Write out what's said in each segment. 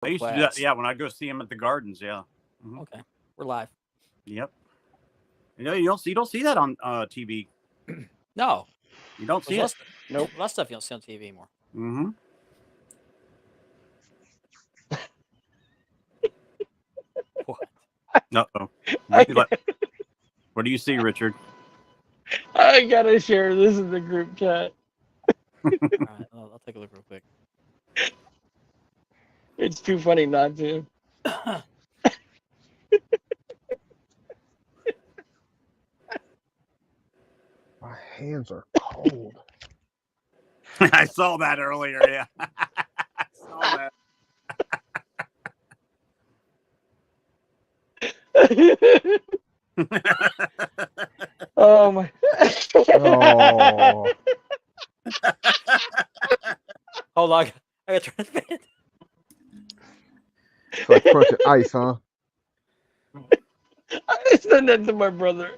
I used to do that. Yeah, when I go see him at the Gardens. Yeah. Mm-hmm. Okay, we're live. Yep. You don't see that on TV. No, you don't see it. Nope, less stuff you don't see on TV anymore. Mm-hmm. What? Uh-oh. What do you see, Richard? I gotta share this in the group chat. All right, I'll take a look real quick. It's too funny not to. My hands are cold. I saw that earlier. Yeah. I saw that. Oh my! Oh. Hold on, I got to turn the fan. It's like crunching ice, huh? I sent that to my brother.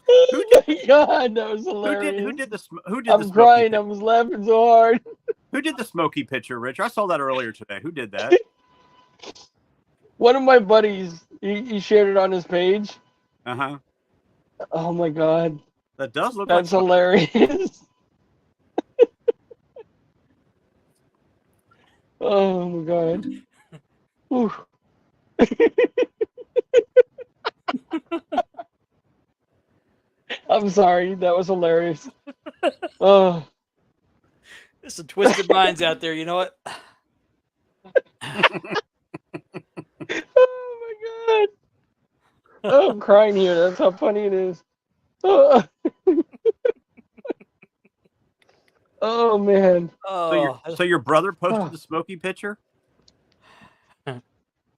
Oh my God, that was hilarious. Who did the? I'm crying. I was laughing so hard. Who did the Smokey picture, Rich? I saw that earlier today. Who did that? One of my buddies. He shared it on his page. Uh-huh. Oh my God. That does look. That's hilarious. Oh my God. Whew. I'm sorry. That was hilarious. Oh. There's some twisted minds out there. You know what? Oh my God. Oh, I'm crying here. That's how funny it is. Oh, oh man. So your brother posted the Smokey picture?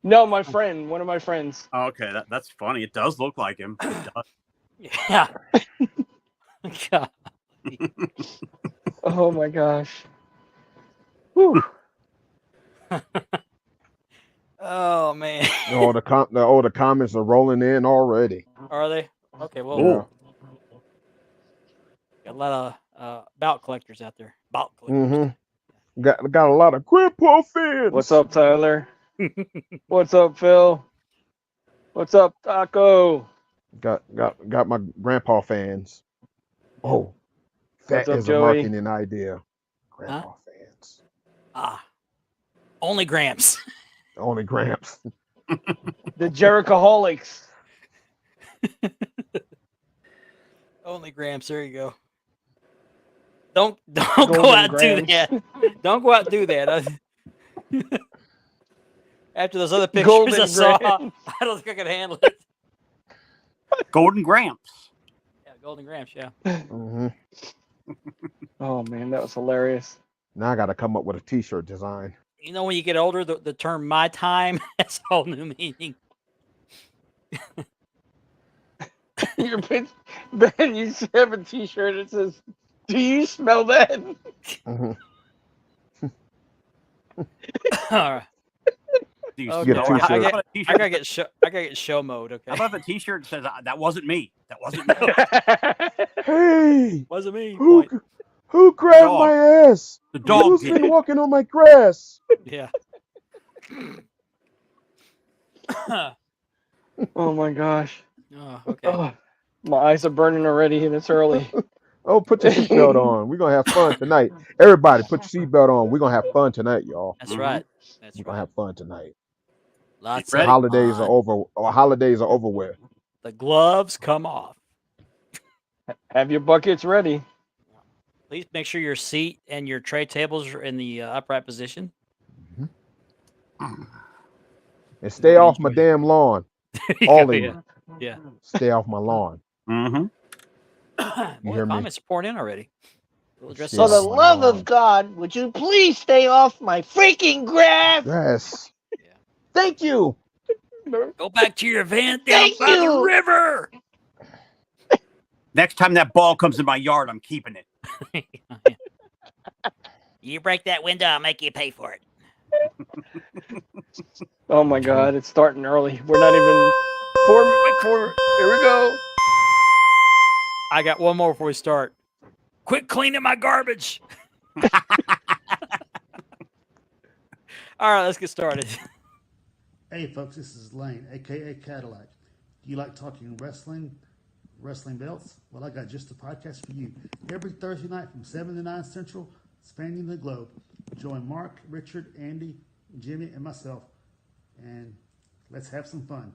No, my friend. One of my friends. Oh, okay, that's funny. It does look like him. It does. Yeah. God. Oh my gosh. Whew. Oh man. The comments are rolling in already. Are they? Okay, well, Yeah. got a lot of bout collectors out there. Bout collectors. Mm-hmm. Got a lot of grandpa fans. What's up, Tyler? What's up, Phil? What's up, Taco? Got my grandpa fans. Oh, that What's up, is Joey? a marketing idea. Grandpa fans. Only Gramps. Only Gramps. The Jerichoholics. Only Gramps. There you go. Don't go out and do that. Don't go out and do that. After those other pictures Golden I saw, Gramps. I don't think I could handle it. Golden Gramps. Yeah, Golden Gramps. Yeah. Mm-hmm. Oh man, that was hilarious. Now I got to come up with a T-shirt design. You know, when you get older, the term "my time" has a whole new meaning. Your bitch, Ben, you should have a T-shirt that says, "Do you smell that?" Mm-hmm. All right. Okay. I gotta get show mode. Okay. How about the T-shirt that says "That wasn't me"? That wasn't me. Hey, wasn't me. Who grabbed my ass? The dog. Who's been walking on my grass? Yeah. Oh my gosh. Oh, okay. Oh, my eyes are burning already, and it's early. Oh, put your seatbelt on. We're gonna have fun tonight. Everybody, put your seatbelt on. We're gonna have fun tonight, y'all. That's right. We're gonna have fun tonight. Lots of holidays are over. Or holidays are over with. The gloves come off. Have your buckets ready. Please make sure your seat and your tray tables are in the upright position. And stay off my damn lawn. All of you. Yeah. Stay off my lawn. Mm-hmm. Boy, the comments are pouring in already. We'll address For the love of God, would you please stay off my freaking grass? Yes. Yeah. Thank you. Go back to your van down by the river. Next time that ball comes in my yard, I'm keeping it. You break that window, I'll make you pay for it. Oh my God, it's starting early. We're not even 4. Here we go. I got one more before we start. Quit cleaning my garbage. All right, let's get started. Hey folks, this is Lane, aka Cadillac. Do you like talking wrestling belts? Well, I got just a podcast for you. Every Thursday night from 7 to 9 Central, spanning the globe. Join Mark, Richard, Andy, Jimmy, and myself, and let's have some fun.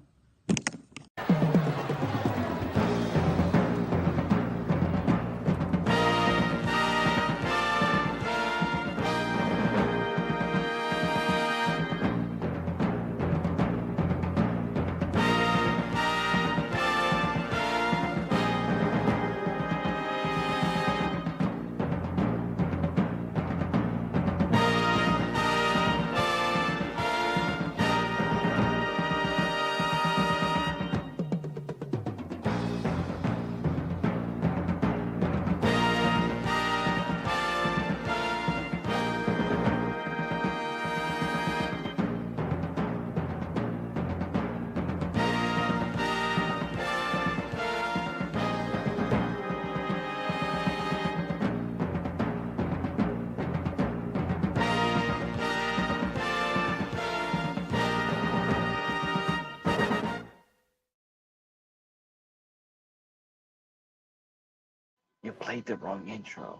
You played the wrong intro.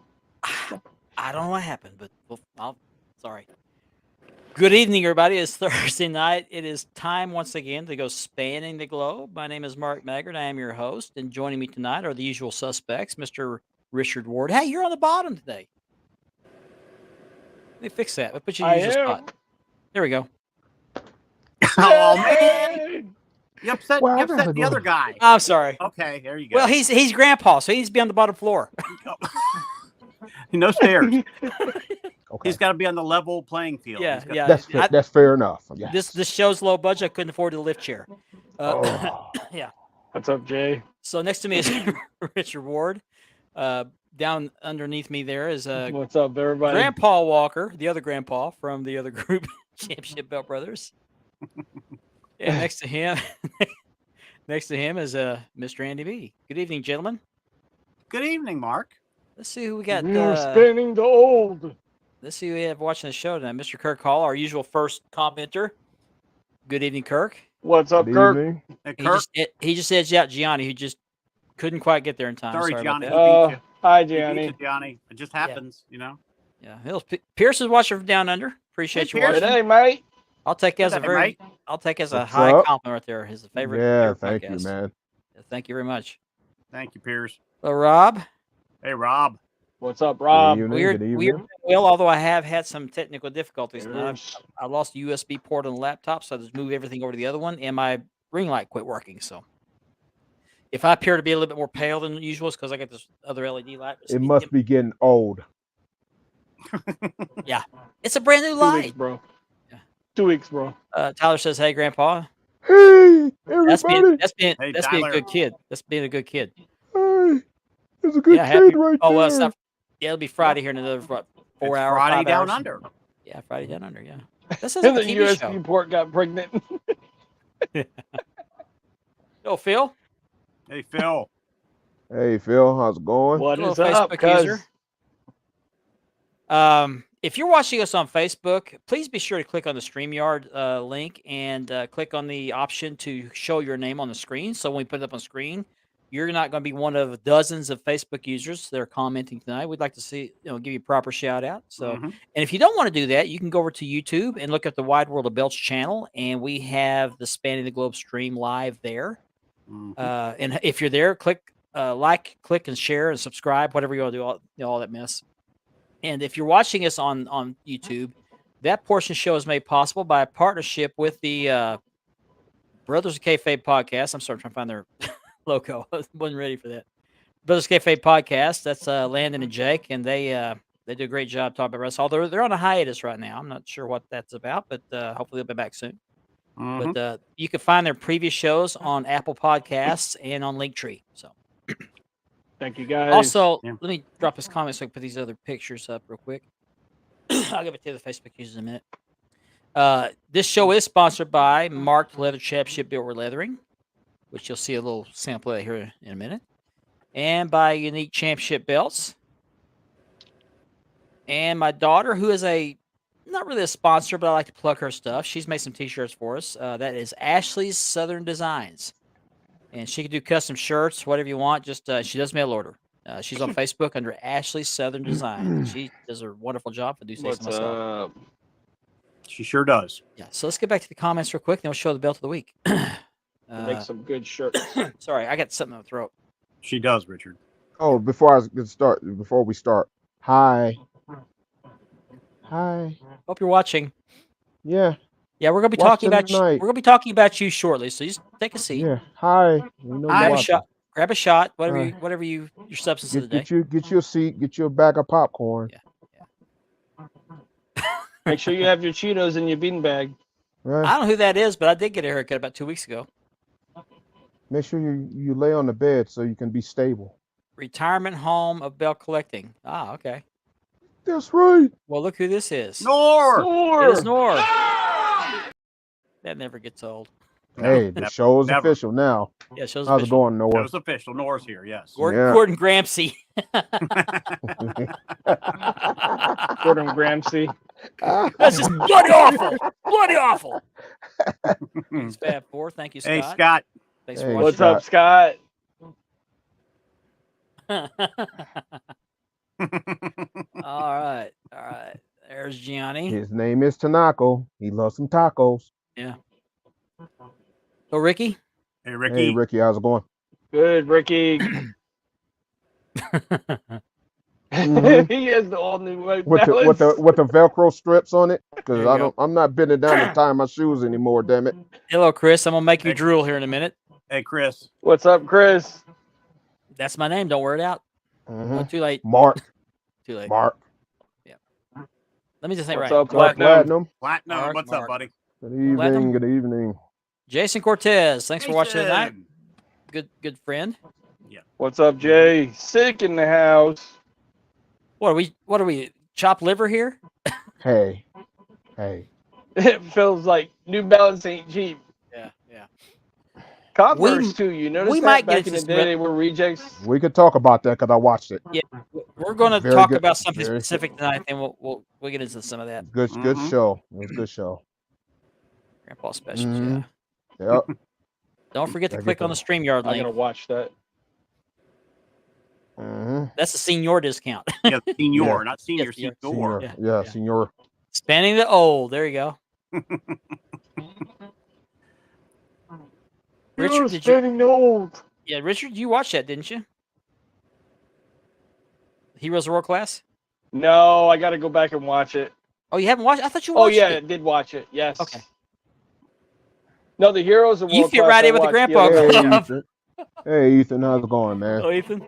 I don't know what happened, but sorry. Good evening, everybody. It's Thursday night. It is time once again to go spanning the globe. My name is Mark Maggard. I am your host, and joining me tonight are the usual suspects, Mr. Richard Ward. Hey, you're on the bottom today. Let me fix that. We'll put you in I your usual am. spot. There we go. Oh man, Yay! you upset, Well, you I gotta upset the go. other guy. I'm sorry. Okay, there you go. Well, he's grandpa, so he needs to be on the bottom floor. no stairs. Okay. He's got to be on the level playing field. Yeah, He's got- yeah. That's fair enough. Yes. This show's low budget. I couldn't afford the lift chair. Oh. Yeah. What's up, Jay? So next to me is Richard Ward. Down underneath me there is What's up, everybody? Grandpa Walker, the other grandpa from the other group, Championship Belt Brothers. Yeah, next to him is Mr. Andy B. Good evening, gentlemen. Good evening, Mark. Let's see who we got. We're spinning the old. Let's see who we have watching the show tonight. Mr. Kirk Hall, our usual first commenter. Good evening, Kirk. What's up, Good Kirk? evening. Hey, He Kirk. he just edged out Gianni, who just couldn't quite get there in time. Sorry, about Gianni. that. He beat you. Hi, He beat Gianni. you, Gianni. It just happens, you know. Yeah, Pierce is watching from down under. Appreciate Hey, you Pierce. watching. Good day, mate. I'll take it as a Good day, very, mate. I'll take it as a What's high up? compliment right there. His favorite. Yeah, favorite thank you, podcast. man. Yeah, thank you very much. Thank you, Piers. Well, Rob, Hey, Rob. What's up, Rob? Good evening. we're Good evening. doing well, although I have had some technical difficulties. And Yes. I lost the USB port on the laptop, so I just moved everything over to the other one, and my ring light quit working. So if I appear to be a little bit more pale than usual, it's because I got this other LED light. It must be getting old. It's a brand new 2 light. weeks, bro. Yeah. 2 weeks, bro. Tyler says, "Hey, Grandpa." Hey, That's everybody. being Hey, that's being a Tyler. good kid. That's being a good kid. Hey, there's a good Yeah, kid right Oh there. well, it's not. Yeah, it'll be Friday here in another what, 4 It's hours. Friday 5 down hours. under. Yeah, Friday down under. Yeah, this is And a the TV USB show. port got pregnant. Oh, Phil, Hey, Phil. Hey, Phil, how's it going? What Hello, is up, Facebook cuz? user. If you're watching us on Facebook, please be sure to click on the StreamYard link and click on the option to show your name on the screen. So when we put it up on screen, you're not going to be one of dozens of Facebook users that are commenting tonight. We'd like to see, give you a proper shout out. So, Mhm. and if you don't want to do that, you can go over to YouTube and look at the Wide World of Belts channel, and we have the Spanning the Globe stream live there. Mhm. And if you're there, click click and share and subscribe, whatever you want to do, all that mess. And if you're watching us on YouTube, that portion show is made possible by a partnership with the Brothers of Kayfabe podcast. I'm sorry, I'm trying to find their logo. I wasn't ready for that. Brothers of Kayfabe podcast. That's Landon and Jake, and they do a great job talking about wrestling. Although they're on a hiatus right now. I'm not sure what that's about, but hopefully they'll be back soon. Mhm. But you can find their previous shows on Apple Podcasts and on Linktree. So. Thank you, guys. Also, Yeah. let me drop this comment so I can put these other pictures up real quick. I'll give it to the Facebook users in a minute. This show is sponsored by Marked Leather Championship Built Leathering, which you'll see a little sample of here in a minute, and by Unique Championship Belts. And my daughter, who is a not really a sponsor, but I like to plug her stuff. She's made some T-shirts for us. That is Ashley's Southern Designs, and she can do custom shirts, whatever you want. Just she does mail order. She's on Facebook under Ashley's Southern Designs. She does a wonderful job. I do say so What's myself. up? She sure does. Yeah. So let's get back to the comments real quick, then we'll show the belt of the week. Make some good shirts. Sorry, I got something in the throat. She does, Richard. Oh, before we start. Hi. Hope you're watching. Yeah. Yeah, we're gonna be Watch talking about you. tonight. We're gonna be talking about you shortly. So just take a seat. Yeah. Hi. We know Hi. you're Grab a shot. Whatever Hi. you, whatever you, your substance of the day. Get you a seat. Get you a bag of popcorn. Yeah. Make sure you have your Cheetos in your beanbag. Right. I don't know who that is, but I did get a haircut about 2 weeks ago. Make sure you lay on the bed so you can be stable. Retirement home of bell collecting. Ah, okay. That's right. Well, look who this is. Nor. It is Nor. That never gets old. Hey, the show is never. official now. Yeah, shows How's it official. going, That Noah? was official. Nor's here. Yes. Yeah. Gordon Gramsci. Gordon Ramsay. That's just bloody awful. Bloody awful. It's Fab 4. Thank you, Scott. Hey, Scott. Thanks Hey, for What's watching. up, Scott? All right. There's Gianni. His name is Tanako. He loves some tacos. Oh, Ricky. Hey, Ricky. Hey, Ricky, how's it going? Good, Ricky. Mhm. He has the all new white With balance. the Velcro strips on it, because There you go. I'm not bending down to tie my shoes anymore. Damn it! Hello, Chris. I'm gonna make you Hey. drool here in a minute. Hey, Chris. What's up, Chris? That's my name. Don't wear it out. Mhm. Oh, too late. Mark, Too late. Mark, Let me just say What's right. up, Mark Platinum? Platinum. Platinum. Mark, What's Mark. up, buddy? Good evening. Platinum? Good evening. Jason Cortez. Thanks for watching tonight. Jason. Good friend. What's up, Jay? Sick in the house. What are we? Chop liver here? Hey. It feels like New Balance ain't cheap. Yeah. Converse We- too. You notice we that might get back in into the this, day they were rejects. We could talk about that because I watched it. We're going to Very talk good. about something Very specific tonight, and we'll get into some of that. Good Mhm. show. It was a good show. Grandpa specials. Mhm. Yeah. Yep. Don't forget to Gotta click get on the StreamYard I gotta link. watch that. hmm That's a senior discount. Yeah, senior, Yeah. not senior. Yes, yeah. Senior. Yeah. Yeah, senior. Spanning the old. There you go. Richard, did you? Standing old. Yeah, Richard, you watched that, didn't you? Heroes of World Class. No, I gotta go back and watch it. Oh, you haven't watched? I thought you Oh watched yeah, I it. did watch it. Yes. Okay. No, the Heroes of You World fit Class right I in with the watched Grandpa other Club. day. Ethan. Hey, Ethan, how's it going, man? Oh, Ethan,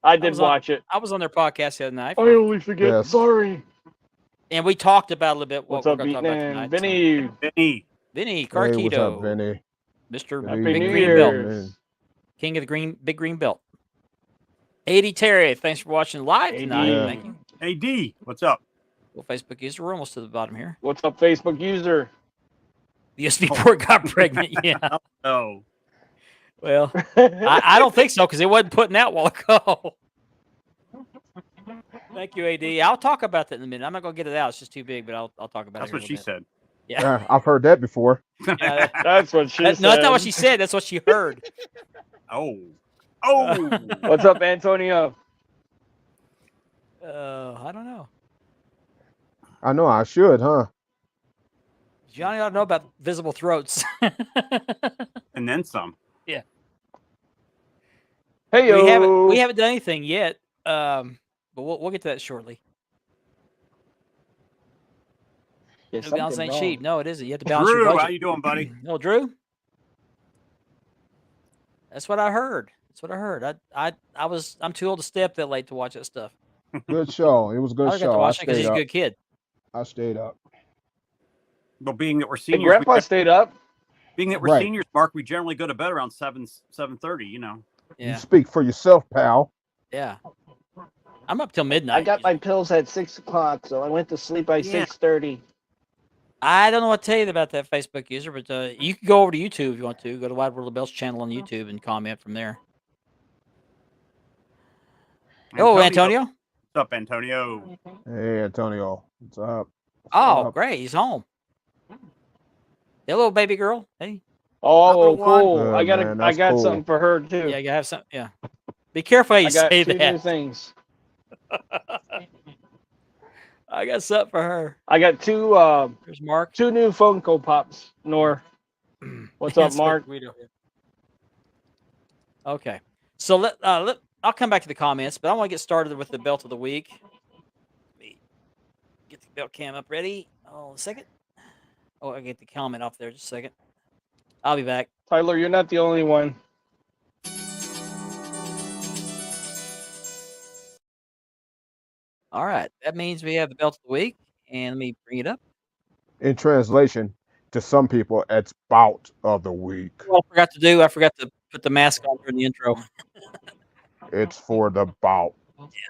I did was on- watch it. I was on their podcast the other night, I only forget. Yes. Sorry. and we talked about a little bit what What's we're up, going to talk Ethan? about tonight. Vinny? Vinny. Vinny Hey, what's up, Carquito, Vinny? Mr. Good Happy Big New Green Year. Belt, man. King of the Big Green Belt. 80 Terry, thanks for watching live AD. tonight. Yeah. Thank you. Hey, D. What's up? Well, Facebook user, we're almost to the bottom here. What's up, Facebook user? The USB port got pregnant. Yeah. Oh. Well, I don't think so because it wasn't putting out a while ago. Thank you, AD. I'll talk about that in a minute. I'm not going to get it out. It's just too big, but I'll talk about That's it. what she said. Yeah. Yeah, I've heard that before. Yeah, that- That's what she said. no, that's not what she said. That's what she heard. Oh. Oh. What's up, Antonio? I don't know. I know I should, huh? Johnny ought to know about visible throats. And then some. Hey, yo. we haven't done anything yet, but we'll get to that shortly. Yeah, The balance something ain't wrong. cheap. No, it isn't. You have to balance your Drew, budget. how you doing, buddy? No, Drew. That's what I heard. That's what I heard. I'm too old to stay up that late to watch that stuff. Good show. It was a good I got to show. I watch it because stayed he's a up. good kid. I stayed up. Well, being that we're Hey, seniors, Grandpa stayed up. being that we're Right. seniors, Mark, we generally go to bed around 7:30. You know. You Yeah, speak for yourself, pal. yeah. I'm up till midnight. I got my pills at 6 o'clock, so I went to sleep by Yeah. 6:30. I don't know what to tell you about that Facebook user, but you can go over to YouTube if you want to. Go to Wide World of Bells channel on YouTube and comment from there. Oh, Antonio. What's up, Antonio? Hey, Antonio. What's up? Oh, great. He's home. Hello, baby girl. Hey. Oh, little one. cool. I Man, got that's cool. something for her too. Yeah, you have some. Yeah. Be careful how you I got say two new that. things. I got something for her. I got two There's Mark. two new Funko Pops. Nor, what's up, That's Mark? what we do. Okay. So I'll come back to the comments, but I want to get started with the belt of the week. Let me get the belt cam up ready. Oh, a second. Oh, I get the comment off there. Just a second. I'll be back. Tyler, you're not the only one. All right. That means we have the belt of the week, and let me bring it up. In translation, to some people, it's bout of the week. What I forgot to do, I forgot to put the mask on during the intro. It's for the bout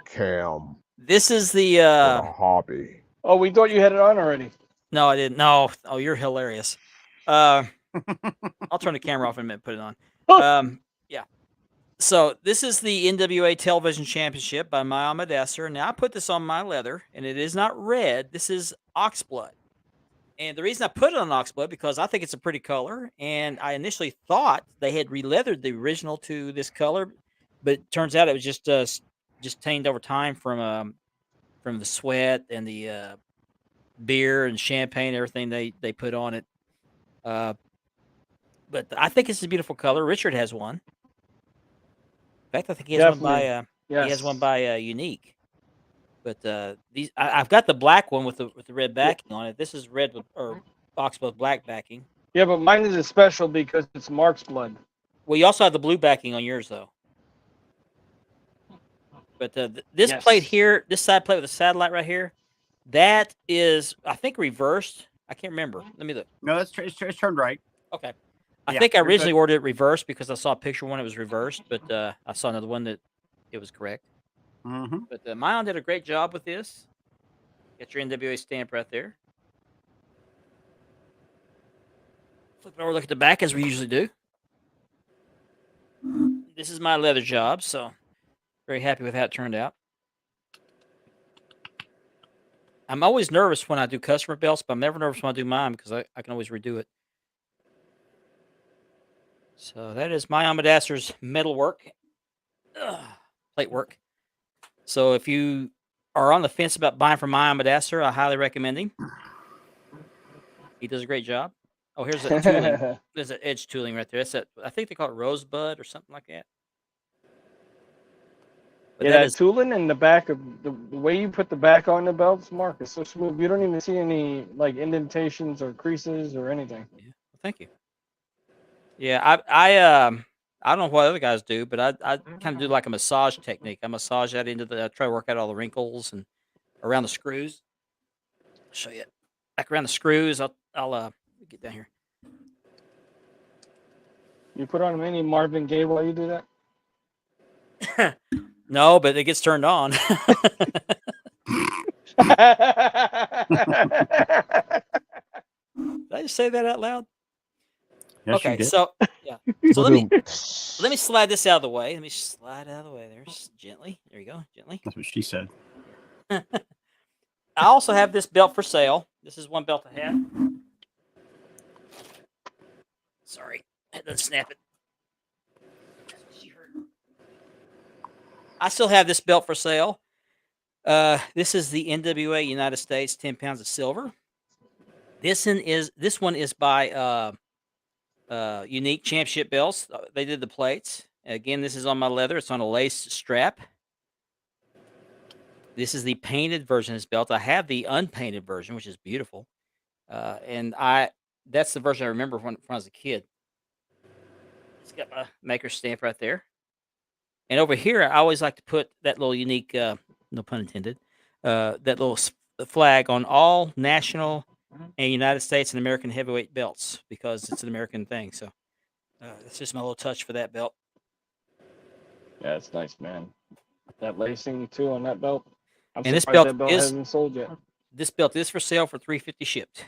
cam, This is the for the hobby. Oh, we thought you had it on already. no, I didn't. No. Oh, you're hilarious. I'll turn the camera off in a minute, put it on. Yeah. So this is the NWA Television Championship by Muhammad Esser. Now I put this on my leather, and it is not red. This is oxblood. And the reason I put it on oxblood because I think it's a pretty color, and I initially thought they had releathered the original to this color, but it turns out it was just tainted over time from the sweat and the beer and champagne, everything they put on it. But I think it's a beautiful color. Richard has one. In fact, I think he has one by Definitely. he has one by Unique. But these I've got the black one with the red backing on it. This is red or oxblood black backing. Yeah, but mine is a special because it's Mark's blood. Well, you also have the blue backing on yours though. But this Yes. plate here, this side plate with the satellite right here, that is I think reversed. I can't remember. Let me look. No, it's turned right. Okay. I Yeah, think I you're good. originally ordered it reversed because I saw a picture when it was reversed, but I saw another one that it was correct. Mm-hmm. But Mion did a great job with this. Get your NWA stamp right there. Flip it over, look at the back as we usually do. This is my leather job, so very happy with how it turned out. I'm always nervous when I do customer belts, but I'm never nervous when I do mine because I can always redo it. So that is my Amadasser's metal work, plate work. So if you are on the fence about buying from my Amadasser, I highly recommend him. He does a great job. Oh, here's that tooling. There's an edge tooling right there. That's that. I think they call it rosebud or something like that. But Yeah, that that is tooling in the back of the way you put the back on the belts, Mark, is so smooth. You don't even see any like indentations or creases or anything. yeah. Well, thank you. Yeah, I don't know what other guys do, but I kind of do like a massage technique. I massage that into the. I try to work out all the wrinkles and around the screws. I'll show you back around the screws. I'll get down here. You put on any Marvin Gaye while you do that? No, but it gets turned on. Did I just say that out loud? Yes, you Okay, did. so yeah. So let me slide this out of the way. Let me slide out of the way there, just gently. There you go, gently. That's what she said. I also have this belt for sale. This is one belt I have. Sorry, I had to snap it. I still have this belt for sale. This is the NWA United States 10 pounds of silver. This one is by Unique Championship belts. They did the plates. Again, this is on my leather. It's on a lace strap. This is the painted version of this belt. I have the unpainted version, which is beautiful. And that's the version I remember when I was a kid. It's got my maker's stamp right there. And over here, I always like to put that little unique, no pun intended, that little flag on all national and United States and American heavyweight belts because it's an American thing. So that's just my little touch for that belt. Yeah, it's nice, man. That lacing too on that belt. I'm And this surprised belt that belt is- hasn't sold yet. This belt is for sale for $350 shipped.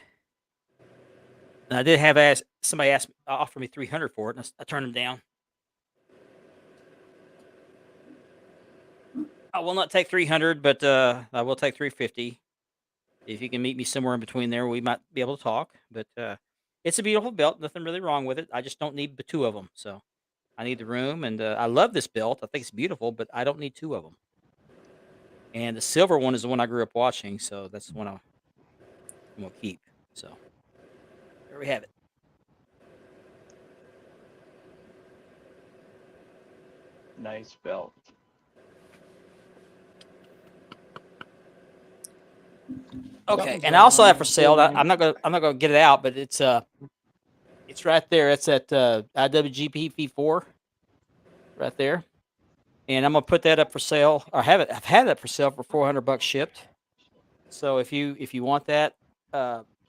And I did have somebody offer me $300 for it, and I turned them down. I will not take $300, but I will take $350 If you can meet me somewhere in between there, we might be able to talk. But it's a beautiful belt. Nothing really wrong with it. I just don't need the two of them. So I need the room, and I love this belt. I think it's beautiful, but I don't need two of them. And the silver one is the one I grew up watching, so that's the one I'm gonna keep. So there we have it. Nice belt. Okay, and I also have for sale. I'm not gonna get it out, but it's right there. It's at IWGP V4, right there, and I'm gonna put that up for sale. Or have it. I've had that for sale for $400 shipped. So if you want that,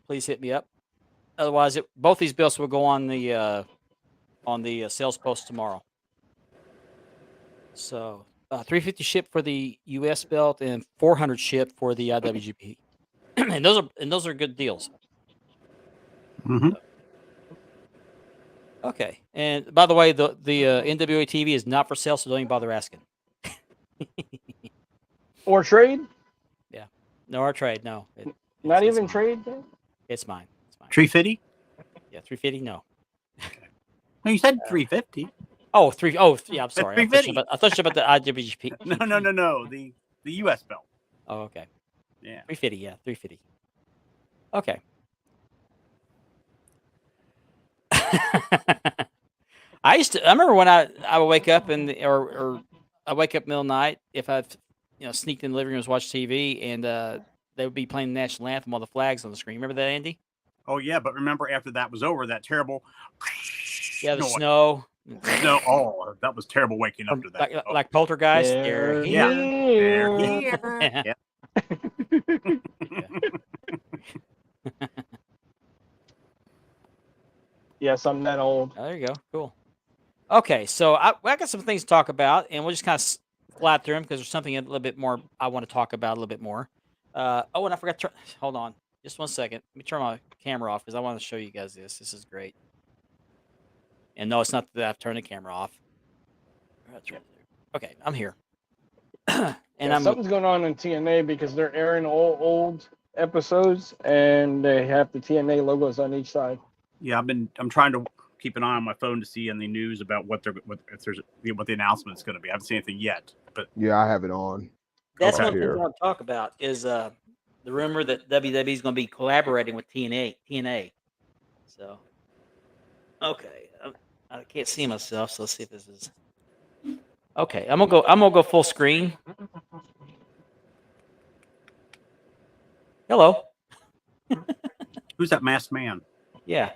please hit me up. Otherwise, both these belts will go on the sales post tomorrow. So $350 shipped for the US belt and $400 shipped for the IWGP. and those are good deals. Mhm. Okay. And by the way, the NWA TV is not for sale, so don't even bother asking. Or trade? No, our trade. No. Not it's even mine. trade? It's mine. It's mine. Tree fitty? Yeah, 350. No. No, you said 350. Oh, three. Oh, yeah. I'm sorry. I thought you 350. about the IWGP. No. The US belt. Oh, okay. Yeah. 350. Yeah, 350. Okay. I remember when I would wake up or I wake up middle of the night if I sneaked in the living room to watch TV and they would be playing the national anthem while the flag's on the screen. Remember that, Andy? Oh yeah, but remember after that was over, that terrible Yeah, the noise. snow. No, oh, that was terrible waking up to that. Like Poltergeist. They're Yeah. here. They're here. Yeah. Yes, I'm that old. Oh, there you go. Cool. Okay, so I got some things to talk about, and we'll just kind of flat through them because there's something a little bit more I want to talk about a little bit more. And I forgot to hold on. Just 1 second. Let me turn my camera off because I want to show you guys this. This is great. And no, it's not that I've turned the camera off. Okay, I'm here. And Something's going on in TNA because they're airing old episodes and they have the TNA logos on each side. Yeah, I'm trying to keep an eye on my phone to see any news about what the announcement's going to be. I haven't seen anything yet, but Yeah, I have it on. that's Okay. one thing I Here. want to talk about is the rumor that WWE is going to be collaborating with TNA. So, okay, I can't see myself, so let's see if this is okay. I'm gonna go full screen. Hello. who's that masked man? Yeah,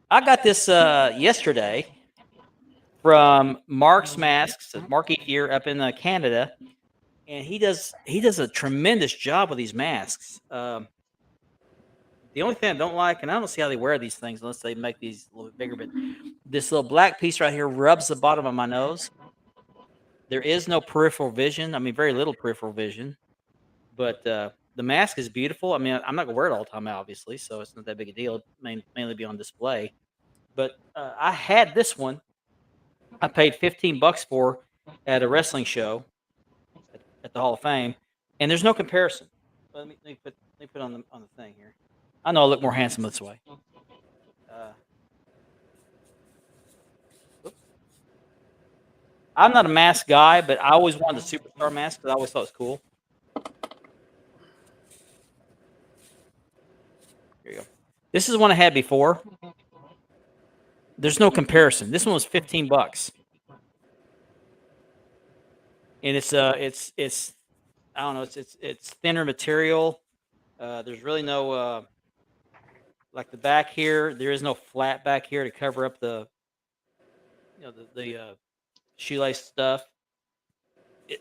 I got this yesterday from Mark's Masks, Mark Ethier up in Canada, and he does a tremendous job with these masks. The only thing I don't like, and I don't see how they wear these things unless they make these a little bit bigger, but this little black piece right here rubs the bottom of my nose. There is no peripheral vision. I mean, very little peripheral vision, but the mask is beautiful. I mean, I'm not gonna wear it all the time, obviously, so it's not that big a deal. It mainly be on display. But I had this one. I paid $15 for at a wrestling show at the Hall of Fame, and there's no comparison. Let me put on the thing here. I know I look more handsome this way. I'm not a mask guy, but I always wanted a superstar mask because I always thought it was cool. Here you go. This is one I had before. There's no comparison. This one was $15, and it's I don't know. It's thinner material. There's really no like the back here. There is no flat back here to cover up the shoelace stuff.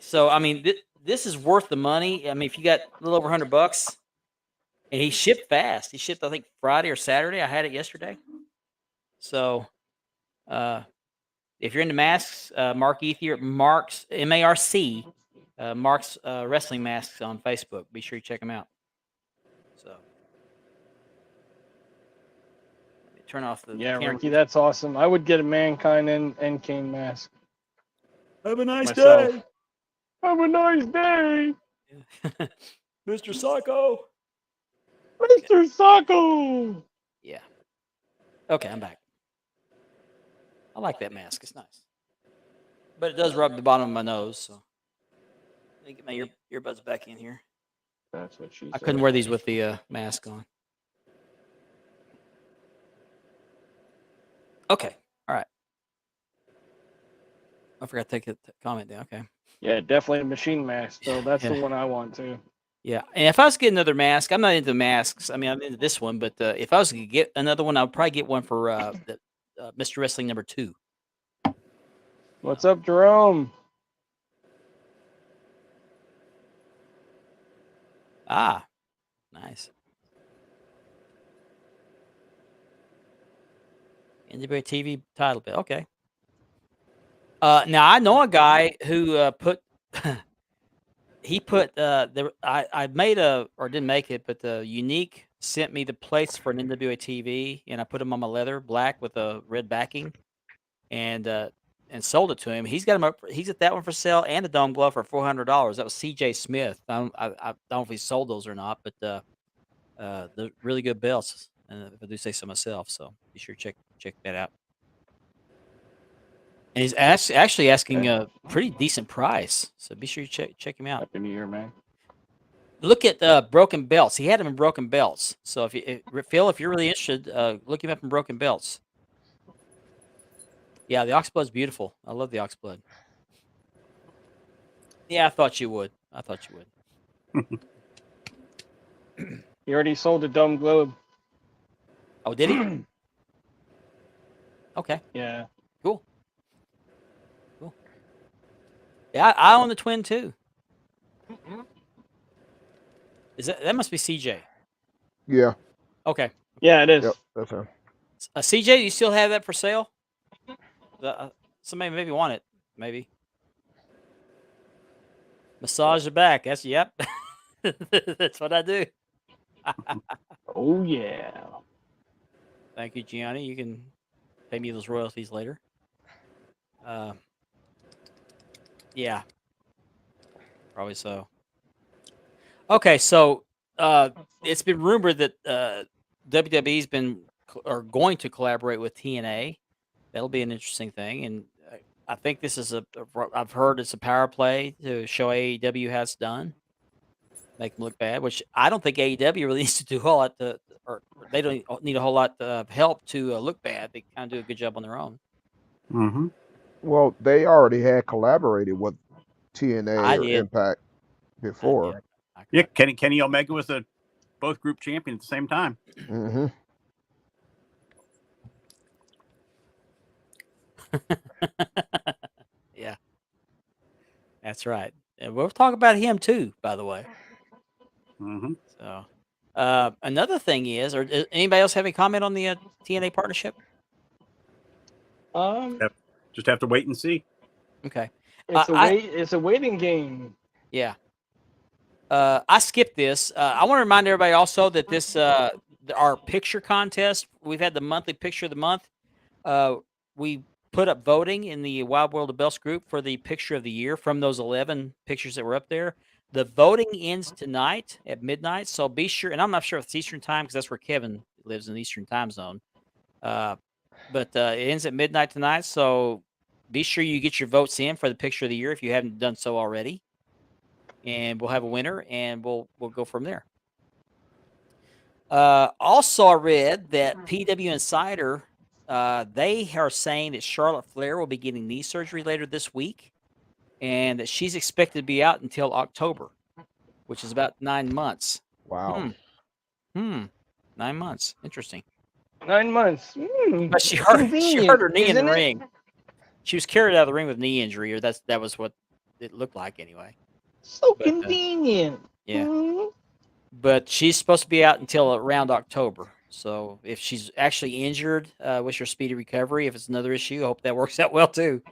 So I mean, this is worth the money. I mean, if you got a little over $100, and he shipped fast. He shipped I think Friday or Saturday. I had it yesterday. So, if you're into masks, Mark Ethier, Mark's MARC, Mark's Wrestling Masks on Facebook. Be sure you check him out. So, let me turn off the camera. Ricky, that's awesome. I would get a Mankind and Kane mask. Have a nice myself. Have a nice day. Mr. Psycho. Mr. Socko. Yeah. Okay, I'm back. I like that mask. It's nice. But it does rub the bottom of my nose, so let me get my earbuds back in here. That's what she said. I couldn't wear these with the mask on. Okay. All right. I forgot to take the comment down. Okay. Yeah, definitely a machine mask, though. That's the Yeah. one I want too. Yeah. And if I was to get another mask, I'm not into masks. I mean, I'm into this one, but if I was to get another one, I'd probably get one for Mr. Wrestling number 2. What's up, Jerome? Ah, nice. NWA TV title belt. Okay. Now I know a guy who put he put I made or didn't make it, but the Unique sent me the plates for an NWA TV, and I put them on my leather, black with a red backing, and sold it to him. He's got them up. He's at that one for sale, and the Dome Glove for $400. That was CJ Smith. I don't know if he sold those or not, but they're really good belts, if I do say so myself. So be sure to check that out. And he's actually asking a pretty decent price, so be sure you check him out. Happy New Year, man. Look at Broken Belts. He had them in Broken Belts. So Phil, if you're really interested, look him up in Broken Belts. Yeah, the Oxblood's beautiful. I love the Oxblood. Yeah, I thought you would. He already sold the Dome Globe. Oh, did he? Okay. Yeah. Cool. Yeah, I own the Twin too. Is that must be CJ? Yeah. Okay. Yeah, it is. Yep. That's him. CJ, you still have that for sale? Somebody maybe want it. Maybe. Massage the back. Yep. That's what I do. Oh yeah. Thank you, Gianni. You can pay me those royalties later. Yeah. Probably so. Okay, so it's been rumored that WWE's going to collaborate with TNA. That'll be an interesting thing, and I think this is I've heard it's a power play to show AEW how it's done, make them look bad. Which I don't think AEW really needs to do a whole lot or they don't need a whole lot of help to look bad. They kind of do a good job on their own. Mm-hmm. Well, they already had collaborated with TNA or did. Impact before. Yeah, Kenny Omega was both group champion at the same time. Mm-hmm. Yeah, that's right. And we'll talk about him too, by the way. Mm-hmm. So, another thing is, or does anybody else have any comment on the TNA partnership? Just have to wait and see. Okay. It's a waiting game. Yeah. I skipped this. I want to remind everybody also that this our picture contest. We've had the monthly picture of the month. We put up voting in the Wild World of Belts group for the picture of the year from those 11 pictures that were up there. The voting ends tonight at midnight, so be sure. And I'm not sure if it's Eastern time because that's where Kevin lives in the Eastern time zone. But it ends at midnight tonight, so be sure you get your votes in for the picture of the year if you haven't done so already. And we'll have a winner, and we'll go from there. Also, I read that PW Insider, they are saying that Charlotte Flair will be getting knee surgery later this week, and that she's expected to be out until October, which is about 9 months. Wow. 9 months. Interesting. 9 months. But she hurt her knee in the isn't it? ring. She was carried out of the ring with knee injury, or that was what it looked like anyway. So But, convenient. Yeah. Mhm. But she's supposed to be out until around October. So if she's actually injured, wish her speedy recovery. If it's another issue, I hope that works out well too.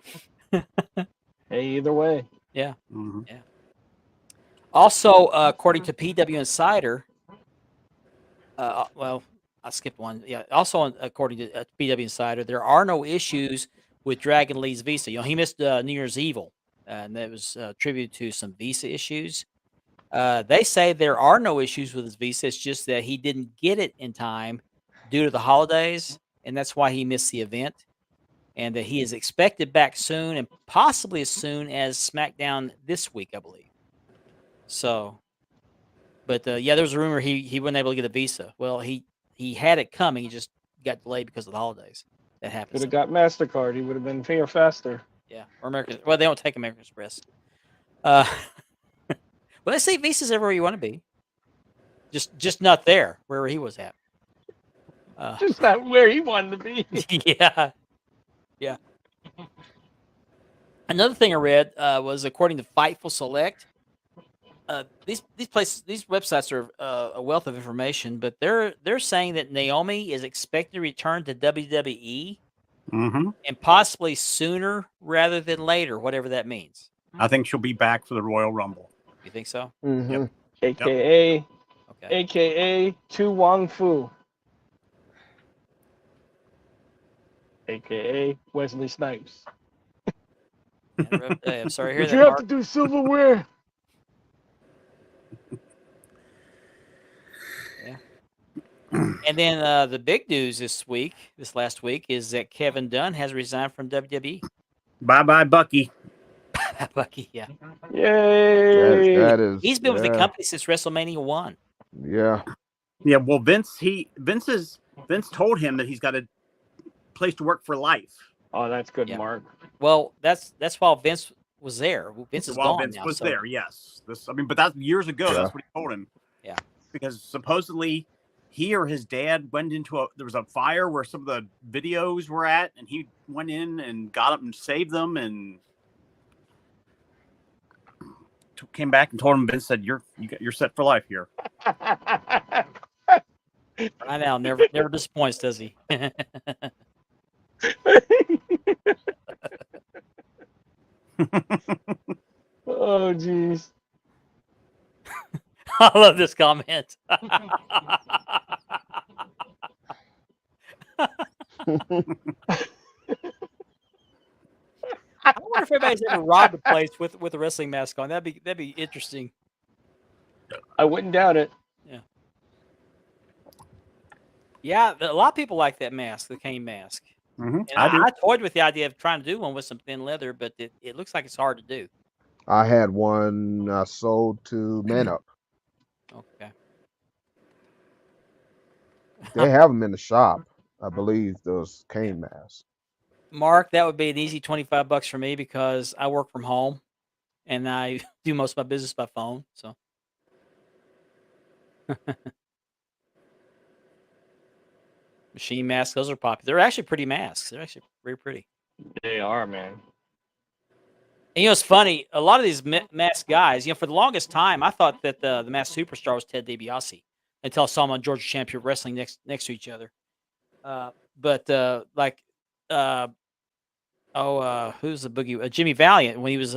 Hey, either way. Yeah. Mm-hmm. Yeah. Also, according to PW Insider, well, I skipped one. Yeah. Also, according to PW Insider, there are no issues with Dragon Lee's visa. He missed New Year's Evil, and that was attributed to some visa issues. They say there are no issues with his visa. It's just that he didn't get it in time due to the holidays, and that's why he missed the event. And that he is expected back soon, and possibly as soon as SmackDown this week, I believe. So, but yeah, there was a rumor he wasn't able to get a visa. Well, he had it coming. He just got delayed because of the holidays. That Could happens. have got MasterCard. He would have been here faster. Yeah, or American. Well, they don't take American Express. Well, they say visas everywhere you want to be. Just not there, wherever he was at. Just not where he wanted to be. yeah. Another thing I read was according to Fightful Select. These websites are a wealth of information, but they're saying that Naomi is expected to return to WWE Mm-hmm. and possibly sooner rather than later, whatever that means. I think she'll be back for the Royal Rumble. You think so? Mhm. AKA Okay. Tu Wong Fu. AKA Wesley Snipes. I'm sorry to hear But that, you have Mark. to do silverware. And then the big news this last week, is that Kevin Dunn has resigned from WWE. Bye bye, Bucky. Bucky, yeah. Yay! That is. He's been with the yeah, company since WrestleMania 1. Yeah. Yeah, well, Vince told him that he's got a place to work for life. Oh, that's good, Yeah. Mark. Well, that's while Vince was there. Vince is While gone Vince now. was so- there, yes. But that's years ago. Yeah. That's what he told him. Yeah. Because supposedly he or his dad went into there was a fire where some of the videos were at, and he went in and got them and saved them, and came back and told him. Vince said, "You're set for life here." I know, never disappoints, does he? Oh, jeez. I love this comment. I wonder if anybody's ever robbed a place with a wrestling mask on. That'd be interesting. I wouldn't doubt it. Yeah, a lot of people like that mask, the cane mask. Mhm. And I do. I toyed with the idea of trying to do one with some thin leather, but it looks like it's hard to do. I had one sold to Man Up. Okay. They have them in the shop, I believe. Those cane masks. Mark, that would be an easy $25 for me because I work from home and I do most of my business by phone. So machine masks, those are popular. They're actually pretty masks. They're actually very pretty. They are, man. And it's funny. A lot of these masked guys, for the longest time, I thought that the masked superstar was Ted DiBiase until I saw him on Georgia Championship Wrestling next to each other. Who's the boogie? Jimmy Valiant when he was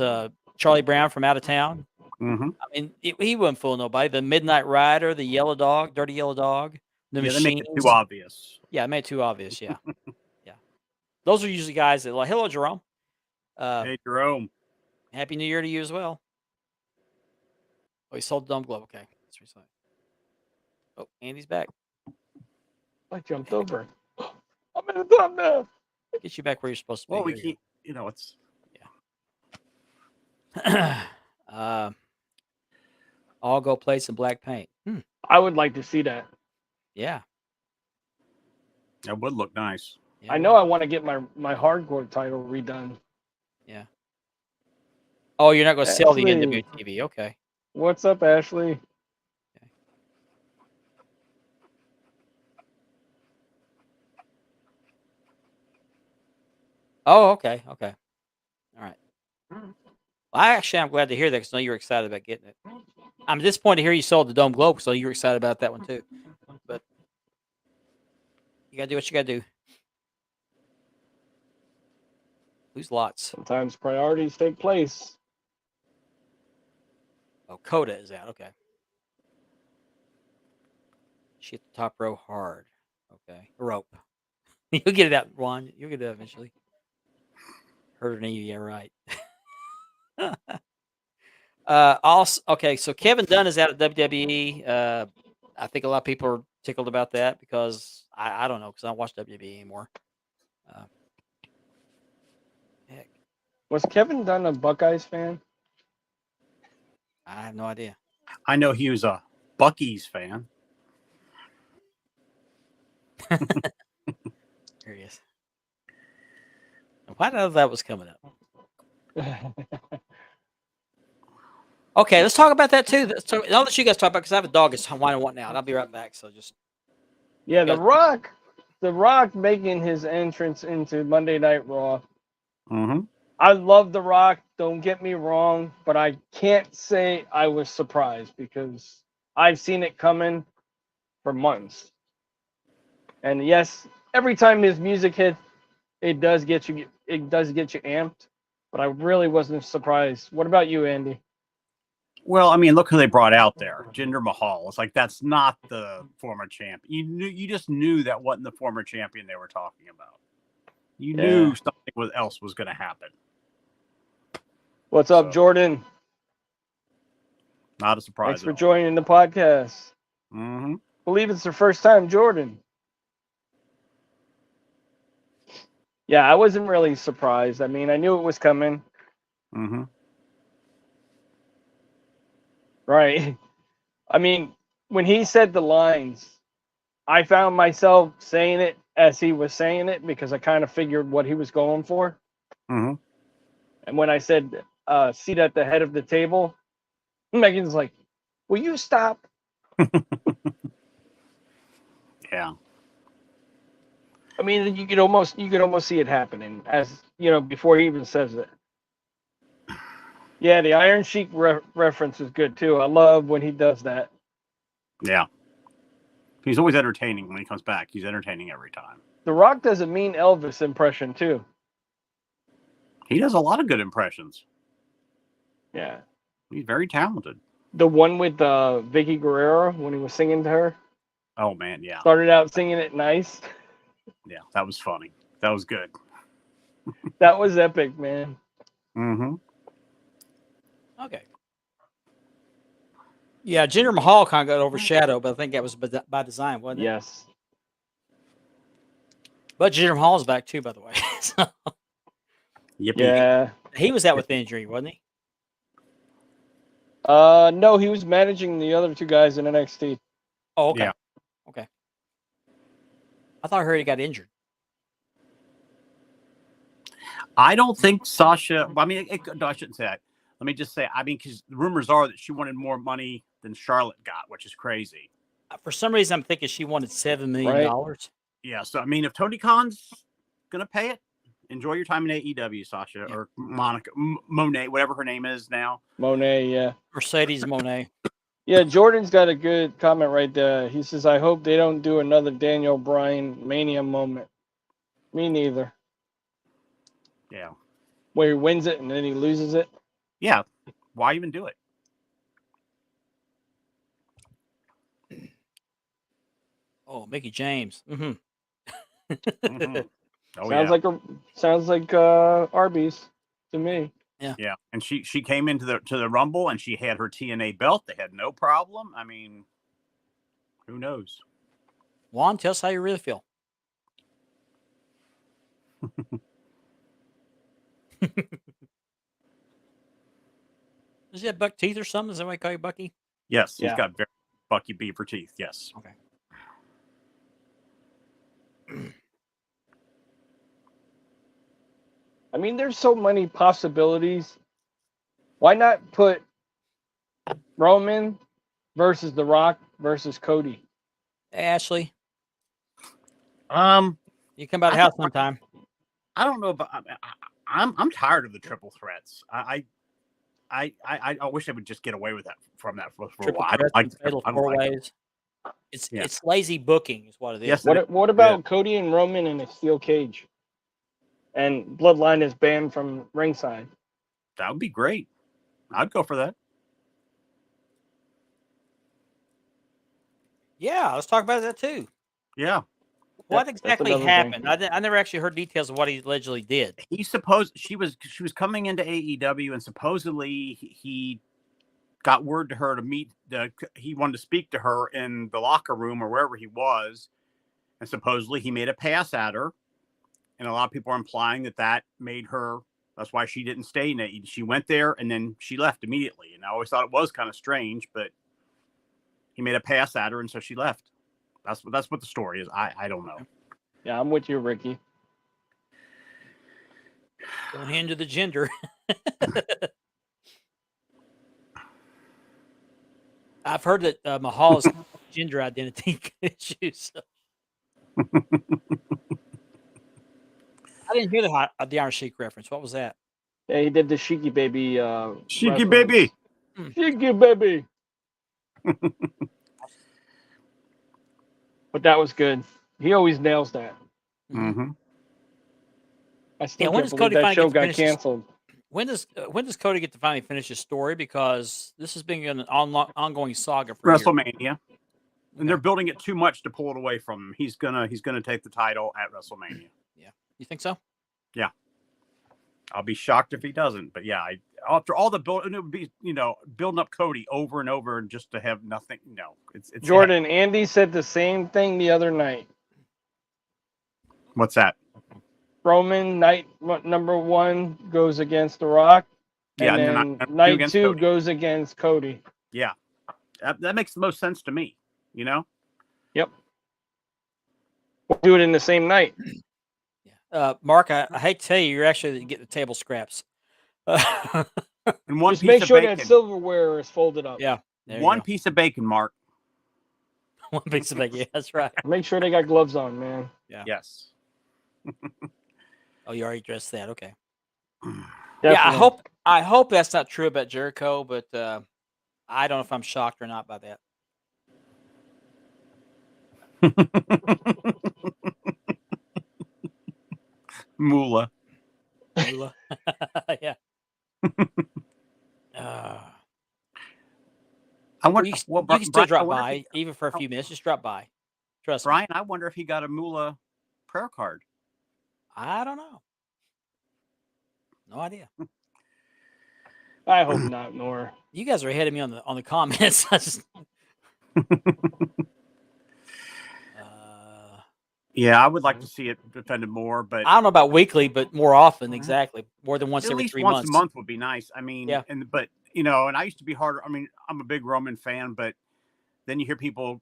Charlie Brown from Out of Town. Mm-hmm. I mean, he wasn't fooling nobody. The Midnight Rider, the Yellow Dog, Dirty Yellow Dog, the Yeah, they Machines. make it too obvious. Yeah, I made it too obvious. Yeah, yeah. Those are usually guys that like, hello, Jerome. Hey, Jerome. Happy New Year to you as well. Oh, he sold the Dome Glove. Okay, that's what he said. Oh, Andy's back. I jumped over. I'm in the thumbnail. Get you back where you're supposed to be. Well, we Here you can't. It's go. All gold plates and black paint. I would like to see that. Yeah. that would look nice. Yeah. I know I want to get my hardcore title redone. Yeah. Oh, you're not going to sell the Ashley. NWTV. Okay. What's up, Ashley? Oh, okay. Okay. All right. Well, I'm glad to hear that because I know you're excited about getting it. I'm disappointed to hear you sold the Dome Globe because I know you were excited about that one too. But you got to do what you got to do. Lose lots. Sometimes priorities take place. Oh, Coda is out. Okay. She hit the top row hard. Okay. Rope. You'll get it out, Juan. You'll get it out eventually. Hurt her knee. Yeah, right. Also, okay, so Kevin Dunn is out of WWE. I think a lot of people are tickled about that because I don't know because I don't watch WWE anymore. Heck, Was Kevin Dunn a Buckeyes fan? I have no idea. I know he was a Bucky's fan. Here he is. Why did I know that was coming up? Okay, let's talk about that too. So I'll let you guys talk about because I have a dog that's whining want now, and I'll be right back. So just Yeah, Yeah. The Rock making his entrance into Monday Night Raw. Mm-hmm. I love The Rock, don't get me wrong, but I can't say I was surprised because I've seen it coming for months. And yes, every time his music hits, it does get you amped, but I really wasn't surprised. What about you, Andy? Well, I mean, look who they brought out there, Jinder Mahal. It's like that's not the former champ. You just knew that wasn't the former champion they were talking about. You knew something else was going to happen. What's up, So, Jordan? Not a surprise. Thanks for joining the podcast. Mm-hmm. Believe it's the first time, Jordan. Yeah, I wasn't really surprised. I mean, I knew it was coming. Mm-hmm. Right. I mean, when he said the lines, I found myself saying it as he was saying it because I kind of figured what he was going for. Mm-hmm. And when I said seat at the head of the table, Megan's like, will you stop? Yeah. I mean, you could almost see it happening as before he even says it. Yeah, the Iron Sheik reference is good too. I love when he does that. Yeah. He's always entertaining when he comes back. He's entertaining every time. The Rock does a mean Elvis impression too. He does a lot of good impressions. Yeah. He's very talented. The one with Vicky Guerrero when he was singing to her. Oh man, yeah. Started out singing it nice. Yeah, that was funny. That was good. That was epic, man. Mm-hmm. okay. Yeah, Jinder Mahal kind of got overshadowed, but I think that was by design, wasn't it? Yes. But Jinder Mahal is back too, by the way. So, Yippee. Yeah. he was out with injury, wasn't he? No, he was managing the other two guys in NXT. Oh, okay. Yeah. Okay. I thought I heard he got injured. I don't think Sasha. I mean, no, I shouldn't say that. Let me just say, I mean, because the rumors are that she wanted more money than Charlotte got, which is crazy. For some reason, I'm thinking she wanted $7 million. Right. Yeah, so I mean, if Tony Khan's gonna pay it, enjoy your time in AEW, Sasha, or Monica Monet, whatever her name is now. Monet, yeah. Mercedes Monet. Yeah, Jordan's got a good comment right there. He says, I hope they don't do another Daniel Bryan Mania moment. Me neither. Yeah. Where he wins it and then he loses it. Yeah. Why even do it? Oh, Mickey James. Mm-hmm. Mm-hmm. Oh, Sounds like Arby's to me. Yeah, and she came into the Rumble and she had her TNA belt. They had no problem. I mean, who knows? Juan, tell us how you really feel. Does he have buck teeth or something? Is that why I call you Bucky? Yes, Yeah. he's got very Bucky Beaver teeth. Yes. Okay. I mean, there's so many possibilities. Why not put Roman versus The Rock versus Cody? Hey, Ashley, Um, you come by the house sometime. I don't know about. I'm tired of the triple threats. I wish I would just get away with that from that for a Triple while. I threats don't like and fatal I don't like four it. ways. It's Yeah. it's lazy booking, is what it is. Yes, What about Cody and Roman in a steel cage? And Bloodline is banned from ringside. That would be great. I'd go for that. Yeah, let's talk about that too. Yeah. What That's exactly another happened? thing. I never actually heard details of what he allegedly did. She was coming into AEW and supposedly he got word to her to meet. He wanted to speak to her in the locker room or wherever he was, and supposedly he made a pass at her. And a lot of people are implying that made her. That's why she didn't stay. She went there and then she left immediately. And I always thought it was kind of strange, but he made a pass at her and so she left. That's what the story is. I don't know. Yeah, I'm with you, Ricky. Don't hinder the gender. I've heard that Mahal has gender identity issues. I didn't hear the Iron Sheik reference. What was that? Yeah, he did the Sheiky Baby. Sheiky reference. Baby. Sheiky Baby. But that was good. He always nails that. Mm-hmm. I still when can't does believe Cody that finally show get to got finish his- canceled. When does Cody get to finally finish his story? Because this has been an ongoing saga for years. WrestleMania. And they're building it too much to pull it away from him. He's gonna take the title at WrestleMania. Yeah, you think so? Yeah, I'll be shocked if he doesn't. But yeah, after all the build, it would be building up Cody over and over and just to have nothing. No, it's Jordan, Andy said the same thing the other night. What's that? Roman night number 1 goes against The Rock, Yeah, and and then then night against 2 Cody. goes against Cody. Yeah, that makes the most sense to me. Yep. We'll do it in the same night. Mark, I hate to tell you, you're actually getting the table scraps. And one Just piece make of sure bacon. that silverware is folded up. Yeah, there you One go. piece of bacon, Mark. One piece of bacon. Yeah, that's right. Make sure they got gloves on, man. Yes. Oh, you already addressed that. Okay. Definitely. Yeah, I hope that's not true about Jericho, but I don't know if I'm shocked or not by that. Moolah. Moolah. Yeah. I wonder. You Well, can still Brian, I drop wonder if by, he- even for a few minutes. Just drop by. Trust me. Brian, I wonder if he got a Moolah prayer card. I don't know. No idea. I hope not, Nor. You guys are ahead of me on the comments. I just, Yeah, I would like to see it defended more, but I don't know about weekly, but more often, exactly. More than once at every least 3 once months. a month would be nice. I mean, Yeah. and I used to be harder. I mean, I'm a big Roman fan, but then you hear people,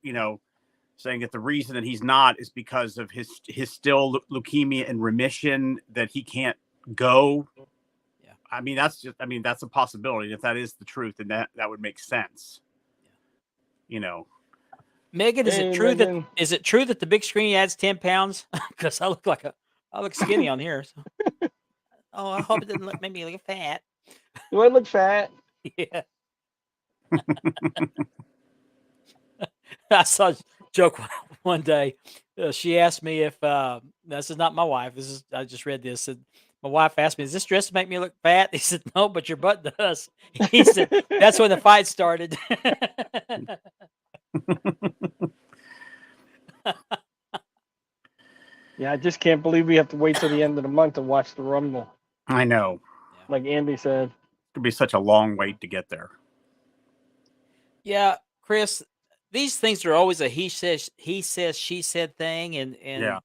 saying that the reason that he's not is because of his still leukemia in remission, that he can't go. Yeah. I mean, that's a possibility. If that is the truth, then that would make sense. Megan, is it true that the big screen adds 10 pounds? Because I look skinny on here. So. Oh, I hope it doesn't make me look fat. Do I look fat? Yeah. I saw a joke one day. She asked me if this is not my wife. I just read this. And my wife asked me, "Does this dress make me look fat?" He said, "No, but your butt does." He said, "That's when the fight started." Yeah, I just can't believe we have to wait till the end of the month to watch the Rumble. I know. Like Andy said. It could be such a long wait to get there. Yeah, Chris, these things are always a he says, she said thing, and Yeah.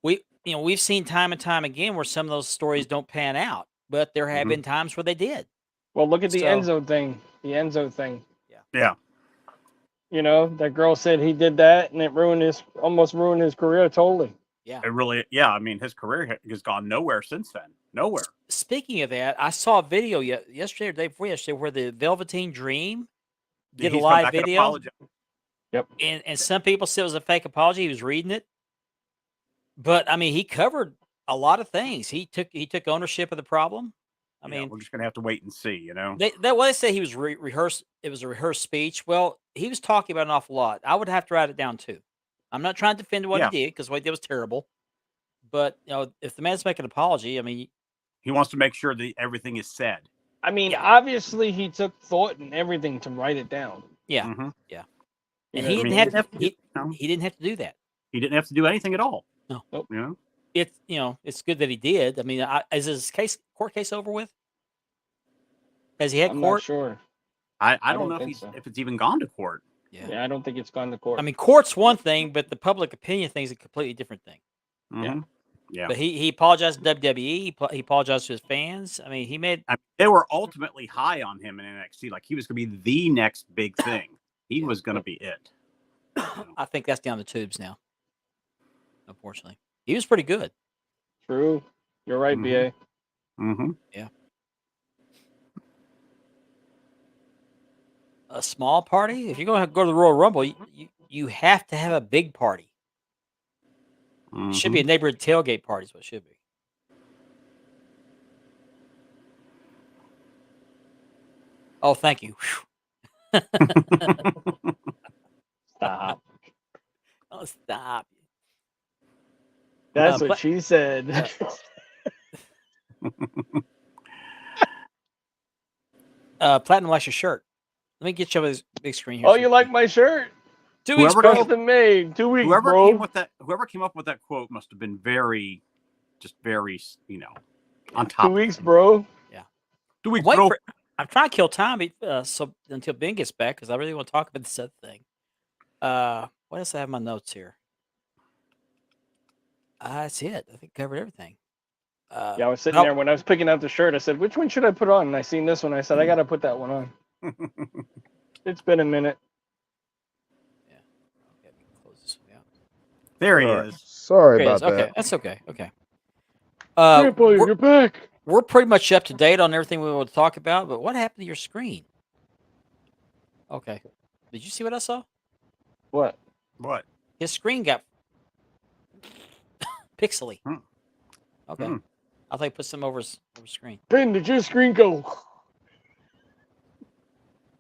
we've seen time and time again where some of those stories don't pan out, but there have Mhm. been times where they did. Well, look at the So- Enzo thing. The Enzo thing. Yeah. That girl said he did that, and it almost ruined his career totally. Yeah. It really, yeah. I mean, his career has gone nowhere since then. Nowhere. Speaking of that, I saw a video yesterday or the day before yesterday where the Velveteen Dream did a He's come live back and video, apologized. and some people said it was a fake apology. He was reading it, but I mean, he covered a lot of things. He took ownership of the problem. I Yeah, mean, we're just gonna have to wait and see. they say he was rehearsed. It was a rehearsed speech. Well, he was talking about an awful lot. I would have to write it down too. I'm not trying to defend what Yeah. he did because what he did was terrible. But if the man's making an apology, I mean, He wants to make sure that everything is said. I mean, Yeah. obviously he took thought and everything to write it down. yeah, Mhm. and Yeah, he I didn't mean, have have to. to- He didn't have to do that. He didn't have to do anything at all. No. Nope. It's it's good that he did. I mean, is his court case over with? Has he had I'm court? not sure. I don't don't know think so. if it's even gone to court. Yeah, I don't think it's gone to court. I mean, court's one thing, but the public opinion thing is a completely different thing. Mhm. Yeah. But he apologized to WWE. He apologized to his fans. I mean, he made. They were ultimately high on him in NXT. Like he was going to be the next big thing. He was going to be it. I think that's down the tubes now. Unfortunately, he was pretty good. True. You're right, Mhm. BA. Mm-hmm. A small party. If you're going to go to the Royal Rumble, you have to have a big party. It should be a neighborhood tailgate party. Is what it should be. Oh, thank you. Stop. Oh, stop. That's what but- she said. Platinum likes your shirt. Let me get you over this big screen here. Oh, you like my shirt? 2 weeks, Whoever bro. came- Custom made. 2 weeks, whoever bro. came up with that quote must have been very, on top. 2 weeks, bro. 2 weeks, Wait bro. I'm trying to kill time so until Ben gets back because I really want to talk about this other thing. What else I have in my notes here? That's it. I think covered everything. Yeah, I was sitting there when I was picking out the shirt. I said, "Which one should I put on?" And I seen this one. I said, "I got to put that one on." It's been a minute. Okay, we can close this one out. There he All right. is. Sorry There it about is. that. Okay, that's okay. Okay. Grandpa, you're back. We're pretty much up to date on everything we want to talk about, but what happened to your screen? Okay. Did you see what I saw? What? What? His screen got pixely. Hmm. Okay. Hmm. I thought he put some over his screen. Ben, did your screen go?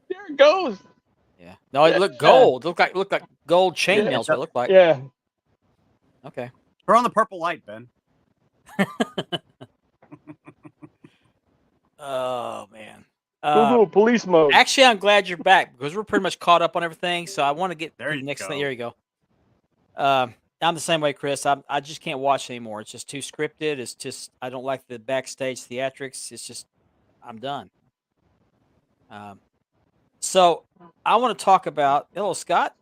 There it goes. Yeah. No, it looked gold. It looked like gold chainmails. What it looked like. Yeah. Okay. Turn on the purple light, Ben. Oh man. Go police mode. Actually, I'm glad you're back because we're pretty much caught up on everything. So I want to get There to you the next go. thing. There you go. I'm the same way, Chris. I just can't watch anymore. It's just too scripted. It's just I don't like the backstage theatrics. It's just I'm done. So I want to talk about hello Scott,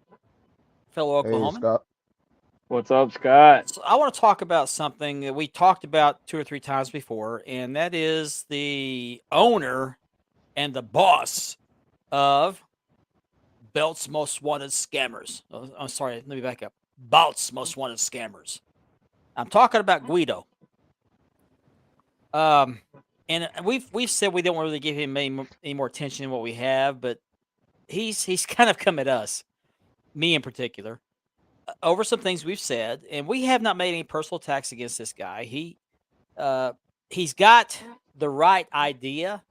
fellow Hey, Oklahoman. Scott. What's up, Scott? So I want to talk about something that we talked about 2 or 3 times before, and that is the owner and the boss of Belt's Most Wanted Scammers. Oh, I'm sorry, let me back up. Belt's Most Wanted Scammers. I'm talking about Guido. And we've said we don't really give him any more attention than what we have, but he's kind of come at us, me in particular, over some things we've said, and we have not made any personal attacks against this guy. He's got the right idea.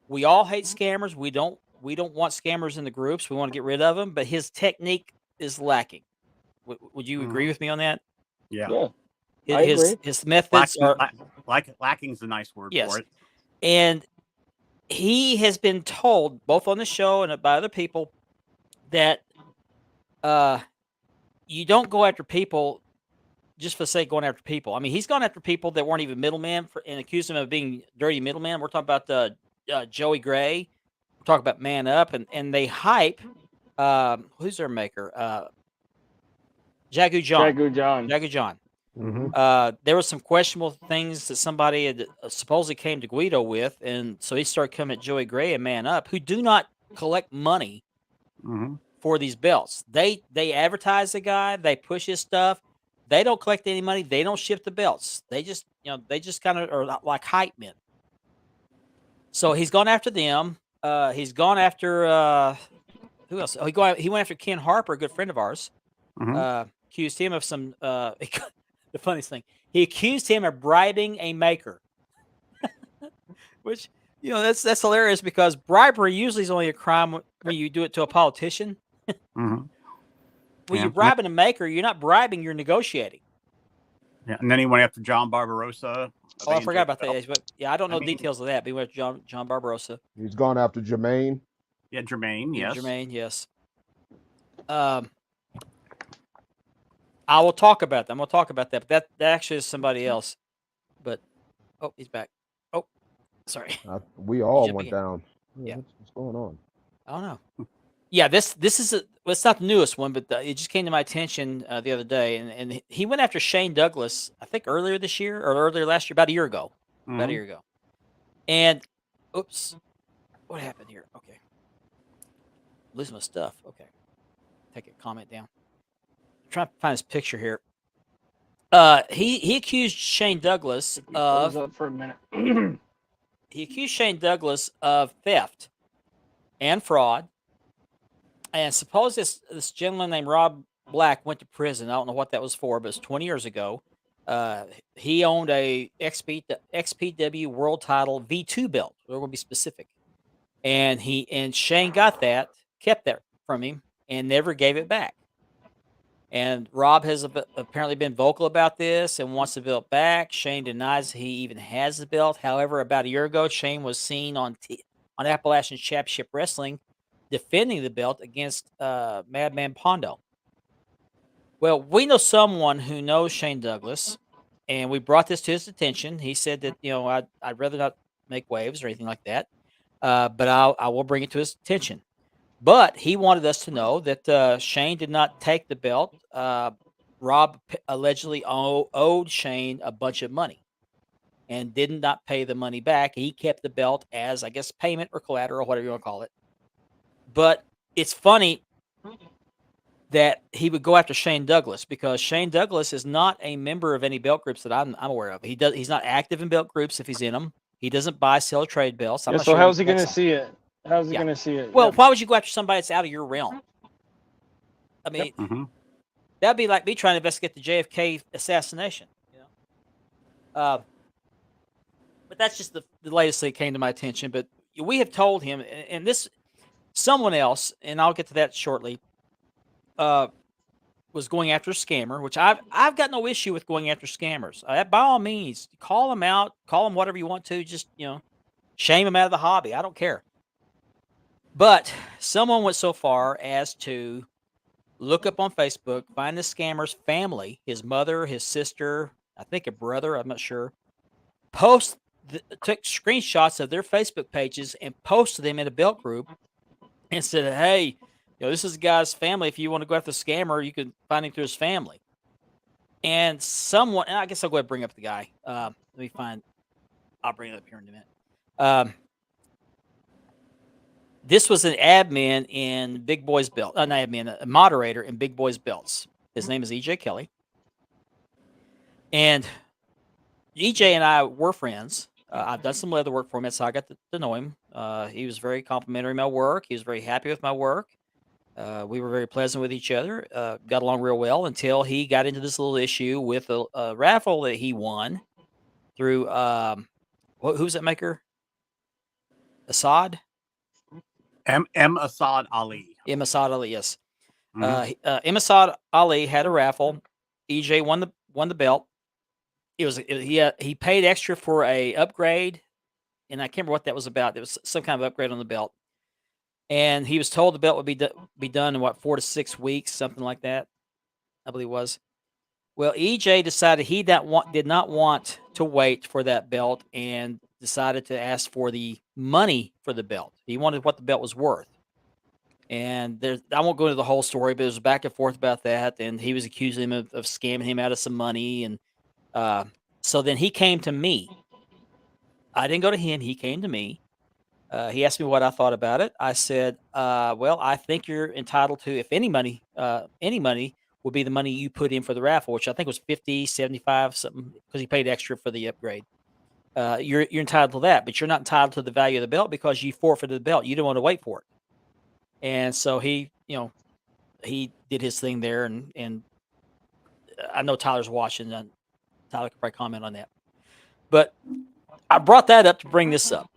We all hate scammers. We don't want scammers in the groups. We want to get rid of them, but his technique is lacking. Would you agree with me on that? Yeah. Yeah. I agree. His methods are Lacking's a nice word Yes. for it. and he has been told both on the show and by other people that you don't go after people just for the sake of going after people. I mean, he's gone after people that weren't even middlemen and accused them of being dirty middlemen. We're talking about Joey Gray. We're talking about Man Up, and they hype. Who's their maker? Jagu John. Jagu John. Jagu John. Mm-hmm. There were some questionable things that somebody had supposedly came to Guido with, and so he started coming at Joey Gray and Man Up, who do not collect money Mm-hmm. for these belts. They advertise the guy, they push his stuff. They don't collect any money. They don't ship the belts. They just kind of are like hype men. So he's gone after them. He's gone after who else? Oh, he went after Ken Harper, a good friend of ours. Mm-hmm. Accused him of some. The funniest thing, he accused him of bribing a maker, which that's hilarious because bribery usually is only a crime when you do it to a politician. Mm-hmm. When Yeah. you're bribing a maker, you're not bribing, you're negotiating. Yeah. And then he went after John Barbarossa. Oh, I forgot about that. But yeah, I don't know I mean- details of that. But he went to John Barbarossa. He's gone after Jermaine. Yeah, Jermaine. Yes. Jermaine, yes. I will talk about that. I'm going to talk about that. But that actually is somebody else. But, oh, he's back. Oh, sorry. We all jumping went in. down. Yeah. What's going on? I don't know. Yeah, this is well, it's not the newest one, but it just came to my attention the other day, and he went after Shane Douglas, I think earlier this year or earlier last year, about a year ago, Mhm. And oops, what happened here? Okay, losing my stuff. Okay, take a comment down. I'm trying to find his picture here. He accused Shane Douglas Close of up for a minute. theft and fraud. And suppose this gentleman named Rob Black went to prison. I don't know what that was for, but it's 20 years ago. He owned a XPW World Title V2 belt. We're going to be specific. And Shane got that, kept that from him, and never gave it back. And Rob has apparently been vocal about this and wants the belt back. Shane denies he even has the belt. However, about a year ago, Shane was seen on Appalachian Championship Wrestling defending the belt against Madman Pondo. Well, we know someone who knows Shane Douglas, and we brought this to his attention. He said that I'd rather not make waves or anything like that, but I will bring it to his attention. But he wanted us to know that Shane did not take the belt. Rob allegedly owed Shane a bunch of money and did not pay the money back. He kept the belt as, I guess, payment or collateral, whatever you want to call it. But it's funny that he would go after Shane Douglas because Shane Douglas is not a member of any belt groups that I'm aware of. He's not active in belt groups if he's in them. He doesn't buy, sell, or trade belts. I'm Yeah, not so sure how's he makes gonna them. see it? How's he Yeah. gonna see it? Well, Yep. why would you go after somebody that's out of your realm? I mean, Mhm. that'd be like me trying to investigate the JFK assassination. But that's just the latest that came to my attention. But we have told him, and this someone else, and I'll get to that shortly, was going after a scammer, which I've got no issue with going after scammers. By all means, call them out, call them whatever you want to. Just shame them out of the hobby. I don't care. But someone went so far as to look up on Facebook, find the scammer's family, his mother, his sister, I think a brother, I'm not sure, took screenshots of their Facebook pages and posted them in a belt group and said, hey, this is the guy's family. If you want to go after the scammer, you can find him through his family. And I guess I'll go ahead and bring up the guy. I'll bring it up here in a minute. This was an admin in Big Boys Belt, not admin, a moderator in Big Boys Belts. His name is EJ Kelly. And EJ and I were friends. I've done some leather work for him, so I got to know him. He was very complimentary of my work. He was very happy with my work. We were very pleasant with each other, got along real well until he got into this little issue with a raffle that he won through, who's that maker? Assad? M. Assad Ali. Assad Ali, yes. Mhm. Assad Ali had a raffle. EJ won the belt. He paid extra for a upgrade, and I can't remember what that was about. It was some kind of upgrade on the belt. And he was told the belt would be done in 4 to 6 weeks, something like that. I believe it was. Well, EJ decided he did not want to wait for that belt and decided to ask for the money for the belt. He wanted what the belt was worth. And I won't go into the whole story, but it was back and forth about that. And he was accusing him of scamming him out of some money. And so then he came to me. I didn't go to him. He came to me. He asked me what I thought about it. I said, well, I think you're entitled to, if any money would be the money you put in for the raffle, which I think was 50, 75, something, because he paid extra for the upgrade. You're entitled to that, but you're not entitled to the value of the belt because you forfeited the belt. You didn't want to wait for it. And so he did his thing there. And I know Tyler's watching, and Tyler could probably comment on that. But I brought that up to bring this up.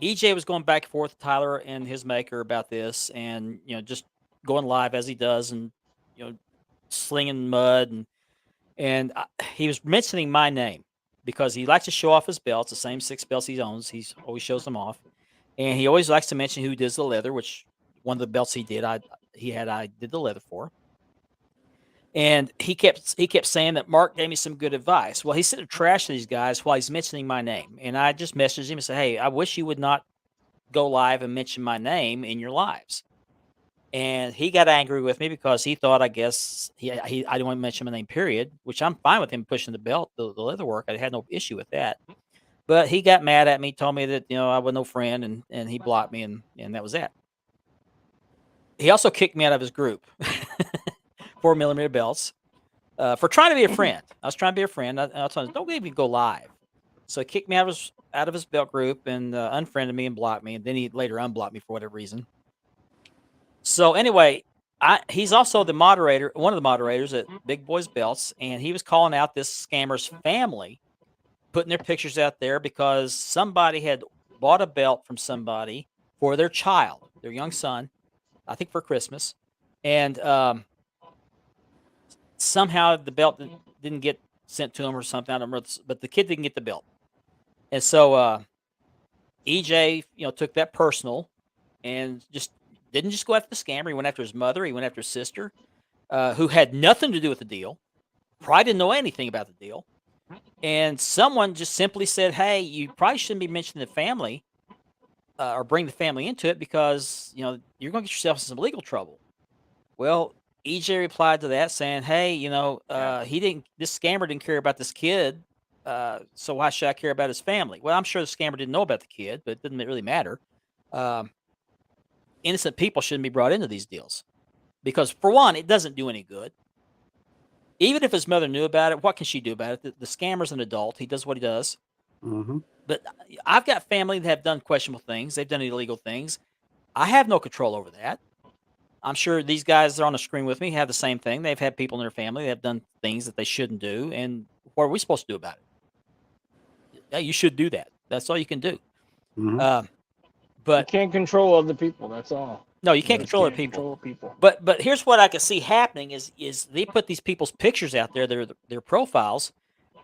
EJ was going back and forth with Tyler and his maker about this, and just going live as he does, and slinging mud, and he was mentioning my name because he likes to show off his belts, the same 6 belts he owns. He always shows them off, and he always likes to mention who does the leather, which one of the belts he did, I did the leather for. And he kept saying that Mark gave me some good advice. Well, he's sitting there trashing these guys while he's mentioning my name. And I just messaged him and said, hey, I wish you would not go live and mention my name in your lives. And he got angry with me because he thought, I guess, I didn't want to mention my name, period, which I'm fine with him pushing the belt, the leather work. I had no issue with that. But he got mad at me, told me that, I was no friend, and he blocked me, and that was that. He also kicked me out of his group, 4mm belts, for trying to be a friend. I was trying to be a friend. I told him, don't even go live. So he kicked me out of his belt group and unfriended me and blocked me. And then he later unblocked me for whatever reason. So anyway, he's also the moderator, one of the moderators at Big Boys Belts, and he was calling out this scammer's family, putting their pictures out there because somebody had bought a belt from somebody for their child, their young son, I think for Christmas, and somehow the belt didn't get sent to him or something. I don't remember, but the kid didn't get the belt, and so EJ, took that personal, and didn't just go after the scammer. He went after his mother. He went after his sister, who had nothing to do with the deal. Probably didn't know anything about the deal. And someone just simply said, hey, you probably shouldn't be mentioning the family or bring the family into it because, you're going to get yourself in some legal trouble. Well, EJ replied to that saying, hey, this scammer didn't care about this kid. So why should I care about his family? Well, I'm sure the scammer didn't know about the kid, but it didn't really matter. Innocent people shouldn't be brought into these deals because, for one, it doesn't do any good. Even if his mother knew about it, what can she do about it? The scammer's an adult. He does what he does. Mm-hmm. But I've got family that have done questionable things. They've done illegal things. I have no control over that. I'm sure these guys that are on the screen with me have the same thing. They've had people in their family that have done things that they shouldn't do. And what are we supposed to do about it? Yeah, you should do that. That's all you can do. Mm-hmm. You can't control other people. That's all. No, you can't control other people. But here's what I can see happening is they put these people's pictures out there, their profiles,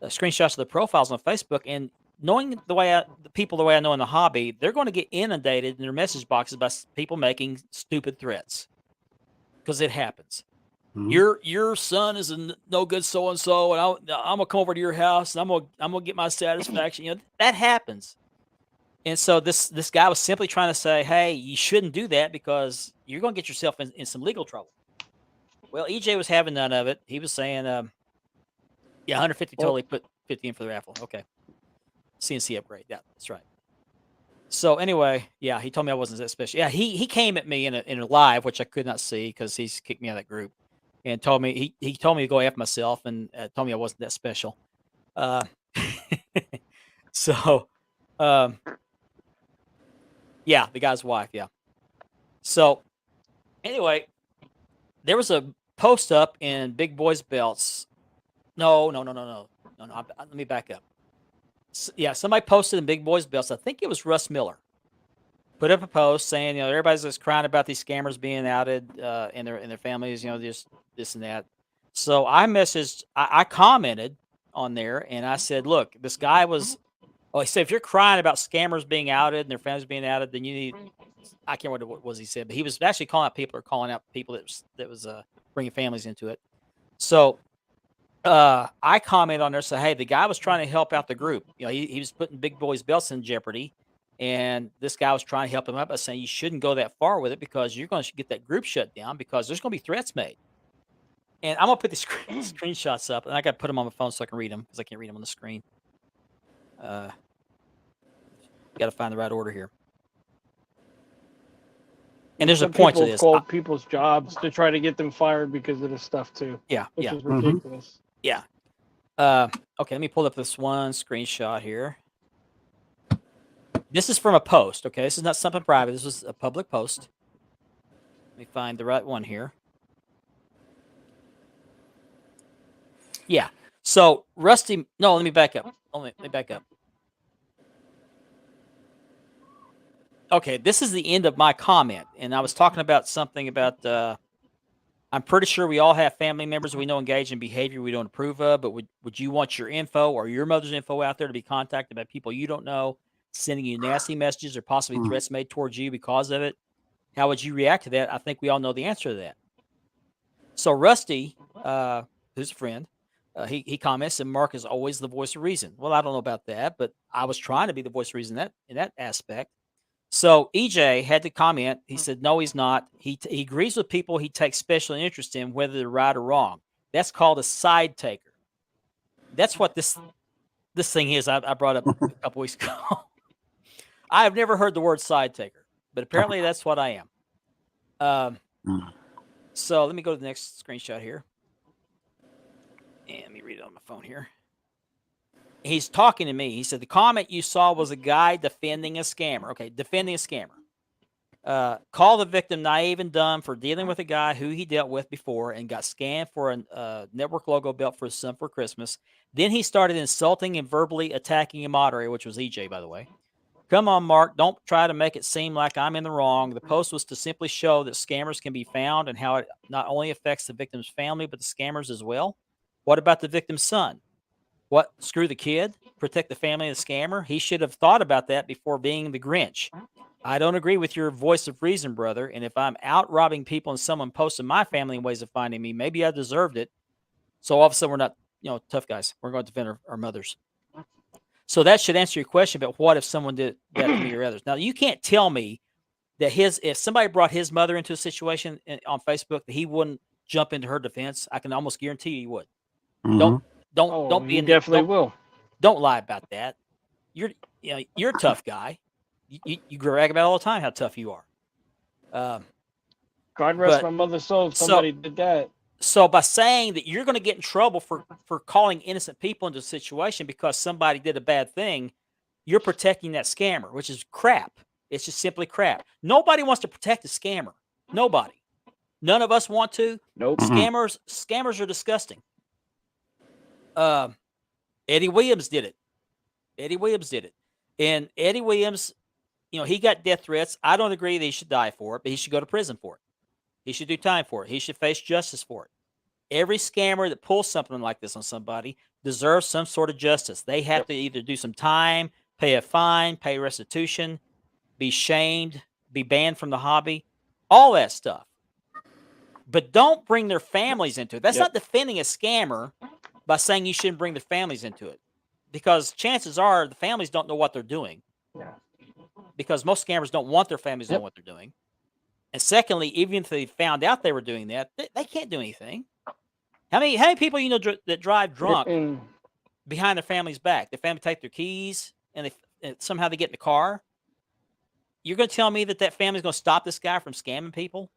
screenshots of their profiles on Facebook, and knowing the way I know in the hobby, they're going to get inundated in their message boxes by people making stupid threats because it happens. Mm-hmm. Your son is a no good so and so, and I'm gonna come over to your house and I'm gonna get my satisfaction. That happens. And so this guy was simply trying to say, hey, you shouldn't do that because you're going to get yourself in some legal trouble. Well, EJ was having none of it. He was saying, 150 totally put 50 in for the raffle. Okay. CNC upgrade. Yeah, that's right. So anyway, yeah, he told me I wasn't that special. Yeah, he came at me in a live, which I could not see because he's kicked me out of that group, and told me he told me to go after myself and told me I wasn't that special. Yeah, the guy's wife. Yeah. So anyway, there was a post up in Big Boys Belts. No. Let me back up. Somebody posted in Big Boys Belts. I think it was Russ Miller. Put up a post saying, everybody's just crying about these scammers being outed and their families, just this and that. So I commented on there and I said, look, this guy was. Oh, he said, if you're crying about scammers being outed and their families being outed, then you need, I can't remember what it was he said, but he was actually calling out people that was bringing families into it. So I commented on there, say, hey, the guy was trying to help out the group. He was putting Big Boys Belts in jeopardy. And this guy was trying to help him out by saying you shouldn't go that far with it because you're going to get that group shut down because there's going to be threats made. And I'm going to put these screenshots up, and I got to put them on my phone so I can read them because I can't read them on the screen. Got to find the right order here. And there's a point to this. Called people's jobs to try to get them fired because of this stuff too. Yeah, which is ridiculous. Yeah. Okay, let me pull up this one screenshot here. This is from a post. Okay, this is not something private. This was a public post. Let me find the right one here. Yeah. So Rusty. No, let me back up. Let me back up. Okay, this is the end of my comment, and I was talking about something about. I'm pretty sure we all have family members we know engage in behavior we don't approve of, but would you want your info or your mother's info out there to be contacted by people you don't know, sending you nasty messages or possibly threats made towards you because of it? How would you react to that? I think we all know the answer to that. So Rusty, who's a friend, he comments, and Mark is always the voice of reason. Well, I don't know about that, but I was trying to be the voice of reason in that aspect. So EJ had to comment. He said, no, he's not. He agrees with people he takes special interest in, whether they're right or wrong. That's called a side taker. That's what this thing is. I brought up a couple weeks ago. I have never heard the word side taker, but apparently that's what I am. So let me go to the next screenshot here. And let me read it on my phone here. He's talking to me. He said, the comment you saw was a guy defending a scammer. Okay, defending a scammer. Call the victim naive and dumb for dealing with a guy who he dealt with before and got scammed for a network logo belt for his son for Christmas. Then he started insulting and verbally attacking a moderator, which was EJ, by the way. Come on, Mark. Don't try to make it seem like I'm in the wrong. The post was to simply show that scammers can be found and how it not only affects the victim's family, but the scammers as well. What about the victim's son? What? Screw the kid? Protect the family of the scammer? He should have thought about that before being the Grinch. I don't agree with your voice of reason, brother. And if I'm out robbing people and someone posted my family and ways of finding me, maybe I deserved it. So all of a sudden we're not, tough guys. We're going to defend our mothers. So that should answer your question. But what if someone did that to me or others? Now, you can't tell me that if somebody brought his mother into a situation on Facebook, that he wouldn't jump into her defense. I can almost guarantee you he would. Don't be definitely will. Don't lie about that. You're a tough guy. You brag about all the time how tough you are. God rest my mother's soul if somebody did that. So by saying that you're going to get in trouble for calling innocent people into a situation because somebody did a bad thing, you're protecting that scammer, which is crap. It's just simply crap. Nobody wants to protect a scammer. Nobody. None of us want to. Nope. Scammers are disgusting. Eddie Williams did it. And Eddie Williams, he got death threats. I don't agree that he should die for it, but he should go to prison for it. He should do time for it. He should face justice for it. Every scammer that pulls something like this on somebody deserves some sort of justice. They have to either do some time, pay a fine, pay restitution, be shamed, be banned from the hobby, all that stuff. But don't bring their families into it. That's not defending a scammer by saying you shouldn't bring their families into it, because chances are the families don't know what they're doing. Yeah. Because most scammers don't want their families to know what they're doing. And secondly, even if they found out they were doing that, they can't do anything. How many people that drive drunk behind their family's back? Their family take their keys and somehow they get in the car. You're going to tell me that family's going to stop this guy from scamming people?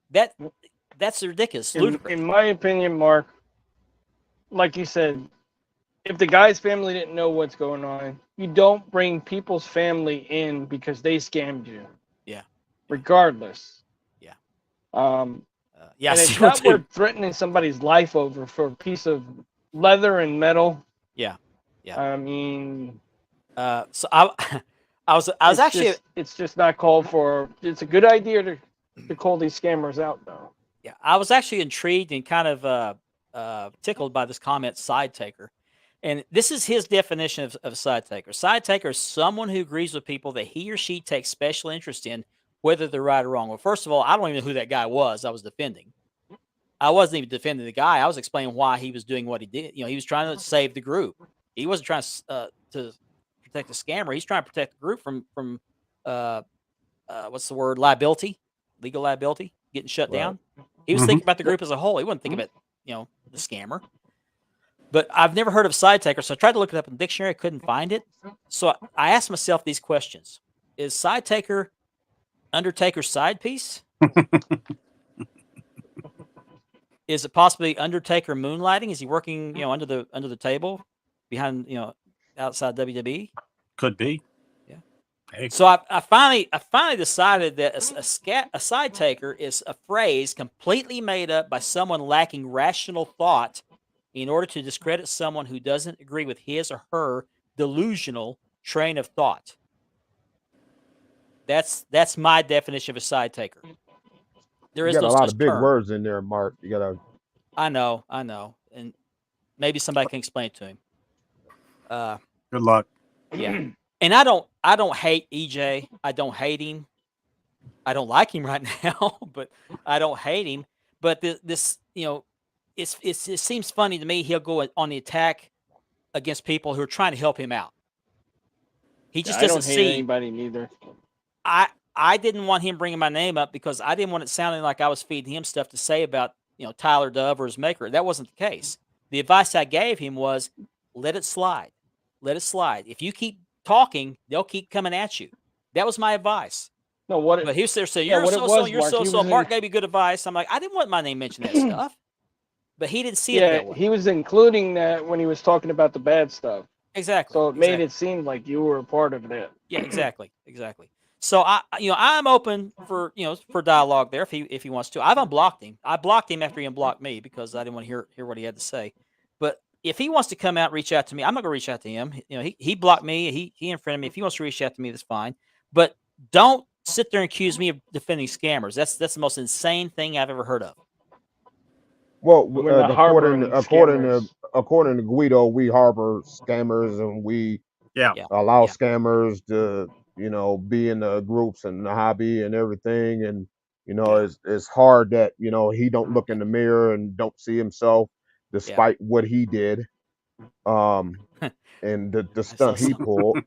That's ridiculous. In my opinion, Mark, like you said, if the guy's family didn't know what's going on, you don't bring people's family in because they scammed you. Yeah. Regardless. Yeah. And it's not worth threatening somebody's life over for a piece of leather and metal. Yeah. Yeah. I mean, so I was actually. It's just not called for. It's a good idea to call these scammers out, though. Yeah, I was actually intrigued and kind of tickled by this comment, side taker. And this is his definition of a side taker. Side taker is someone who agrees with people that he or she takes special interest in, whether they're right or wrong. Well, first of all, I don't even know who that guy was I was defending. I wasn't even defending the guy. I was explaining why he was doing what he did. He was trying to save the group. He wasn't trying to protect the scammer. He's trying to protect the group from what's the word? Legal liability, getting shut down. He was thinking about the group as a whole. He wasn't thinking about, the scammer. But I've never heard of side taker, so I tried to look it up in the dictionary. I couldn't find it. So I asked myself these questions. Is side taker Undertaker's side piece? Is it possibly Undertaker moonlighting? Is he working, under the table behind, outside WWE? Could be. Yeah. Hey. So I finally decided that a side taker is a phrase completely made up by someone lacking rational thought in order to discredit someone who doesn't agree with his or her delusional train of thought. That's my definition of a side taker. There is you got no a lot such of big term. words in there, Mark. You gotta. I know, and maybe somebody can explain it to him. Good luck. Yeah, and I don't hate EJ. I don't hate him. I don't like him right now, but I don't hate him. But this, it seems funny to me. He'll go on the attack against people who are trying to help him out. He just I don't doesn't hate see. anybody neither. I didn't want him bringing my name up because I didn't want it sounding like I was feeding him stuff to say about Tyler Dove or his maker. That wasn't the case. The advice I gave him was let it slide. Let it slide. If you keep talking, they'll keep coming at you. That was my advice. No, what? But he was there saying, Yeah, you're what it so-so, was, you're Mark, he so-so. was Mark gave me good advice. I'm like, I didn't want my name mentioned that stuff. But he didn't see it Yeah, that way. he was including that when he was talking about the bad stuff. Exactly. So it made it seem like you were a part of that. Yeah, exactly. So I'm open for for dialogue there if he wants to. I've unblocked him. I blocked him after he unblocked me because I didn't want to hear what he had to say. But if he wants to come out, reach out to me, I'm not gonna reach out to him. He blocked me. He unfriended me. If he wants to reach out to me, that's fine. But don't sit there and accuse me of defending scammers. That's the most insane thing I've ever heard of. Well, We're not harboring scammers. according to Guido, we harbor scammers and we Yeah. allow Yeah. scammers to be in the groups and the hobby and everything. And it's hard that he don't look in the mirror and don't see himself despite what he did, and the stunt he pulled.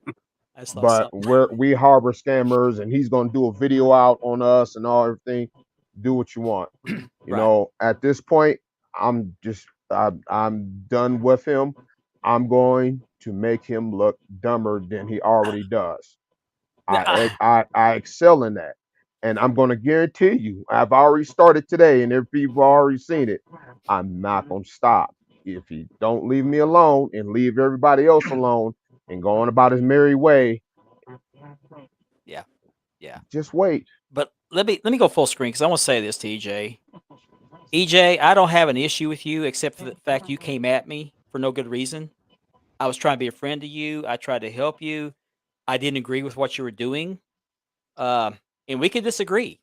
But we harbor scammers, and he's gonna do a video out on us and all everything. Do what you want. At this point, I'm done with him. I'm going to make him look dumber than he already does. I excel in that. And I'm going to guarantee you, I've already started today, and if people already seen it, I'm not going to stop. If he don't leave me alone and leave everybody else alone and go on about his merry way, just wait. But let me go full screen because I want to say this to EJ. EJ, I don't have an issue with you except for the fact you came at me for no good reason. I was trying to be a friend to you. I tried to help you. I didn't agree with what you were doing. And we could disagree.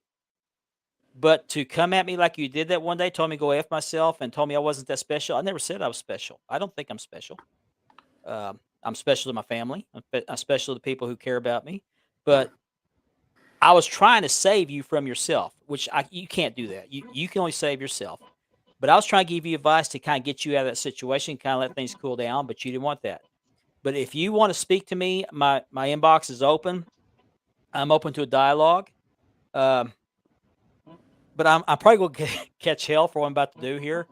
But to come at me like you did that one day, told me to go F myself and told me I wasn't that special. I never said I was special. I don't think I'm special. I'm special to my family. I'm special to people who care about me. But I was trying to save you from yourself, which you can't do that. You can only save yourself. But I was trying to give you advice to kind of get you out of that situation, kind of let things cool down, but you didn't want that. But if you want to speak to me, my inbox is open. I'm open to a dialogue. But I'm probably going to catch hell for what I'm about to do here,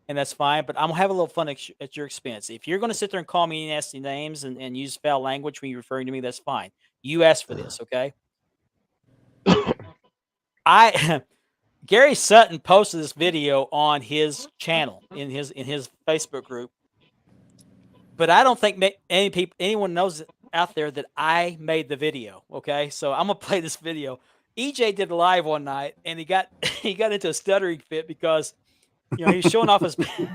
and that's fine. But I'm going to have a little fun at your expense. If you're going to sit there and call me nasty names and use foul language when you're referring to me, that's fine. You asked for this, okay? Gary Sutton posted this video on his channel in his Facebook group, but I don't think anyone knows out there that I made the video. Okay, so I'm gonna play this video. EJ did a live one night, and he got into a stuttering fit because he was showing off his got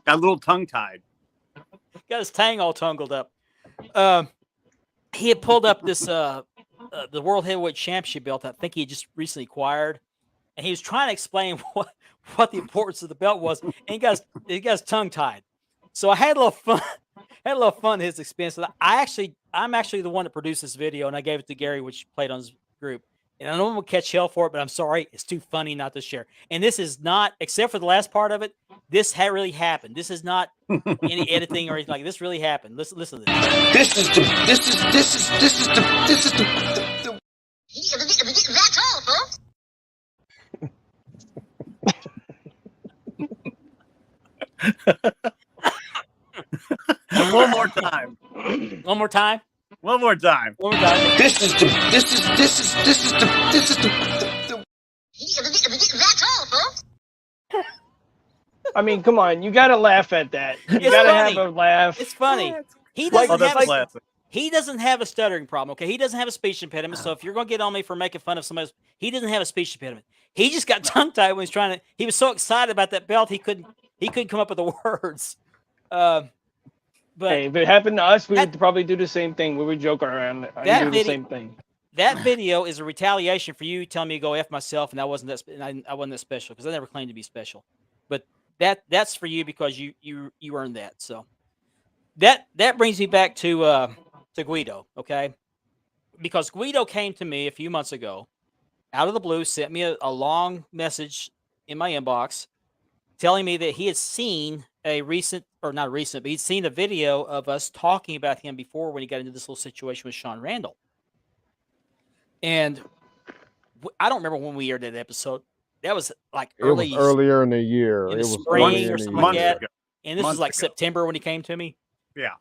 a little tongue tied, got his tang all tangled up. He had pulled up this the World Heavyweight Championship belt I think he had just recently acquired, and he was trying to explain what the importance of the belt was, and he got his tongue tied. So I had a little fun. Had a little fun at his expense. I'm actually the one that produced this video, and I gave it to Gary, which played on his group. And I know I'm gonna catch hell for it, but I'm sorry, it's too funny not to share. And this is not, except for the last part of it, this really happened. This is not any editing or anything like this. Really happened. Listen to this. That's all, folks. One more time. One more time. One more time. One more time. This is the. That's all, folks. I mean, come on, you gotta laugh at that. You It's gotta funny. have a laugh. It's funny. He Oh, doesn't that's have a, classic. he doesn't have a stuttering problem. Okay, he doesn't have a speech impediment. So if you're gonna get on me for making fun of somebody else, he doesn't have a speech impediment. He just got tongue tied when he's trying to. He was so excited about that belt he couldn't come up with the words. But Hey, if it happened to us, we That- would probably do the same thing. We would joke around and That do the video- same thing. that video is a retaliation for you telling me to go F myself, and I wasn't that special because I never claimed to be special. But that's for you because you earned that. So that brings me back to Guido, okay? Because Guido came to me a few months ago, out of the blue, sent me a long message in my inbox telling me that he had seen a recent, or not recent, but he'd seen a video of us talking about him before when he got into this little situation with Sean Randall. And I don't remember when we aired that episode. That was like It was earlier in the year. in It the was spring early or in the something like months year. that. ago. And this was Months like ago. September when he came to me. Yeah.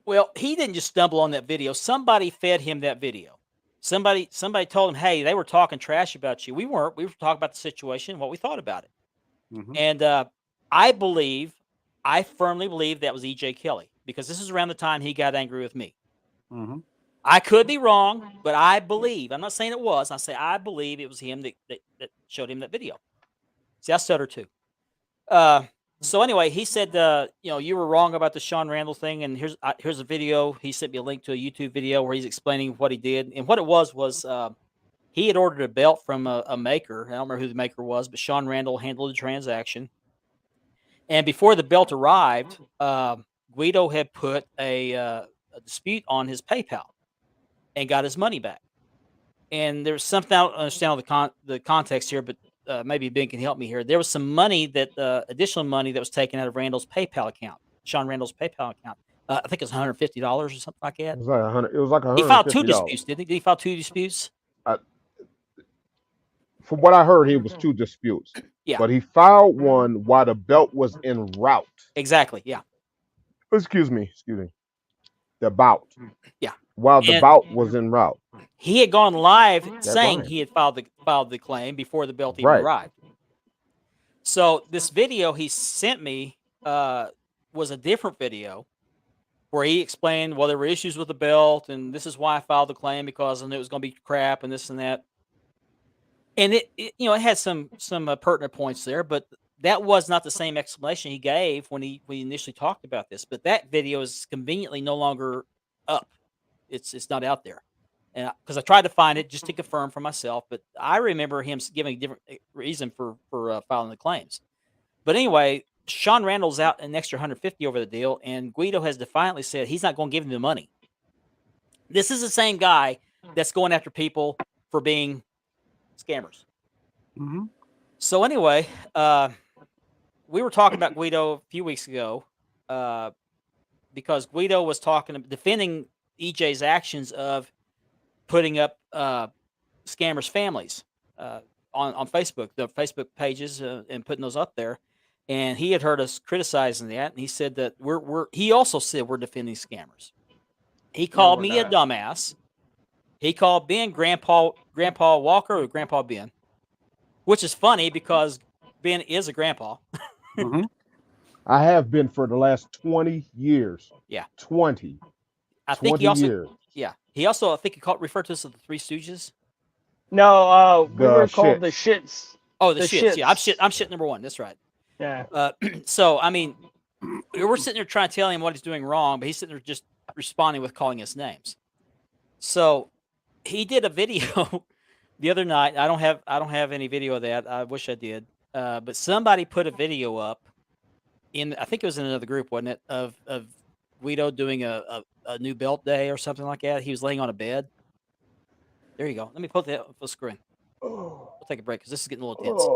Well, he didn't just stumble on that video. Somebody fed him that video. Somebody told him, hey, they were talking trash about you. We weren't. We were talking about the situation, what we thought about it. Mhm. And I firmly believe that was EJ Kelly, because this is around the time he got angry with me. Mhm. I could be wrong, but I believe. I'm not saying it was. I say I believe it was him that showed him that video. See, I stutter too. So anyway, he said, you were wrong about the Sean Randall thing, and here's a video. He sent me a link to a YouTube video where he's explaining what he did, and what it was he had ordered a belt from a maker. I don't remember who the maker was, but Sean Randall handled the transaction. And before the belt arrived, Guido had put a dispute on his PayPal and got his money back. And there's something, I don't understand all the context here, but maybe Ben can help me here. There was some money additional money that was taken out of Randall's PayPal account, Sean Randall's PayPal account. I think it was $150 or something like that. It was like $100. It was like $150. He filed 2 disputes, didn't he? Did he file 2 disputes? From what I heard, it was 2 disputes. Yeah. But he filed one while the belt was en route. Exactly. Yeah. Excuse me. The bout. Yeah. While the bout was en route. He had gone live saying right. he had filed the claim before the belt even Right. arrived. So this video he sent me was a different video where he explained, well, there were issues with the belt, and this is why I filed the claim, because I knew it was going to be crap and this and that. And it had some pertinent points there, but that was not the same explanation he gave when we initially talked about this. But that video is conveniently no longer up. It's not out there. And because I tried to find it just to confirm for myself, but I remember him giving a different reason for filing the claims. But anyway, Sean Randall's out an extra $150 over the deal, and Guido has defiantly said he's not going to give him the money. This is the same guy that's going after people for being scammers. Mhm. So anyway, we were talking about Guido a few weeks ago because Guido was defending EJ's actions of putting up scammers' families on Facebook, the Facebook pages, and putting those up there. And he had heard us criticizing that, and he said that he also said we're defending scammers. He called we're me a not. dumbass. He called Ben Grandpa Walker or Grandpa Ben, which is funny because Ben is a grandpa. Mhm. I have been for the last 20 years. Yeah. 20. I think 20 he also years. he also, I think he referred to us as the Three Stooges. No, we The were called shits. the shits. Oh, the The shits. Yeah, shits. I'm shit number 1. That's right. Yeah. So I mean, we're sitting there trying to tell him what he's doing wrong, but he's sitting there just responding with calling us names. So he did a video the other night. I don't have any video of that. I wish I did. But somebody put a video up I think it was in another group, wasn't it? Of Guido doing a new belt day or something like that. He was laying on a bed. There you go. Let me put that up the screen. We'll take a break because this is getting a little tense.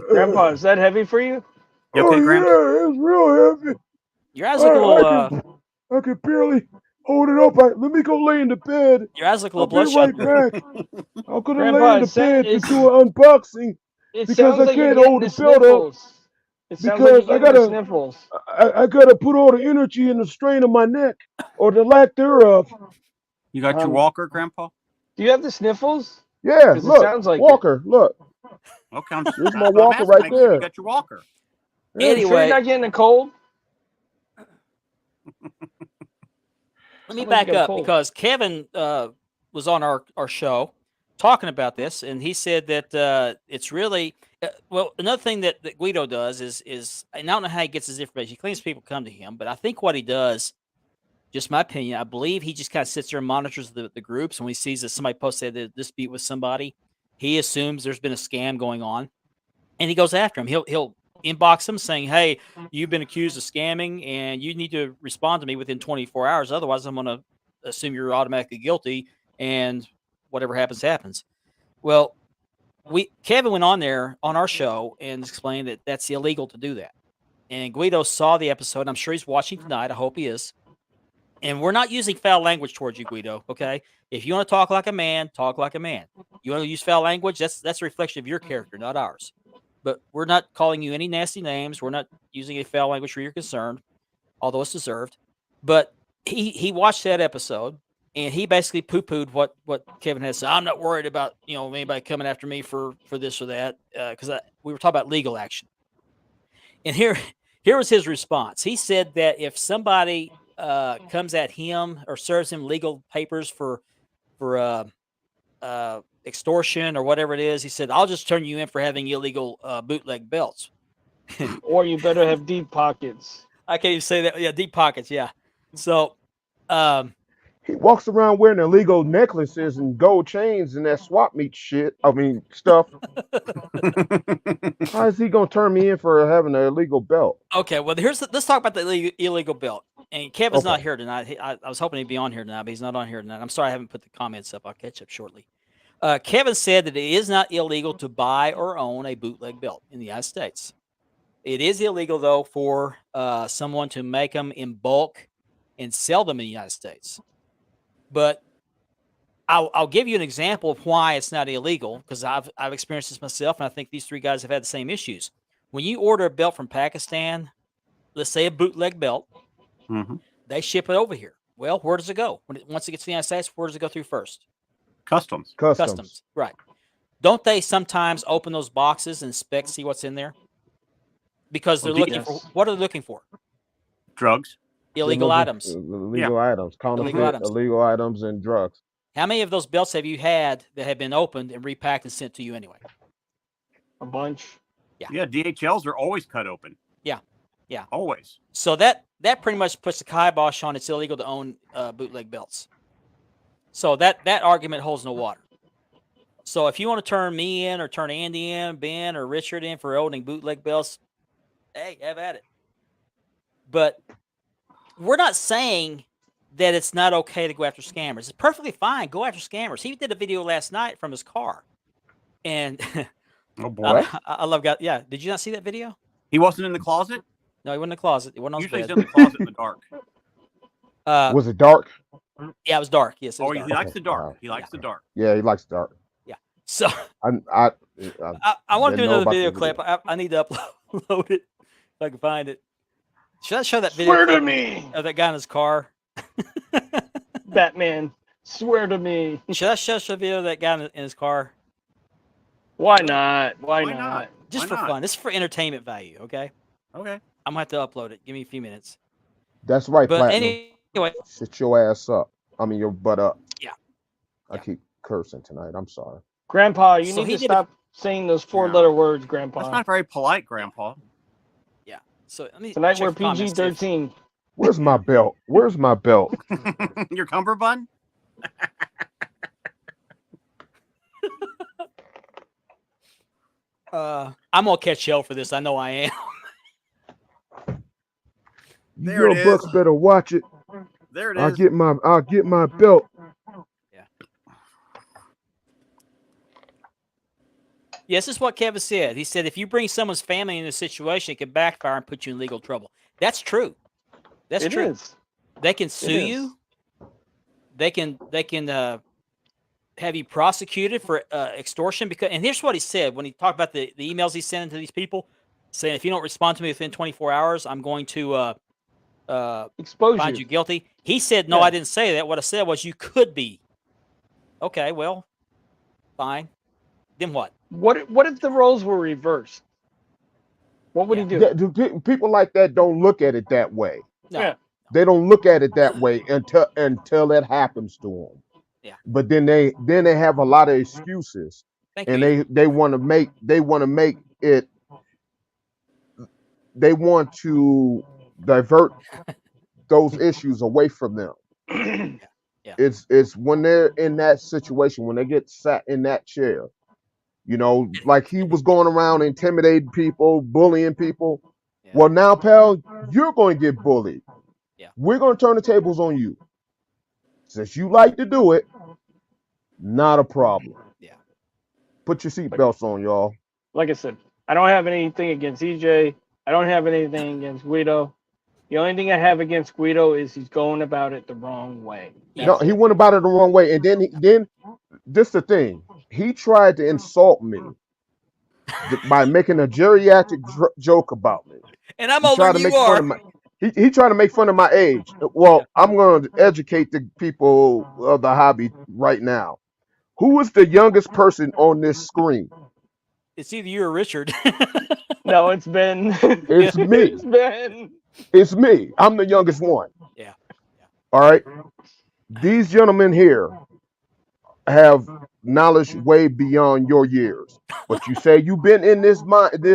Grandpa, is that heavy for you? You okay, Gramps? Yeah, it's real heavy. Your eyes look a little. I can barely hold it up. Let me go lay in the bed. Your eyes look a I'll little be bloodshot. right back. I'm gonna Grandpa, lay in the bed to do an unboxing It because sounds I like you're can't getting hold the the belt up. sniffles. It sounds like Because you're I getting the gotta- sniffles. I gotta put all the energy in the strain of my neck or the lack thereof. You got your Um, walker, Grandpa? Do you have the sniffles? Yeah, 'Cause it look, sounds like it. Walker, look. Okay, I'm Here's that's my what I'm walker asking, right make sure there. You got your walker. Yeah. Sure Anyway, you're not getting a cold? let me Someone's back got a up cold. because Kevin was on our show talking about this, and he said that it's really well. Another thing that Guido does is and I don't know how he gets his information. He claims people come to him, but I think what he does, just my opinion, I believe he just kind of sits there and monitors the groups, and when he sees that somebody posted a dispute with somebody, he assumes there's been a scam going on, and he goes after him. He'll inbox them saying, "Hey, you've been accused of scamming, and you need to respond to me within 24 hours. Otherwise, I'm going to assume you're automatically guilty, and whatever happens, happens. Well, Kevin went on there on our show and explained that that's illegal to do that. And Guido saw the episode. I'm sure he's watching tonight. I hope he is. And we're not using foul language towards you, Guido. Okay, if you want to talk like a man, talk like a man. You want to use foul language? That's a reflection of your character, not ours. But we're not calling you any nasty names. We're not using a foul language where you're concerned, although it's deserved. But he watched that episode and he basically poo-pooed what Kevin had said. I'm not worried about anybody coming after me for this or that because we were talking about legal action. And here was his response. He said that if somebody comes at him or serves him legal papers for extortion or whatever it is, he said, I'll just turn you in for having illegal bootleg belts. Or you better have deep pockets. I can't even say that. Yeah, deep pockets. Yeah. So he walks around wearing illegal necklaces and gold chains and that swap meet shit. I mean, stuff. How is he gonna turn me in for having an illegal belt? Okay, well, let's talk about the illegal belt. And Kevin's not here tonight. I was hoping he'd be on here tonight, but he's not on here tonight. I'm sorry I haven't put the comments up. I'll catch up shortly. Kevin said that it is not illegal to buy or own a bootleg belt in the United States. It is illegal, though, for someone to make them in bulk and sell them in the United States. But I'll give you an example of why it's not illegal, because I've experienced this myself, and I think these three guys have had the same issues. When you order a belt from Pakistan, let's say a bootleg belt, they ship it over here. Well, where does it go? Once it gets to the United States, where does it go through first? Customs. Right. Don't they sometimes open those boxes and inspect, see what's in there? Because they're looking for, what are they looking for? Drugs. Illegal items. Illegal items. Counterfeit illegal items and drugs. How many of those belts have you had that have been opened and repacked and sent to you anyway? A bunch. Yeah, DHLs are always cut open. Yeah. Always. So that pretty much puts the kibosh on it's illegal to own bootleg belts. So that argument holds no water. So if you want to turn me in or turn Andy in, Ben or Richard in for owning bootleg belts, hey, have at it. But we're not saying that it's not okay to go after scammers. It's perfectly fine. Go after scammers. He did a video last night from his car. And oh boy. I love God. Yeah. Did you not see that video? He wasn't in the closet? No, he wasn't in the closet. He wasn't on Usually his he's bed. in the closet in the dark. Was it dark? Yeah, it was dark. Yes. It was Oh, dark. he likes the dark. He likes the dark. Yeah, he likes dark. Yeah. So I want to do didn't know another about video the clip. I need to upload it if I can find it. Should I show that video Swear to clip me, of that guy in his car? Batman. Swear to me. Should I show the video of that guy in his car? Why not? Why Why not? not? Just Why for not? fun. This is for entertainment value, okay? Okay. I'm going to have to upload it. Give me a few minutes. That's right, But Platinum. anyway, Sit your ass up. I mean, your butt up. Yeah. I keep cursing tonight. I'm sorry. Grandpa, you So he need to did stop saying those four-letter words, Grandpa. That's not very polite, Grandpa. yeah. So let me Tonight check we're the comments, too. PG-13. Where's my belt? Where's my belt? Your cummerbund? I'm going to catch hell for this. I know I am. There it Your is. bucks better watch it. There it I'll is. get my belt. Yes, this is what Kevin said. He said, if you bring someone's family in a situation, it can backfire and put you in legal trouble. That's true. That's It true. is. They can sue you. They can have you prosecuted for extortion. And here's what he said when he talked about the emails he's sending to these people, saying, if you don't respond to me within 24 hours, I'm going to Expose find you. you guilty. He said, no, Yeah. I didn't say that. What I said was you could be. Okay, well, fine. Then what? What if the roles were reversed? What would he do? People like that don't look at it that way. No. Yeah. They don't look at it that way until it happens to them. Yeah. But then they have a lot of excuses, Thank and you. they want to make it. They want to divert those issues away from them. Yeah. It's when they're in that situation, when they get sat in that chair, like he was going around intimidating people, bullying people. Yeah. Well, now, pal, you're going to get bullied. Yeah. We're going to turn the tables on you. Since you like to do it, Not a problem. Yeah. Put your seatbelts on, y'all. Like I said, I don't have anything against EJ. I don't have anything against Guido. The only thing I have against Guido is he's going about it the wrong way. No, he went about it the wrong way, and then this the thing. He tried to insult me by making a geriatric joke about me. And I'm He older tried than to you make fun are. of my. He tried to make fun of my age. Well, I'm going to educate the people of the hobby right now. Who is the youngest person on this screen? It's either you or Richard. No, it's been. It's me. It's been. It's me. I'm the youngest one. Yeah. All right. These gentlemen here have knowledge way beyond your years. But you say you've been in this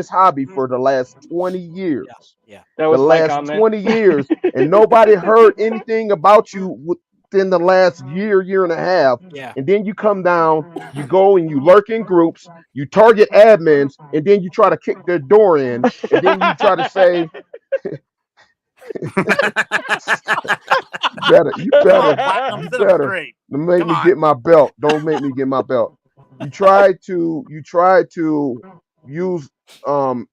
hobby for the last 20 years. Yeah. That The was my last comment. 20 years, and nobody heard anything about you within the last year and a half. Yeah. And then you come down, you go and you lurk in groups, you target admins, and then you try to kick their door in, and then you try to say, you Platinum sit up better straight. make Come me on. get my belt. Don't make me get my belt. You try to use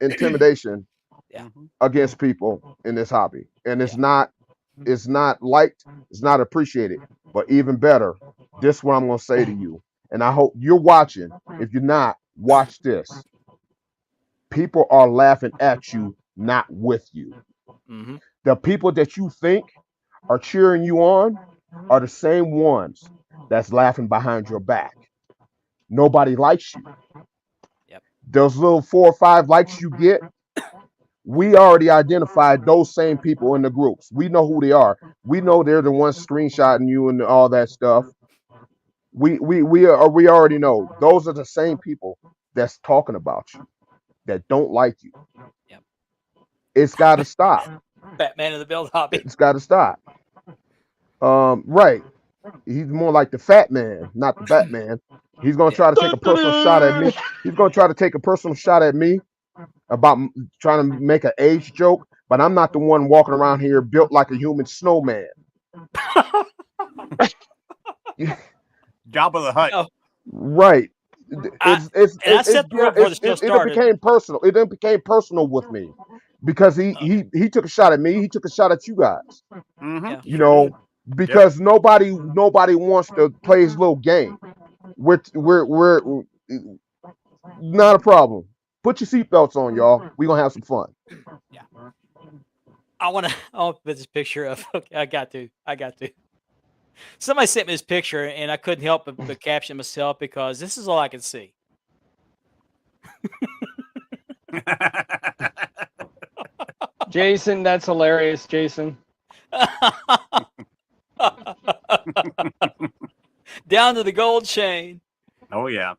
intimidation Yeah. against people in this hobby, and it's not liked, it's not appreciated. But even better, this is what I'm gonna say to you, and I hope you're watching. If you're not, watch this. People are laughing at you, not with you. Mm-hmm. The people that you think are cheering you on are the same ones that's laughing behind your back. Nobody likes you. Yep. Those little 4 or 5 likes you get, we already identified those same people in the groups. We know who they are. We know they're the ones screenshotting you and all that stuff. We already know those are the same people that's talking about you, that don't like you. Yep. It's got to stop. Batman of the Build Hobby. It's got to stop. Right. He's more like the fat man, not the Batman. He's gonna try to take a personal shot at me. He's gonna try to take a personal shot at me about trying to make an age joke, but I'm not the one walking around here built like a human snowman. Jabba the Hutt. No. Right. It became personal. It became personal with me because he took a shot at me. He took a shot at you guys. Mm-hmm. Yeah. You know, because nobody wants to play his little game. We're not a problem. Put your seatbelts on, y'all. We're gonna have some fun. Yeah. I'll put this picture of. Okay, I got to. Somebody sent me this picture, and I couldn't help but caption myself because this is all I could see. Jason, that's hilarious, Jason. Down to the gold chain. Oh yeah.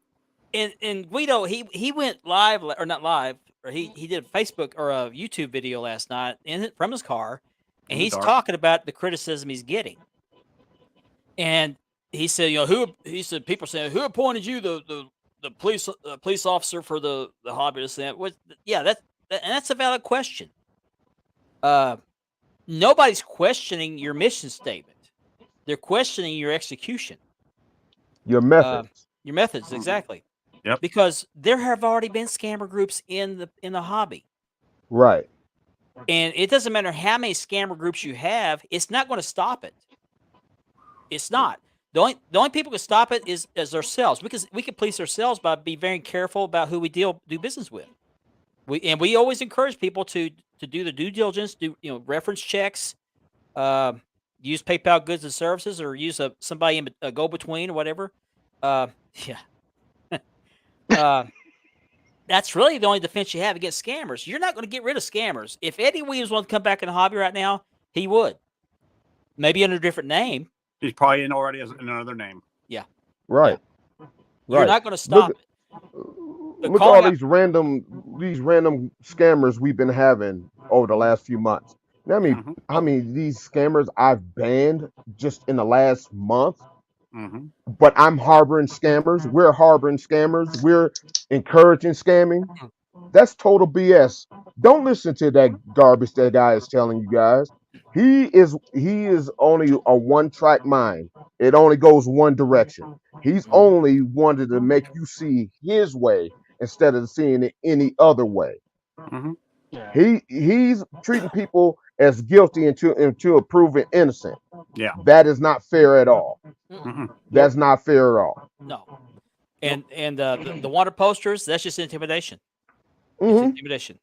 And Guido, he went live or not live, or he did a Facebook or a YouTube video last night from his car, and he's talking about the criticism he's getting. And he said, people saying, who appointed you the police officer for the hobby? This and that. That's a valid question. Nobody's questioning your mission statement. They're questioning your execution. Your methods. Your methods, exactly. Yep. Because there have already been scammer groups in the hobby. Right. And it doesn't matter how many scammer groups you have, it's not going to stop it. It's not. The only people who can stop it is ourselves. We can police ourselves by being very careful about who we do business with. We always encourage people to do the due diligence, do reference checks, use PayPal goods and services, or use somebody in a go-between or whatever. That's really the only defense you have against scammers. You're not going to get rid of scammers. If Eddie Williams wanted to come back in the hobby right now, he would. Maybe under a different name. He's probably in already as another name. Yeah. Right. Yeah. Right. You're not going to stop it. Look at all these random scammers we've been having over the last few months. I mean, these scammers I've banned just in the last month. Mm-hmm. But I'm harboring scammers. We're harboring scammers. We're encouraging scamming. That's total BS. Don't listen to that garbage that guy is telling you guys. He is only a one-track mind. it only goes one direction. He's only wanted to make you see his way instead of seeing it any other way. Mm-hmm. Yeah. He's treating people as guilty until proven innocent. Yeah. That is not fair at all. Mm-hmm. That's not fair at all. No. And the wanted posters, that's just intimidation. It's Mhm. intimidation.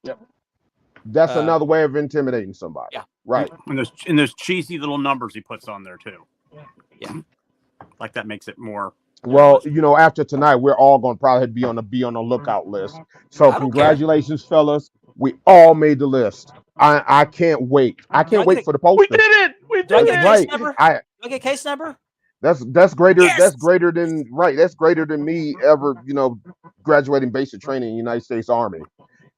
That's Uh, another way of intimidating somebody. Yeah. Right. And those cheesy little numbers he puts on there too. Yeah. Like that makes it more. Well, after tonight, we're all going to probably be on the lookout list. So I don't congratulations, fellas. We all made the list. I can't wait. I can't wait for the We poster. did it. We Do I did get it. a case Right. number? I Do I get a case number? that's greater. Yes! That's greater than That's greater than me ever. Graduating basic training in the United States Army.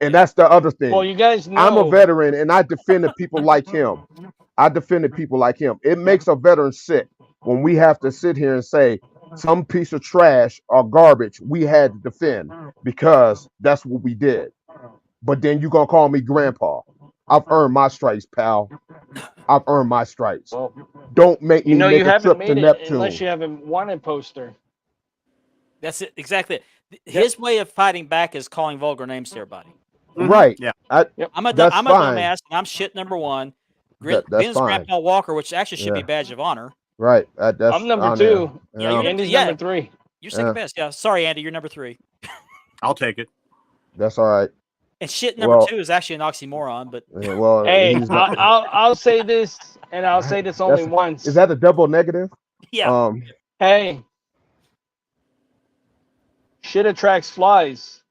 And that's the other thing. Well, you guys know. I'm a veteran, and I defended people like him. It makes a veteran sick when we have to sit here and say some piece of trash or garbage we had to defend because that's what we did. But then you're going to call me grandpa. I've earned my stripes, pal. I've earned my stripes. Well, Don't make me you know make you a haven't trip to made it Neptune. unless you have a wanted poster. That's it. Exactly. His way of fighting back is calling vulgar names to everybody. Right. Yeah. I'm a That's I'm a fine. dumbass. And I'm shit number one. That's Ben's fine. Grandpa Walker, which actually should be a Yeah. badge of honor. Right. That's I'm number on 2. Yeah, there. you're Andy's yeah. number 3. You're second best. Yeah. Sorry, Andy. You're number 3. I'll take it. That's all right. And shit number Well- 2 is actually an oxymoron, but Yeah, well, Hey, he's not- I'll say this, and I'll say this only once. Is that a double negative? yeah. Hey, shit attracts flies.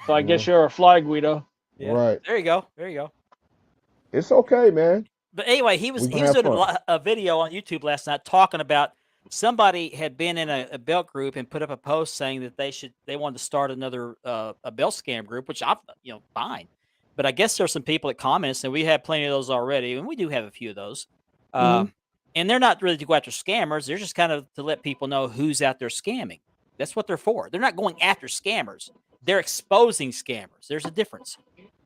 So I guess you're a fly, Guido. Yeah. Right. There you go. There you go. It's okay, man. But anyway, he was We can he was have doing fun. a video on YouTube last night talking about somebody had been in a belt group and put up a post saying that they wanted to start another a belt scam group, which I fine. But I guess there's some people that comments, and we have plenty of those already, and we do have a few of those. And they're not really to go after scammers; they're just kind of to let people know who's out there scamming. That's what they're for. They're not going after scammers; they're exposing scammers. There's a difference.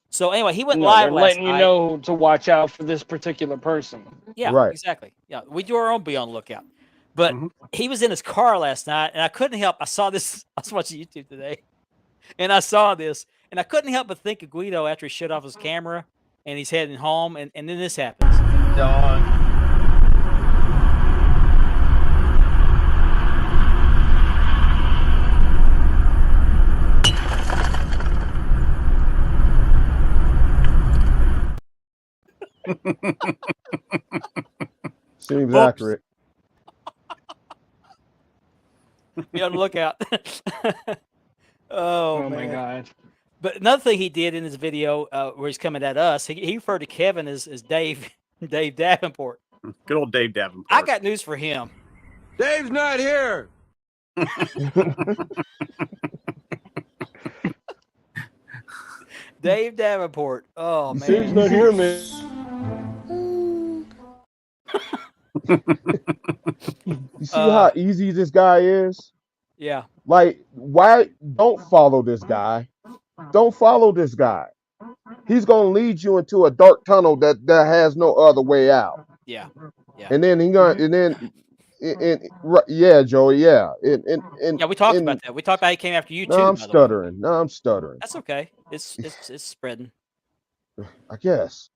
So anyway, he went No, live they're last letting night. you know to watch out for this particular person. Yeah, Right. exactly. Yeah, we do our own be on the lookout. But Mhm. he was in his car last night, and I couldn't help. I saw this. I was watching YouTube today, and I saw this, and I couldn't help but think of Guido after he shut off his camera, and he's heading home, and then this happens. Seems Oops. accurate. Be on the lookout. Oh, my man. God. But another thing he did in his video where he's coming at us, he referred to Kevin as Dave Davenport. Good old Dave Davenport. I got news for him. Dave's not here. Dave Davenport. Oh You see, he's man. not here, man. You see how easy this guy is? Yeah. Like, why don't follow this guy? Don't follow this guy. He's gonna lead you into a dark tunnel that has no other way out. Yeah. And then yeah, Joey, yeah. Yeah, we talked about that. We talked about he came after you too. No, I'm by the way. stuttering. No, I'm stuttering. That's okay. It's spreading. I guess.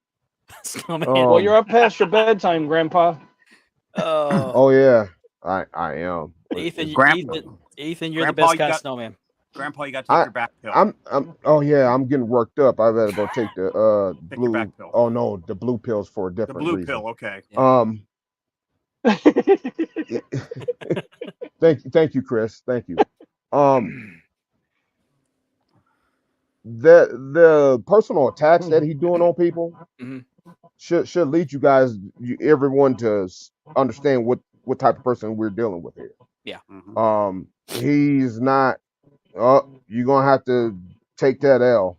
Oh, man. Oh. Well, you're up past your bedtime, Grandpa. Oh, Oh yeah, I am. Ethan, Grandpa- Ethan, you're Grandpa, the best you kind of got- snowman. Grandpa, you got to take your back pill. I'm. Oh yeah, I'm getting worked up. I better go take the Take your blue. back pill. Oh no, the blue pills for a The different blue reason. pill. Okay. Thank you, Chris. Thank you. The personal attacks that he's doing on people Mhm. should lead you guys, everyone, to understand what type of person we're dealing with here. Mhm. He's not. You're gonna have to take that L.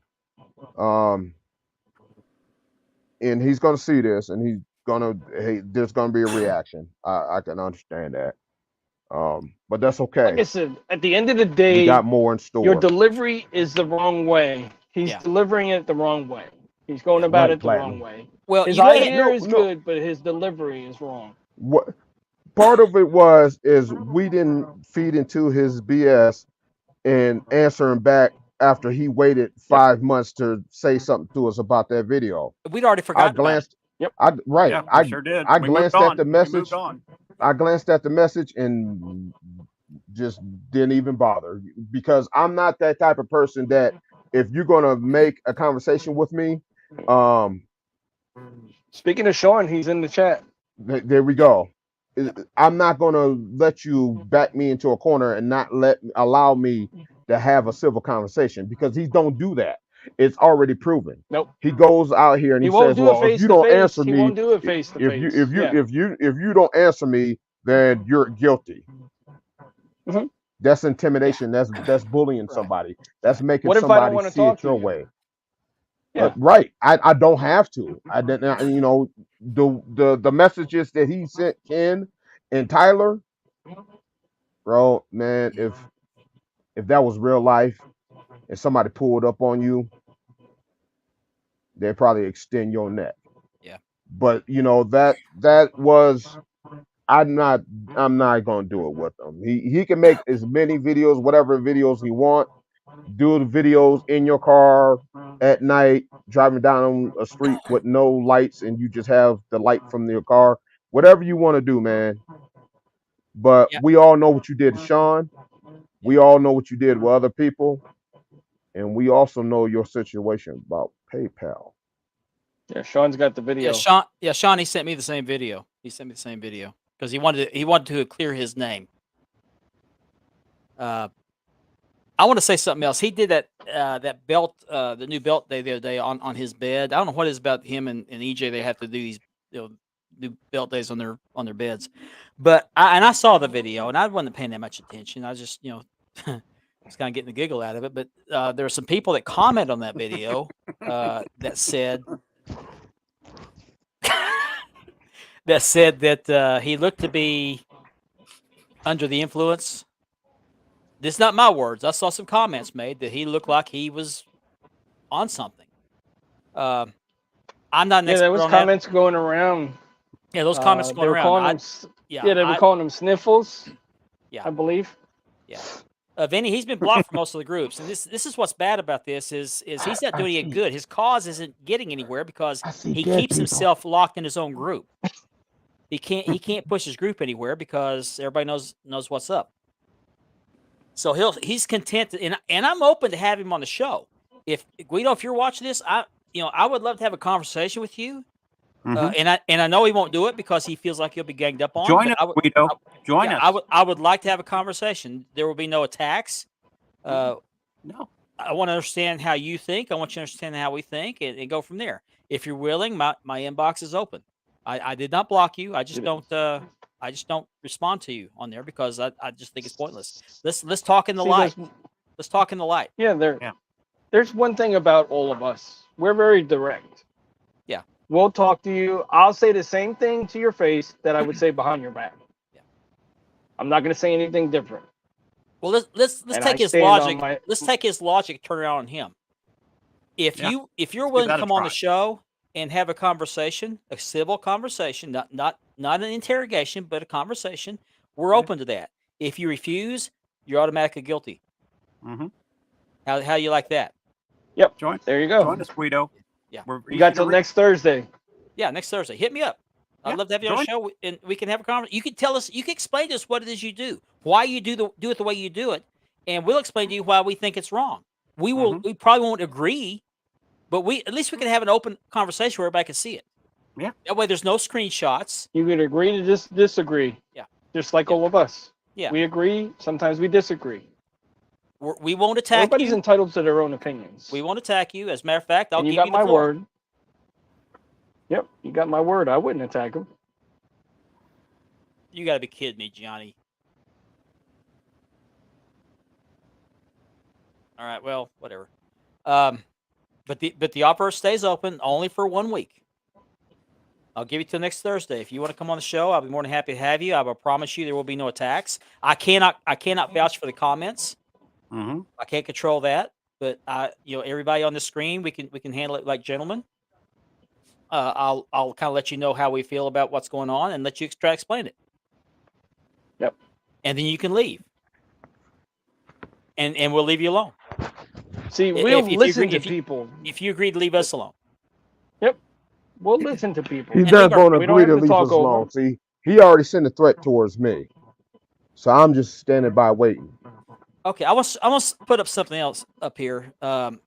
And he's gonna see this, and he's gonna. Hey, there's gonna be a reaction. I can understand that. But that's okay. Like I said, at the end of the We day, got more in store. your delivery is the wrong way. He's Yeah. delivering it the wrong way. He's going about right, it the Platinum. wrong way. Well, His you know, idea No, is no. good, but his delivery is wrong. What? part of it is we didn't feed into his BS and answer him back after he waited 5 months to say something to us about that video. We'd already I forgotten about it. glanced. Yep. Yeah, we sure did. I We moved glanced at on. the We message. moved on. I glanced at the message and just didn't even bother because I'm not that type of person that if you're gonna make a conversation with me, Speaking of Sean, he's in the chat. there we go. I'm not gonna let you back me into a corner and not allow me to have a civil conversation because he don't do that. It's already proven. Nope. He goes out here and He he won't says, do it "Well, if face you to don't face. answer He me, won't do it face to if face. you don't answer me, then you're guilty." Mhm. That's intimidation. That's bullying Right. somebody. That's making What if I don't somebody wanna see talk it to your you? way. Yeah. Right. I don't have to. I didn't. You know, the messages that he sent Ken and Tyler, bro, man. If that was real life and somebody pulled up on you, they'd probably extend your neck. Yeah. But you know that was. I'm not gonna do it with him. He can make as many videos, whatever videos he want. Do the videos in your car at night, driving down a street with no lights, and you just have the light from your car. Whatever you want to do, man. But Yeah. we all know what you did to Sean. We all know what you did with other people, and we also know your situation about PayPal. Yeah, Sean's got the video. Yeah, Sean. He sent me the same video. He sent me the same video because he wanted to clear his name. I want to say something else. He did that belt, the new belt day the other day on his bed. I don't know what it is about him and EJ. They have to do these new belt days on their beds. But I saw the video and I wasn't paying that much attention. I was just just kind of getting a giggle out of it. But there were some people that comment on that video that said that he looked to be under the influence. This is not my words. I saw some comments made that he looked like he was on something. I'm not an Yeah, expert there was on comments going around. Yeah, those comments They going were around. calling him, they were calling him sniffles. Yeah. I believe. Yeah. Vinny, he's been blocked from most of the groups, and this is what's bad about this is he's not doing it good. His cause isn't getting anywhere because he keeps himself locked in his own group. He can't push his group anywhere because everybody knows what's up. So he's content, and I'm open to have him on the show. If Guido, if you're watching this, I would love to have a conversation with you. And I know he won't do it because he feels like he'll be ganged up on. Join us, Guido. Join us. I would like to have a conversation. There will be no attacks. No. I want to understand how you think. I want you to understand how we think, and go from there. If you're willing, my inbox is open. I did not block you. I just don't respond to you on there because I just think it's pointless. Let's talk in the light. Let's talk in the light. Yeah, there's one thing about all of us. We're very direct. Yeah. We'll talk to you. I'll say the same thing to your face that I would say behind your back. Yeah. I'm not going to say anything different. Well, let's take his logic. Let's take his logic, turn it on him. If you're willing to come on the show and have a conversation, a civil conversation, not an interrogation, but a conversation, we're open to that. If you refuse, you're automatically guilty. Mm-hmm. How you like that? Yep. There you go. Join us, Guido. Yeah. You got till next Thursday. Yeah, next Thursday. Hit me up. I'd love to have you on the show, and we can have a conversation. You can tell us. You can explain to us what it is you do, why you do it the way you do it, and we'll explain to you why we think it's wrong. We will. We probably won't agree, but at least we can have an open conversation where everybody can see it. Yeah. That way, there's no screenshots. You can agree to just disagree. Yeah. Just like all of us. Yeah. We agree. Sometimes we disagree. We won't attack you. Everybody's entitled to their own opinions. We won't attack you. As a matter of fact, I'll give you got the my floor. word. Yep, you got my word. I wouldn't attack him. You got to be kidding me, Johnny. All right, well, whatever. But the offer stays open only for 1 week. I'll give you till next Thursday. If you want to come on the show, I'll be more than happy to have you. I will promise you there will be no attacks. I cannot vouch for the comments. Mm-hmm. I can't control that, but everybody on the screen, we can handle it like gentlemen. I'll kind of let you know how we feel about what's going on and let you try to explain it. Yep. And then you can leave. And we'll leave you alone. See, If- we'll if you listen agree- to if you- people. If you agree to leave us alone. We'll listen to people. He's And not leave our- going to we don't agree have to to leave talk us over alone. him. See, he already sent a threat towards me, so I'm just standing by waiting. Okay, I want to put up something else up here. And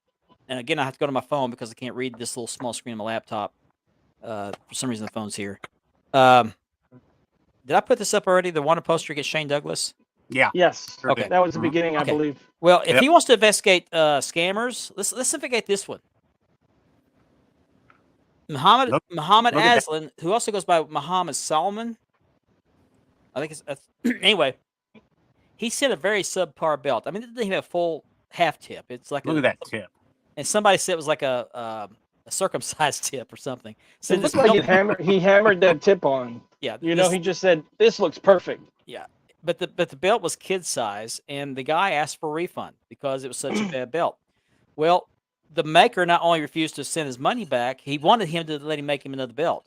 again, I have to go to my phone because I can't read this little small screen on my laptop. For some reason, the phone's here. Did I put this up already? The wanted poster against Shane Douglas. Yeah. Yes. Sure Okay. did. That was the Mhm. beginning, I Okay. believe. Well, if Yep. he wants to investigate scammers, let's investigate this one. Muhammad Look at that. Aslan, who also goes by Muhammad Salman. I think it's anyway. He sent a very subpar belt. I mean, it didn't even have a full half tip. It's like Look at that tip. And somebody said it was like a circumcised tip or something. It Said looked this like belt- he hammered that tip on. yeah, You know, this- he just said, "This looks perfect." but the belt was kid size, and the guy asked for a refund because it was such a bad belt. Well, the maker not only refused to send his money back, he wanted him to let him make him another belt.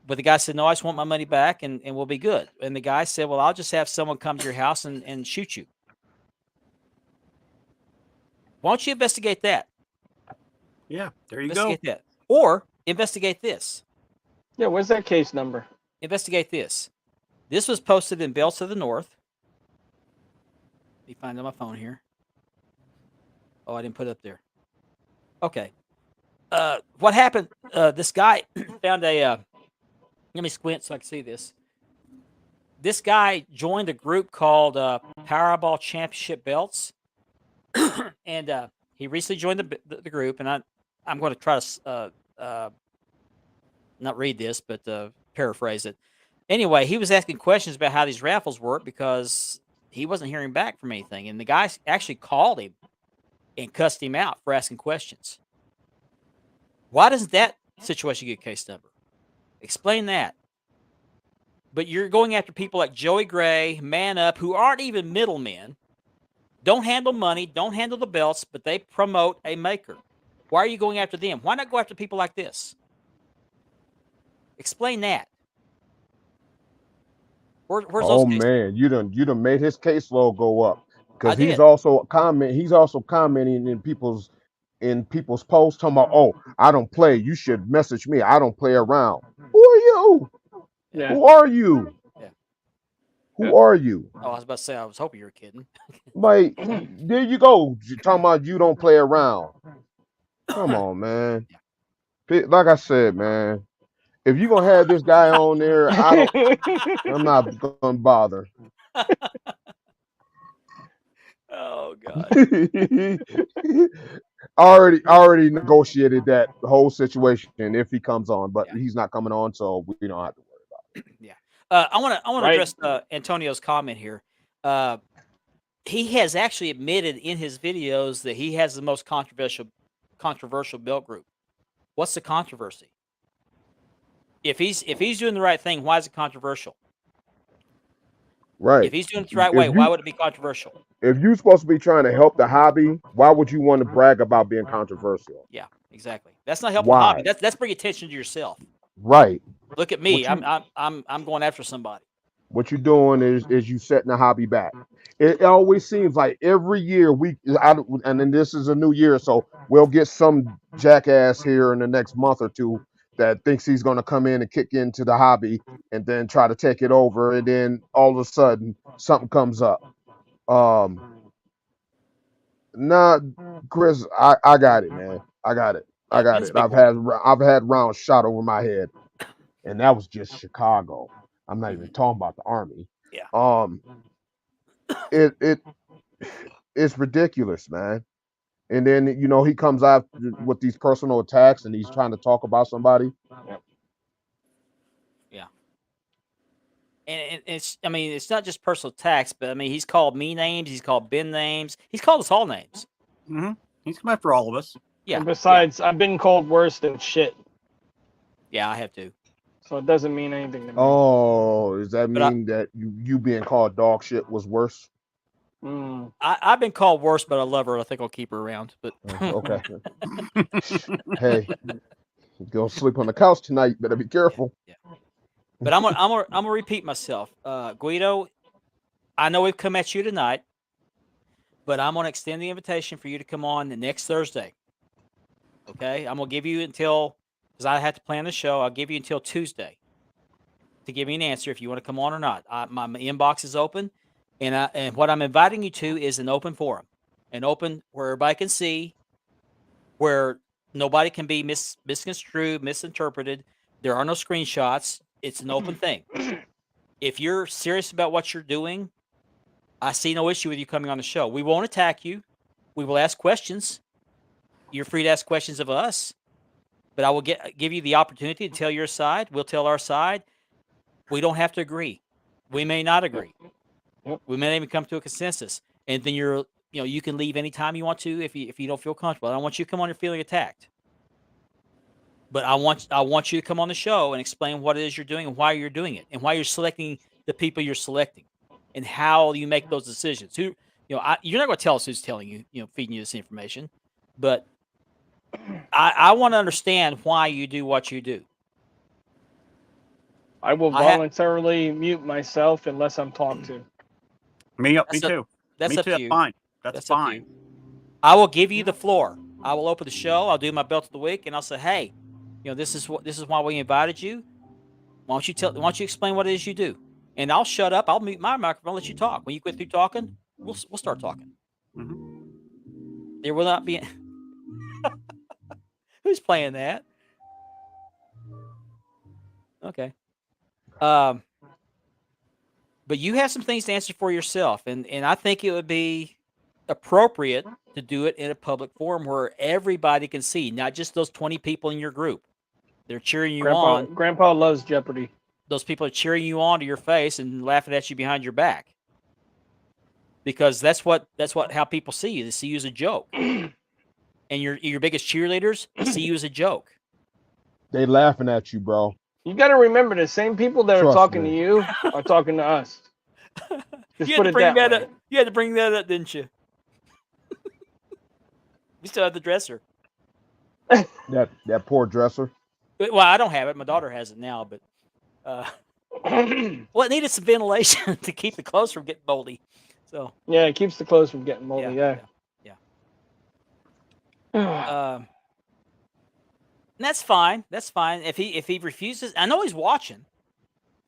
But the guy said, "No, I just want my money back, and we'll be good." And the guy said, "Well, I'll just have someone come to your house and shoot you." Why don't you investigate that? Yeah, there you go. Investigate that, or investigate this. Yeah, where's that case number? Investigate this. This was posted in Belts of the North. Let me find it on my phone here. Oh, I didn't put it up there. Okay. What happened? This guy found a. Let me squint so I can see this. This guy joined a group called Powerball Championship Belts, and he recently joined the group. And I'm going to try to not read this, but paraphrase it. Anyway, he was asking questions about how these raffles work because he wasn't hearing back from anything. And the guy actually called him and cussed him out for asking questions. Why doesn't that situation get case number? Explain that. But you're going after people like Joey Gray, Man Up, who aren't even middlemen, don't handle money, don't handle the belts, but they promote a maker. Why are you going after them? Why not go after people like this? Explain that. Where's Oh those cases? man, you done made his caseload go up because I he's did. also commenting in people's posts talking about, oh, I don't play. You should message me. I don't play around. Who are you? Yeah. Who are you? Yeah. Who are you? Oh, I was about to say, I was hoping you were kidding. Like, there you go. You're talking about you don't play around. Come on, man. Like I said, man, if you're gonna have this guy on there, I'm not gonna bother. Oh God. already negotiated that whole situation if he comes on, but Yeah. he's not coming on, so we don't have to worry about it. I want to Right. address Antonio's comment here. He has actually admitted in his videos that he has the most controversial belt group. What's the controversy? If he's doing the right thing, why is it controversial? Right. If he's doing it the right If way, you- why would it be controversial? If you're supposed to be trying to help the hobby, why would you want to brag about being controversial? Yeah, exactly. That's not helping the Why? hobby. That's bringing attention to yourself. Right. Look at me. What you- I'm going after somebody. What you're doing is you setting the hobby back. It always seems like every year and then this is a new year, so we'll get some jackass here in the next month or two that thinks he's going to come in and kick into the hobby and then try to take it over, and then all of a sudden something comes up. Nah, Chris, I got it, man. I got it. Yeah, that's a big I've had rounds shot over my head, and that was just Chicago. I'm not even talking about the Army. Yeah. It's ridiculous, man. And then he comes out with these personal attacks, and he's trying to talk about somebody. And it's not just personal attacks, but he's called me names, he's called Ben names, he's called us all names. Mm-hmm. He's come after all of us. Yeah. And besides, I've been called worse than shit, Yeah, I have to. so it doesn't mean anything to me. Oh, does that But mean that you being called dog shit was worse? Mm. I've been called worse, but I love her. I think I'll keep her around. But Okay. Hey, you're gonna sleep on the couch tonight. Better be careful. Yeah. But I'm gonna repeat myself. Guido, I know we've come at you tonight, but I'm going to extend the invitation for you to come on the next Thursday. Okay, I'm going to give you until, because I have to plan the show. I'll give you until Tuesday to give me an answer if you want to come on or not. My inbox is open, and what I'm inviting you to is an open forum, an open where everybody can see, where nobody can be misconstrued, misinterpreted. There are no screenshots. It's an open thing. If you're serious about what you're doing, I see no issue with you coming on the show. We won't attack you. We will ask questions. You're free to ask questions of us, but I will give you the opportunity to tell your side. We'll tell our side. We don't have to agree. We may not agree. We may not even come to a consensus. And then you can leave anytime you want to if you don't feel comfortable. I don't want you to come on here feeling attacked. But I want you to come on the show and explain what it is you're doing and why you're doing it and why you're selecting the people you're selecting and how you make those decisions. You're not going to tell us who's telling you, feeding you this information, but I want to understand why you do what you do. I will voluntarily mute myself unless I'm talked to. Me too. That's Me up too. to you. That's fine. That's Up to fine. you. I will give you the floor. I will open the show. I'll do my belt of the week, and I'll say, "Hey, this is why we invited you. Why don't you explain what it is you do?" And I'll shut up. I'll mute my microphone. Let you talk. When you quit through talking, we'll start talking. Mm-hmm. There will not be. Who's playing that? Okay. But you have some things to answer for yourself, and I think it would be appropriate to do it in a public forum where everybody can see, not just those 20 people in your group. They're cheering you on. Grandpa loves Jeopardy. Those people are cheering you on to your face and laughing at you behind your back. Because that's how people see you. They see you as a joke. And your biggest cheerleaders see you as a joke. They laughing at you, bro. You got to remember, the same people that are Trust talking me. to you are talking to us. Just You put had to it bring that way. up. You had to bring that up, didn't you? We still have the dresser. That poor dresser. Well, I don't have it. My daughter has it now, but it needed some ventilation to keep the clothes from getting moldy. So Yeah, it keeps the clothes from getting moldy. Yeah. And that's fine. That's fine. If he refuses, I know he's watching.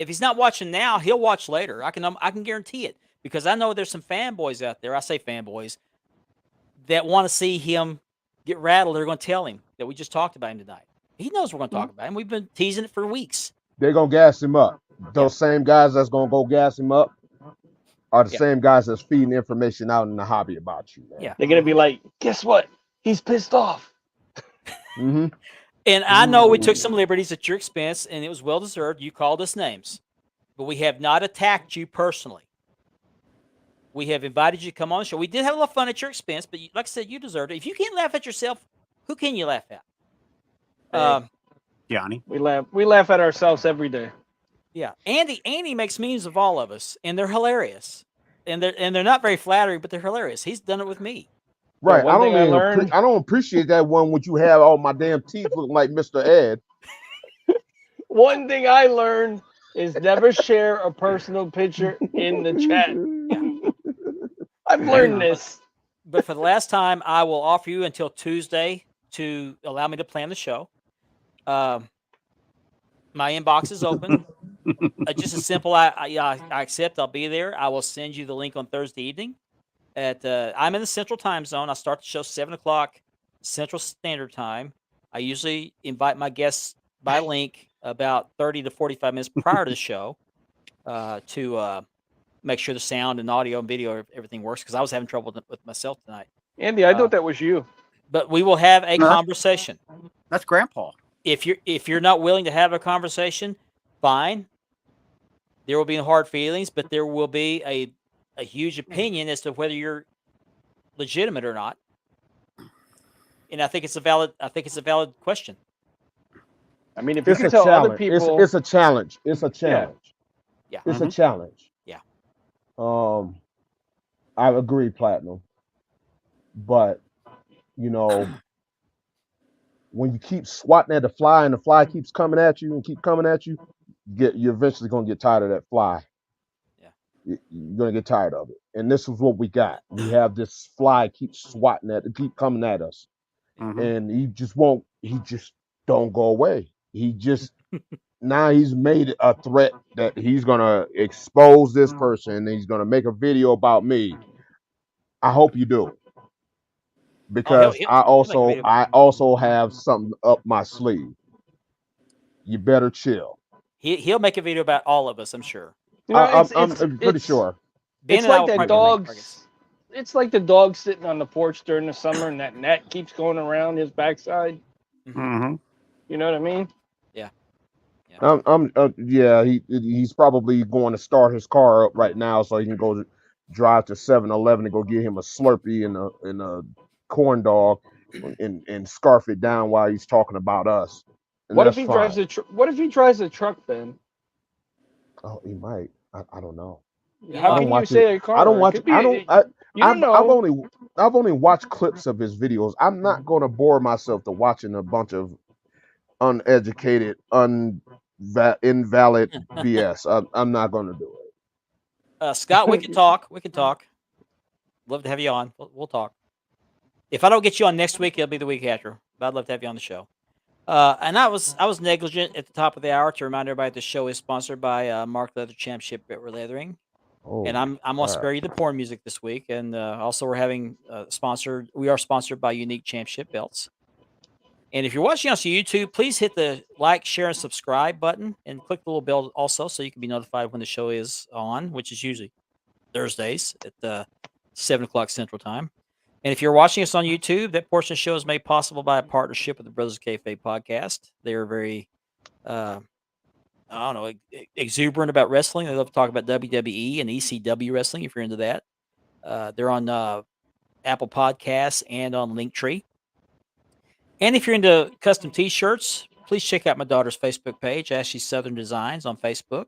If he's not watching now, he'll watch later. I can guarantee it, because I know there's some fanboys out there. I say fanboys that want to see him get rattled. They're going to tell him that we just talked about him tonight. He knows we're going to talk about him. We've been teasing it for weeks. They're gonna gas him up. Those same guys that's gonna go gas him up are the same guys that's feeding information out in the hobby about you, man. Yeah. They're going to be like, guess what? He's pissed off. Mm-hmm. And I know we took some liberties at your expense, and it was well deserved. You called us names, but we have not attacked you personally. We have invited you to come on the show. We did have a little fun at your expense, but like I said, you deserved it. If you can't laugh at yourself, who can you laugh at? Johnny. We laugh at ourselves every day. Yeah, Andy makes memes of all of us, and they're hilarious, and they're not very flattering, but they're hilarious. He's done it with me. Right. one thing I learned- I don't appreciate that one when you have all my damn teeth looking like Mr. Ed. One thing I learned is never share a personal picture in the chat. I've learned this. But for the last time, I will offer you until Tuesday to allow me to plan the show. My inbox is open. Just a simple, I accept. I'll be there. I will send you the link on Thursday evening. I'm in the Central Time Zone. I start the show 7:00 Central Standard Time. I usually invite my guests by link about 30 to 45 minutes prior to the show to make sure the sound and audio and video, everything works, because I was having trouble with myself tonight. Andy, I thought that was you. But we will have a conversation. That's Grandpa. If you're not willing to have a conversation, fine. There will be hard feelings, but there will be a huge opinion as to whether you're legitimate or not. And I think it's a valid question. I mean, if It's you a can tell challenge. other people, It's a challenge. It's a challenge. Yeah. It's a challenge. Yeah. I agree, Platinum. But when you keep swatting at the fly and the fly keeps coming at you and keep coming at you, you're eventually gonna get tired of that fly. Yeah. you're gonna get tired of it. And this is what we got. We have this fly keep swatting at, keep coming at us, Mhm. and he just won't. He just don't go away. He just now he's made a threat that he's gonna expose this person and he's gonna make a video about me. I hope you do, because he'll I make a video. also have something up my sleeve. You better chill. He'll make a video about all of us, I'm sure. You know, I'm pretty sure. Ben It's and I like will that probably be the main dog's. targets. It's like the dog sitting on the porch during the summer, and that net keeps going around his backside. Mhm. You know what I mean? Yeah, he's probably going to start his car up right now so he can go drive to 7-Eleven and go get him a Slurpee and a corn dog and scarf it down while he's talking about us. And What if that's he fine. drives a What if he drives a truck, Ben? Oh, he might. I don't know. How I can don't you say a car? I don't It watch. could be- I don't. You don't know. I've only watched clips of his videos. I'm not going to bore myself to watching a bunch of uneducated, invalid BS. I'm not going to do it. Scott, we can talk. We can talk. Love to have you on. We'll talk. If I don't get you on next week, it'll be the week after. But I'd love to have you on the show. And I was negligent at the top of the hour to remind everybody the show is sponsored by Mark Leather Championship Bit Leathering. Oh, And I'm gonna spare you the porn music this week. And also we're having sponsored. We are sponsored by Unique Championship Belts. And if you're watching us on YouTube, please hit the like, share, and subscribe button, and click the little bell also, so you can be notified when the show is on, which is usually Thursdays at 7:00 Central Time. And if you're watching us on YouTube, that portion of the show is made possible by a partnership with the Brothers of Kayfabe podcast. They are very, I don't know, exuberant about wrestling. They love to talk about WWE and ECW wrestling, if you're into that. They're on Apple Podcasts and on Linktree. And if you're into custom T-shirts, please check out my daughter's Facebook page, Ashley Southern Designs, on Facebook.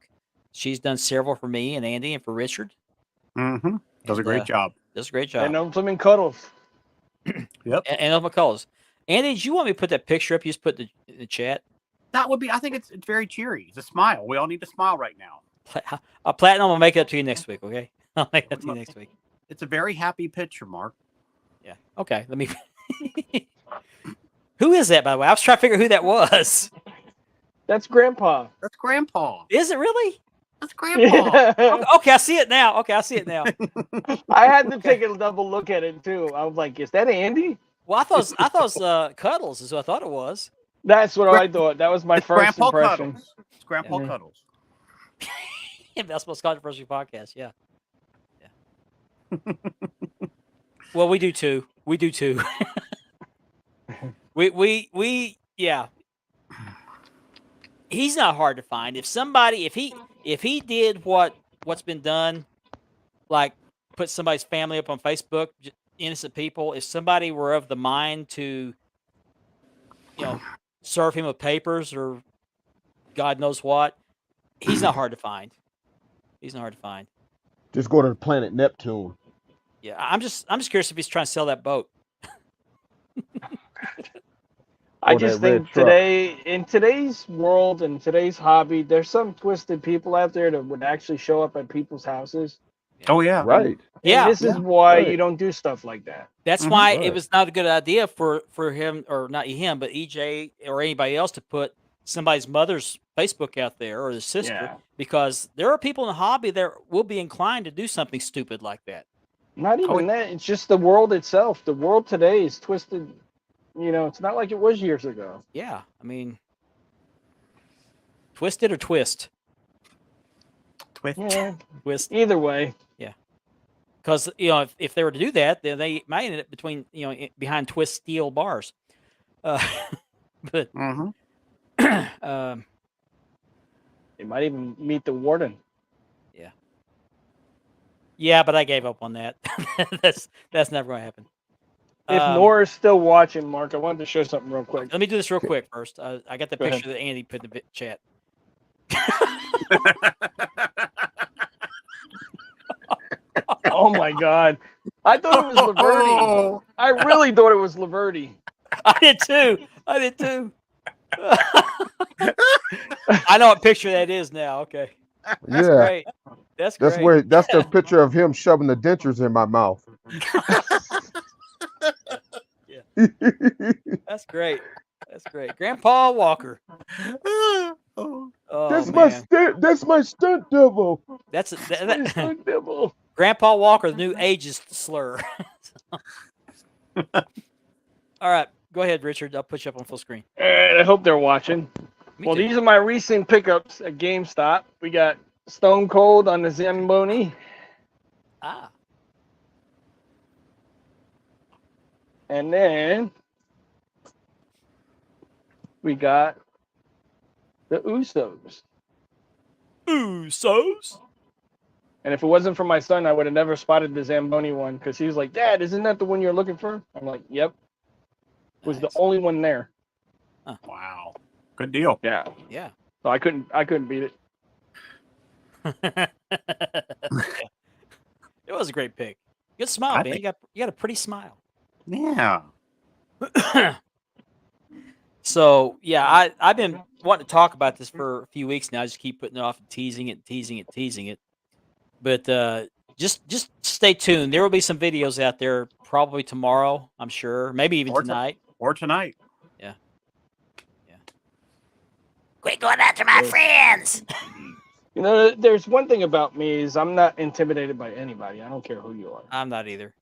She's done several for me and Andy and for Richard. Mhm. Does a great job. Does a great job. And Implement Cuddles. Yep. And of McCullough's. Andy, did you want me to put that picture up? You just put in the chat. That would be. I think it's very cheery. It's a smile. We all need to smile right now. Platinum will make it up to you next week. Okay, I'll make it up to you next week. It's a very happy picture, Mark. Yeah. Okay. Let me. Who is that, by the way? I was trying to figure who that was. That's Grandpa. That's Grandpa. Is it really? That's Grandpa. Yeah. Okay, I see it now. Okay, I see it now. I had to take a double look at it too. I was like, "Is that Andy?" Well, I thought it was Cuddles. Is what I thought it was. That's what I thought. That was my It's first Grandpa impression. Cuddles. It's Grandpa Yeah. Cuddles. That's most controversial podcast. Yeah. Well, we do too. We do too. we yeah. He's not hard to find. If he did what's been done, like put somebody's family up on Facebook, innocent people. If somebody were of the mind to, serve him with papers or God knows what, he's not hard to find. He's not hard to find. Just go to the planet Neptune. Yeah, I'm just curious if he's trying to sell that boat. I Or just that red think truck. in today's world and today's hobby, there's some twisted people out there that would actually show up at people's houses. Oh yeah. Right. And Yeah, this is why Right. you don't do stuff like that. that's Mhm. why it Right. was not a good idea for him, or not him, but EJ or anybody else to put somebody's mother's Facebook out there or the sister, Yeah. because there are people in the hobby that will be inclined to do something stupid like that. Not even Oh, that. It's just the world itself. The world today is twisted. It's not like it was years ago. Yeah, I mean, twisted or twist? Twist. Yeah. Twist. Either way. Because if they were to do that, then they might end up behind twist steel bars. But Mm-hmm. It might even meet the warden. yeah, but I gave up on that. that's never going to happen. If Um, Nora's still watching, Mark, I wanted to show something real quick. Let me do this real quick first. I got the Go ahead. picture that Andy put in the chat. Oh my God. I thought it was Laverty. Oh, I really thought it was Laverty. I did too. I know what picture that is now. Okay. That's Yeah. great. That's That's great. where that's the picture of him shoving the dentures in my mouth. That's great. That's great. Grandpa Walker. Oh, Oh That's man, that's my stunt double. that's It's the devil. Grandpa Walker, the new ageist slur. All right, go ahead, Richard. I'll put you up on full screen. And I hope they're watching. Me Well, too. these are my recent pickups at GameStop. We got Stone Cold on the Zamboni. Ah, And then we got the Usos. Usos. And if it wasn't for my son, I would have never spotted the Zamboni one because he was like, "Dad, isn't that the one you're looking for?" I'm like, "Yep." Was the Nice. only one there. wow. Good deal. Yeah. Yeah. So I couldn't beat it. It was a great pick. Good smile, I man. think- You got a pretty smile. Yeah. So yeah, I've been wanting to talk about this for a few weeks now. I just keep putting it off and teasing it. But just stay tuned. There will be some videos out there probably tomorrow, I'm sure. Maybe even Or tonight. Or tonight. Quit going after my friends. You know, there's one thing about me is I'm not intimidated by anybody. I don't care who you are. I'm not either.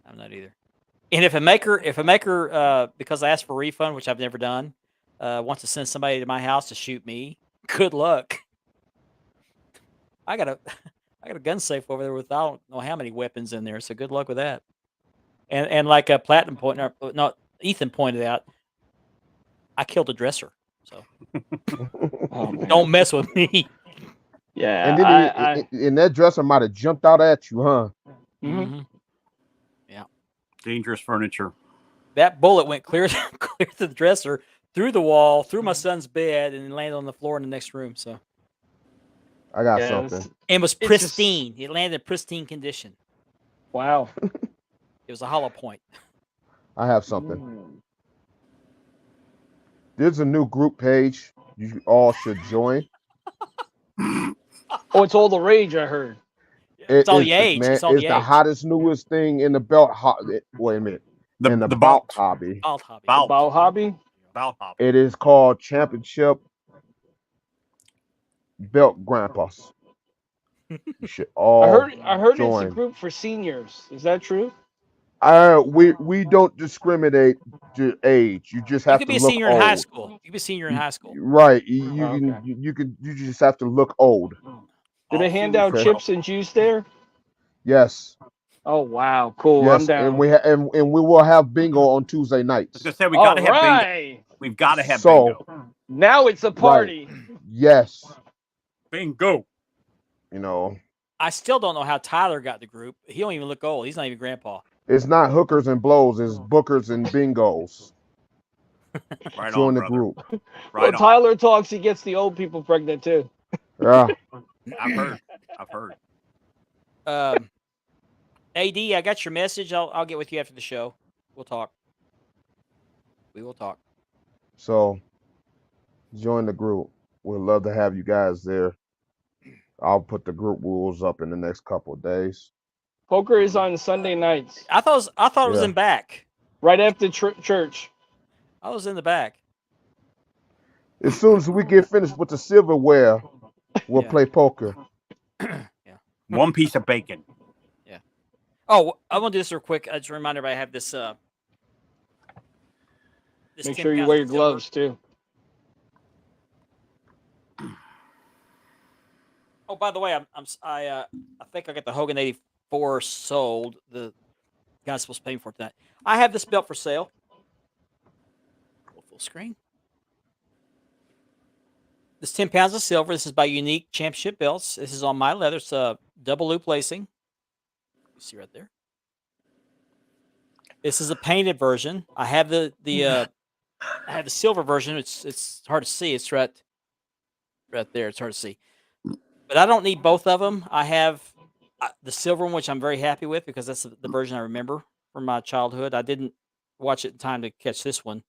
And if a maker, because I asked for a refund, which I've never done, wants to send somebody to my house to shoot me, good luck. I got a gun safe over there with I don't know how many weapons in there, so good luck with that. And like Ethan pointed out, I killed a dresser, so Oh, man. don't mess with me. Yeah. And then and that dresser might have jumped out at you, huh? Mhm. Mhm. Dangerous furniture. That bullet went clear to the dresser, through the wall, through my son's bed, and then landed on the floor in the next room. So I got Yeah, something. and was It's just- pristine. It landed in pristine condition. Wow. It was a hollow point. I have something. Mm. There's a new group page you all should join. Oh, it's all the rage. I heard. It's all the age. Man, It's all the the age. hottest, newest thing in the belt. Wait a minute. In the belt belt hobby. Bald hobby. Belt. Bow hobby. Belt hop. It is called Championship Belt Grandpas. You should all I heard it's join. a group for seniors. Is that true? We don't discriminate to age. You just You have could to be a look senior old. in high school. You could be a senior in high school. Right. Okay. You just have to look old. Do they All hand senior out Okay. chips and juice there? Yes. Oh wow, cool. Yes. I'm down. And we will have bingo on Tuesday I was nights. gonna say we All gotta have bingo. right. We've gotta have So- bingo. Now it's a party. Yes. Bingo. You know, I still don't know how Tyler got the group. He don't even look old. He's not even grandpa. it's not hookers and blows, it's bookers and bingos. Right Join on, the brother. group. Well, Right on. Tyler talks. He gets the old people pregnant too. Yeah. I've heard. AD, I got your message. I'll get with you after the show. We'll talk. We will talk. So join the group. We'd love to have you guys there. I'll put the group rules up in the next couple of days. Poker is on Sunday nights, I thought it was Yeah. in back. right after church. I was in the back. As soon as we get finished with the silverware, we'll Yeah. play poker. One piece of bacon. Oh, I want to do this real quick. Just a reminder, I have this. This Make 10 sure you pounds wear of your silver. gloves too. Oh, by the way, I think I got the Hogan 84 sold. The guy's supposed to pay me for it tonight. I have this belt for sale. Full screen. This 10 pounds of silver. This is by Unique Championship Belts. This is on my leather. It's double loop lacing. You see right there. This is a painted version. I have the I have the silver version. It's hard to see. It's right there. It's hard to see. But I don't need both of them. I have the silver one, which I'm very happy with because that's the version I remember from my childhood. I didn't watch it in time to catch this one,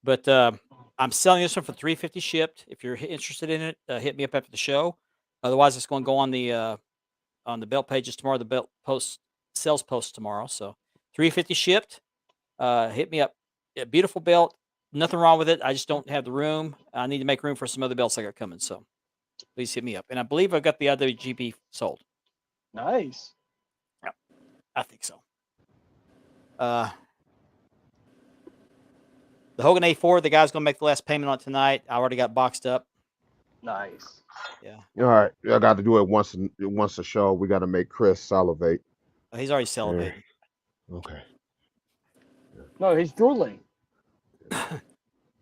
but I'm selling this one for $350 shipped. If you're interested in it, hit me up after the show. Otherwise, it's going to go on the belt pages tomorrow. The belt post sales post tomorrow. So $350 shipped. Hit me up. Yeah, beautiful belt. Nothing wrong with it. I just don't have the room. I need to make room for some other belts I got coming. So please hit me up. And I believe I've got the IWGP sold. Nice. I think so. The Hogan A4, the guy's going to make the last payment on it tonight. I already got boxed up. Nice. Yeah. All right, I got to do it once a show. We got to make Chris salivate. He's already celebrating. Okay. No, he's drooling.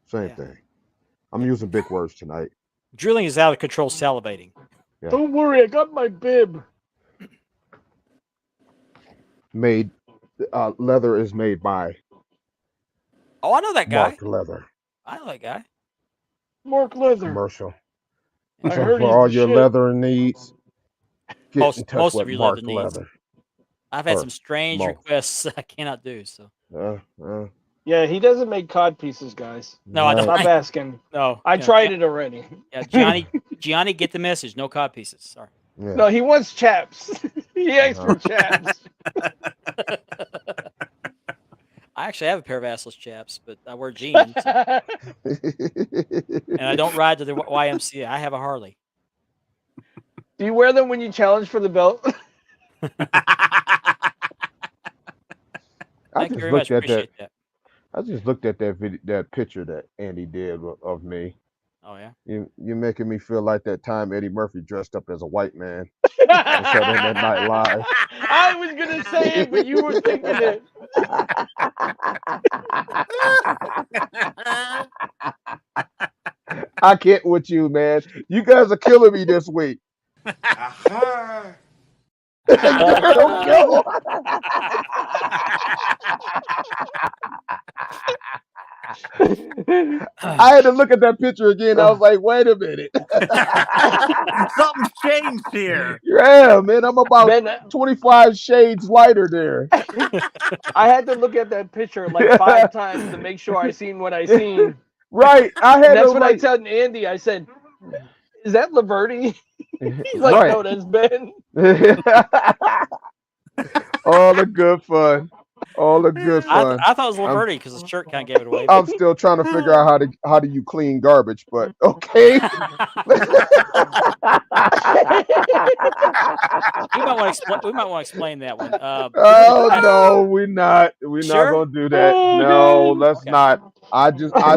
Same thing. I'm using big words tonight. Drilling is out of control salivating. Yeah. Don't worry, I got my bib. Made leather is made by Oh, I know that guy. Mark Leather I know that guy. Mark Leather. commercial. I So heard for he's all the your shit. leather needs, get Most- in touch most of with your Mark leather needs. Leather. I've had Or some strange most. requests I cannot do. So Yeah, he doesn't make cod pieces, guys. no, I don't. Stop asking. No, I no, tried it already. Yeah, Gianni, get the message. No cod pieces. Sorry. Yeah. No, he wants chaps. He asked for chaps. I actually have a pair of assless chaps, but I wear jeans and I don't ride to the YMCA. I have a Harley. Do you wear them when you challenge for the belt? I Thank you just very much. looked at that. Appreciate that. I just looked at that video, that picture that Andy did of me. Oh yeah. You're making me feel like that time Eddie Murphy dressed up as a white man on Saturday Night Live. I was gonna say it, but you were thinking it. I can't with you, man. You guys are killing me this week. Don't go. I had to look at that picture again. I was like, wait a minute. Something's changed here. Yeah, man, I'm about Ben, 25 shades lighter there. I had to look at that picture like 5 times to make sure I seen what I seen. Right. I had And that's to what I like, told Andy. I said, "Is that Laverty?" He's like, Right. "No, that's Ben." all the good fun. All the good fun. I thought it was Laverty because his shirt kind of gave it away. I'm still trying to figure out how do you clean garbage, but okay. We might want to explain that one. Oh no, we're not Sure? gonna do that. Oh, No, God. let's Okay. not. I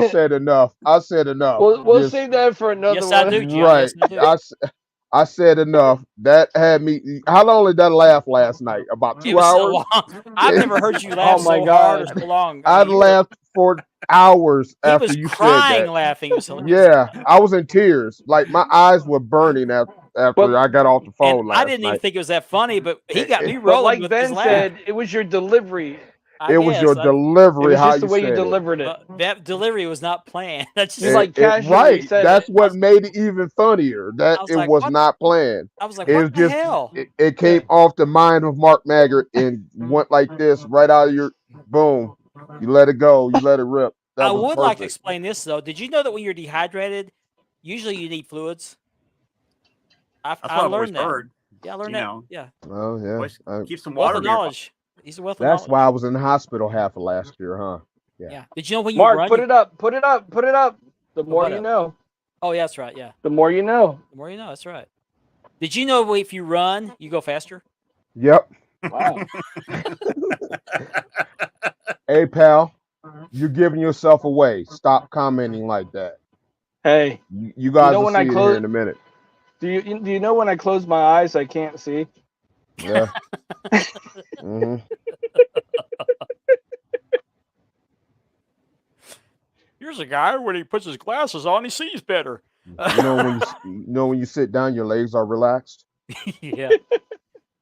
said enough. I said enough. We'll Just- save that for another Yes, one. I do, Gianni. right. Yes, I do. I said enough. That had me. How long did that laugh last night? About It 2 was so hours. long. I've never heard you laugh my so hard or God. so long. I mean, laughed for hours he after was you said crying that. laughing. It was hilarious. Yeah, I was in tears. Like my eyes were burning after But- I got off the phone And last I didn't even night. think it was that funny, but he got me But rolling like with Ben his laugh. said, it was your delivery. I It was guess. your It delivery. was How just the you way said you it. delivered it. That delivery was not planned. That's just Just like casually right. said That's it. what made it even funnier. That I was it like, was what? not planned. I was like, It what was the just hell? it came off the mind of Mark Maggart and went like this right out of your boom. You let it go. You let it rip. That I was would like to perfect. explain this though. Did you know that when you're dehydrated, usually you need fluids? That's I what I've always learned that. heard. Yeah, I learned you that. know. Yeah, Oh yeah. Always I- keep some wealth water of in your knowledge. He's a wealth of that's knowledge. why I was in the hospital half of last year, huh? Yeah. Did you know when you Mark, run? put it up, put it up, put it up. The more what you up? know, Oh, yeah, that's right. Yeah, the more you know. the more you know. That's right. Did you know if you run, you go faster? Yep. Wow. Hey pal, you're giving yourself away. Stop commenting like that. Hey, You guys know will when see I it close- here in a minute. do you know when I close my eyes I can't see? Yeah. hmm Here's a guy when he puts his glasses on, he sees better. You know when you sit down, your legs are relaxed. Yeah.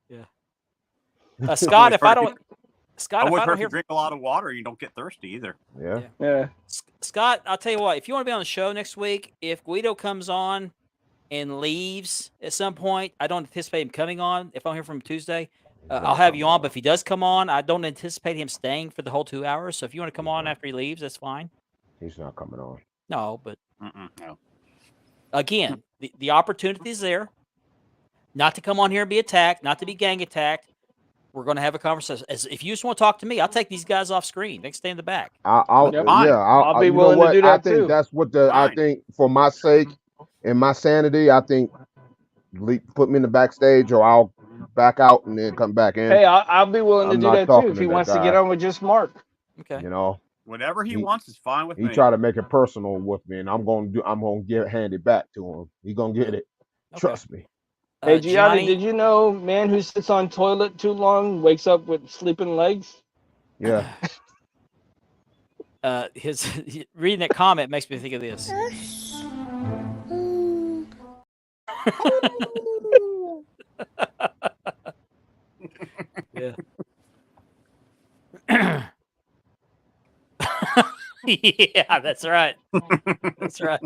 Yeah. Scott, if I don't, Scott, I if would I heard don't if hear, you drink a lot of water, you don't get thirsty either. Yeah. Yeah. Scott, I'll tell you what. If you want to be on the show next week, if Guido comes on and leaves at some point, I don't anticipate him coming on. If I don't hear from him Tuesday, I'll have you on. But if he does come on, I don't anticipate him staying for the whole 2 hours. So if you want to come on after he leaves, that's fine. He's not coming on. No, but No. again, the opportunity is there. not to come on here and be attacked, not to be gang attacked. We're going to have a conversation. If you just want to talk to me, I'll take these guys off screen. They can stay in the back. I'll Yep. Fine. yeah, I'll be you know willing to what? do that I think too. that's what I Fine. think for my sake and my sanity. I think put me in the backstage, or I'll back out and then come back in. Hey, I'll be willing to I'm do not that too talking if to he that wants to guy. get on with just Mark. Okay. You know, Whatever he He- wants is fine with he me. tried to make it personal with me, and I'm gonna hand it back to him. He gonna get it. Okay. Trust me. Hey, Gianni, Johnny, did you know man who sits on toilet too long wakes up with sleeping legs? Yeah. his reading that comment makes me think of this. Yeah. Yeah, that's right. That's right.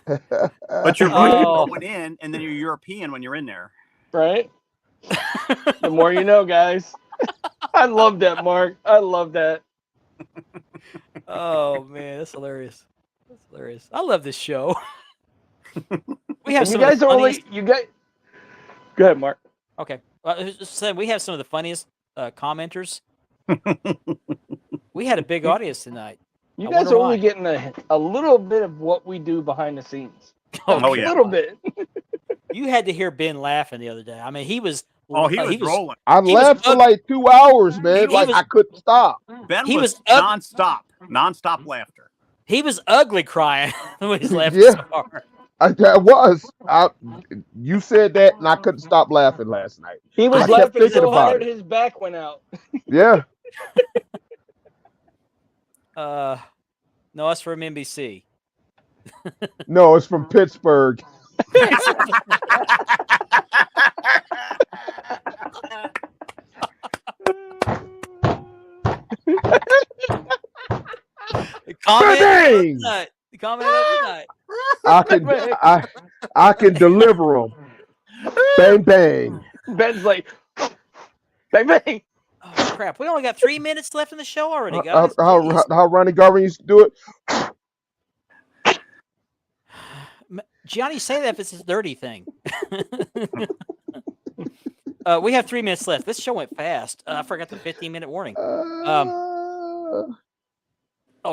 But you're Russian Oh. going in, and then you're European when you're in there. Right? The more you know, guys. I love that, Mark. I love that. Oh man, that's hilarious. That's hilarious. I love this show. We have And you some of guys the are only funniest. you guys. Go ahead, Mark. Okay, well, I was just saying, we have some of the funniest commenters. We had a big audience tonight. You I guys wonder are only why. getting a little bit of what we do behind the scenes. Oh, A yeah. little bit. You had to hear Ben laughing the other day. I mean, he was. Oh, he was rolling. I He was laughed for ugly. like 2 hours, man. He Like was- I couldn't stop. Ben He was was nonstop laughter. He was ugly crying when he's laughing Yeah. so hard. You said that, and I couldn't stop laughing last night. He was I kept laughing thinking so about hard it. his back went out. Yeah. No, that's from NBC. No, it's from Pittsburgh. The comment Bang! of the night. The comment of the night. I can deliver them. Bang bang. Ben's like, bang, bang. Oh crap! We only got 3 minutes left in the show already, How, guys. Jeez. how Ronnie Garvin used to do it. Gianni, say that if it's his dirty thing. We have 3 minutes left. This show went fast. I forgot the 15-minute warning. Oh,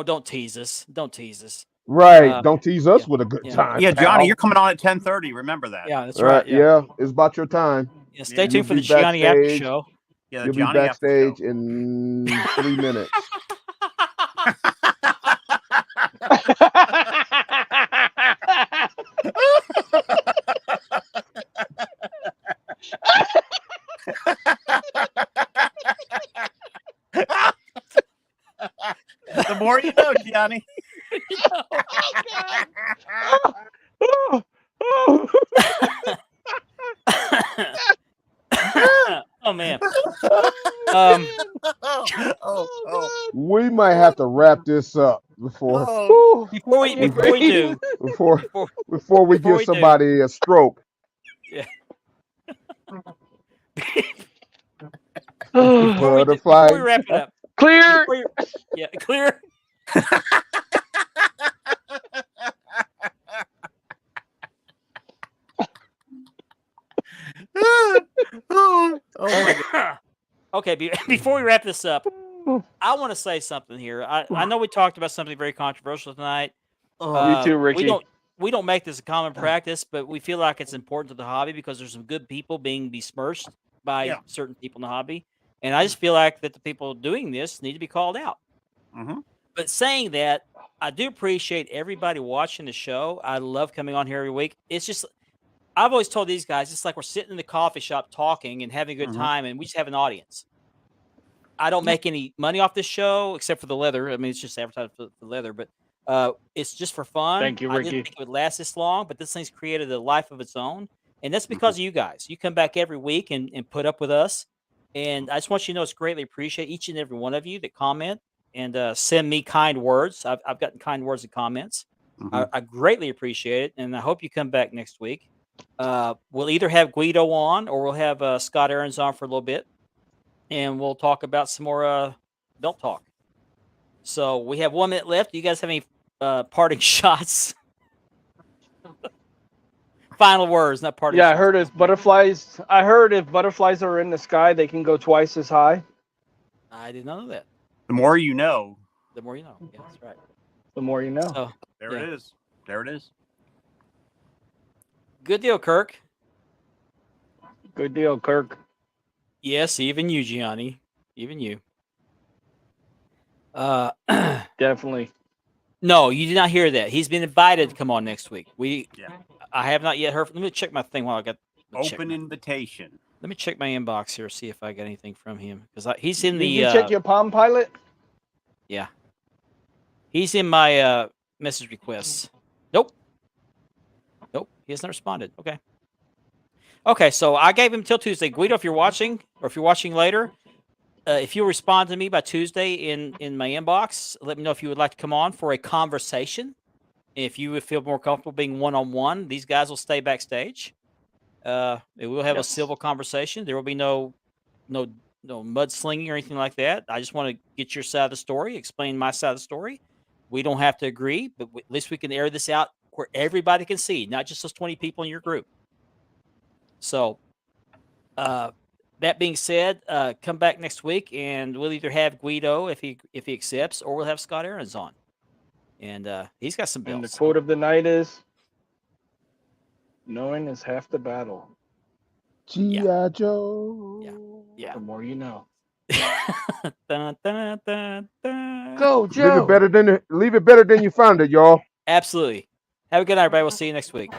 don't tease us. Don't tease us. Right. Don't tease us yeah, with a good yeah. time. Yeah, Johnny, pal. you're coming on at 10:30. Remember that. Yeah, that's Right. right. Yeah. It's about your time. Yeah, stay Yeah. tuned for You'll the be Gianni after backstage. show. Yeah, the You'll be Johnny after show. backstage in 3 minutes. The more you know, Johnny. Oh man. We might have to wrap this up before Oh, Before we do, before before, before we Before give we do. somebody a stroke. Butterfly. before we wrap it up, Clear. before you- yeah, clear. oh my God. Okay, before we wrap this up, I want to say something here. I know we talked about something very controversial tonight. You too, Ricky. We don't make this a common practice, but we feel like it's important to the hobby because there's some good people being besmirched by Yeah. certain people in the hobby, and I just feel like that the people doing this need to be called out. Mhm. But saying that, I do appreciate everybody watching the show. I love coming on here every week. It's just I've always told these guys it's like we're sitting in the coffee shop talking and having a good Mhm. time, and we just have an audience. I don't make any money off this show except for the leather. I mean, it's just advertising for the leather, but it's just for fun. Thank you, I Ricky. didn't think it would last this long, but this thing's created a life of its own, and that's because of you guys. You come back every week and put up with us, and I just want you to know it's greatly appreciated each and every one of you that comment and send me kind words. I've gotten kind words and comments. Mhm. I greatly appreciate it, and I hope you come back next week. We'll either have Guido on or we'll have Scott Aarons on for a little bit, and we'll talk about some more belt talk. So we have 1 minute left. Do you guys have any parting shots? Final words, not parting Yeah, I shots. heard if butterflies. I heard if butterflies are in the sky, they can go twice as high. I did not know that. The more you know, The more you know. Yeah, that's right. The more you know. So there Yeah. it is. There it is. good deal, Kirk. Good deal, Kirk. Yes, even you, Gianni. Even you. Definitely. No, you did not hear that. He's been invited to come on next week. Yeah. I have not yet heard. Let me check my thing while I got. Open invitation. Let me check my inbox here, see if I got anything from him because he's in Did the. you check your Palm Pilot? Yeah. He's in my message requests. Nope. He hasn't responded. Okay. Okay, so I gave him till Tuesday. Guido, if you're watching, or if you're watching later, if you respond to me by Tuesday in my inbox, let me know if you would like to come on for a conversation. If you would feel more comfortable being one-on-one, these guys will stay backstage. We will have a Yes. civil conversation. There will be no mudslinging or anything like that. I just want to get your side of the story, explain my side of the story. We don't have to agree, but at least we can air this out where everybody can see, not just those 20 people in your group. So, that being said, come back next week, and we'll either have Guido if he accepts, or we'll have Scott Aarons on, and he's got some And the belts. quote of the night is, "Knowing is half the battle. G.I. Joe. Yeah. The more you know." Dun, dun, dun, dun. Go, Leave Joe. it better than you found it, y'all. Absolutely. Have a good night, everybody. We'll see you next week.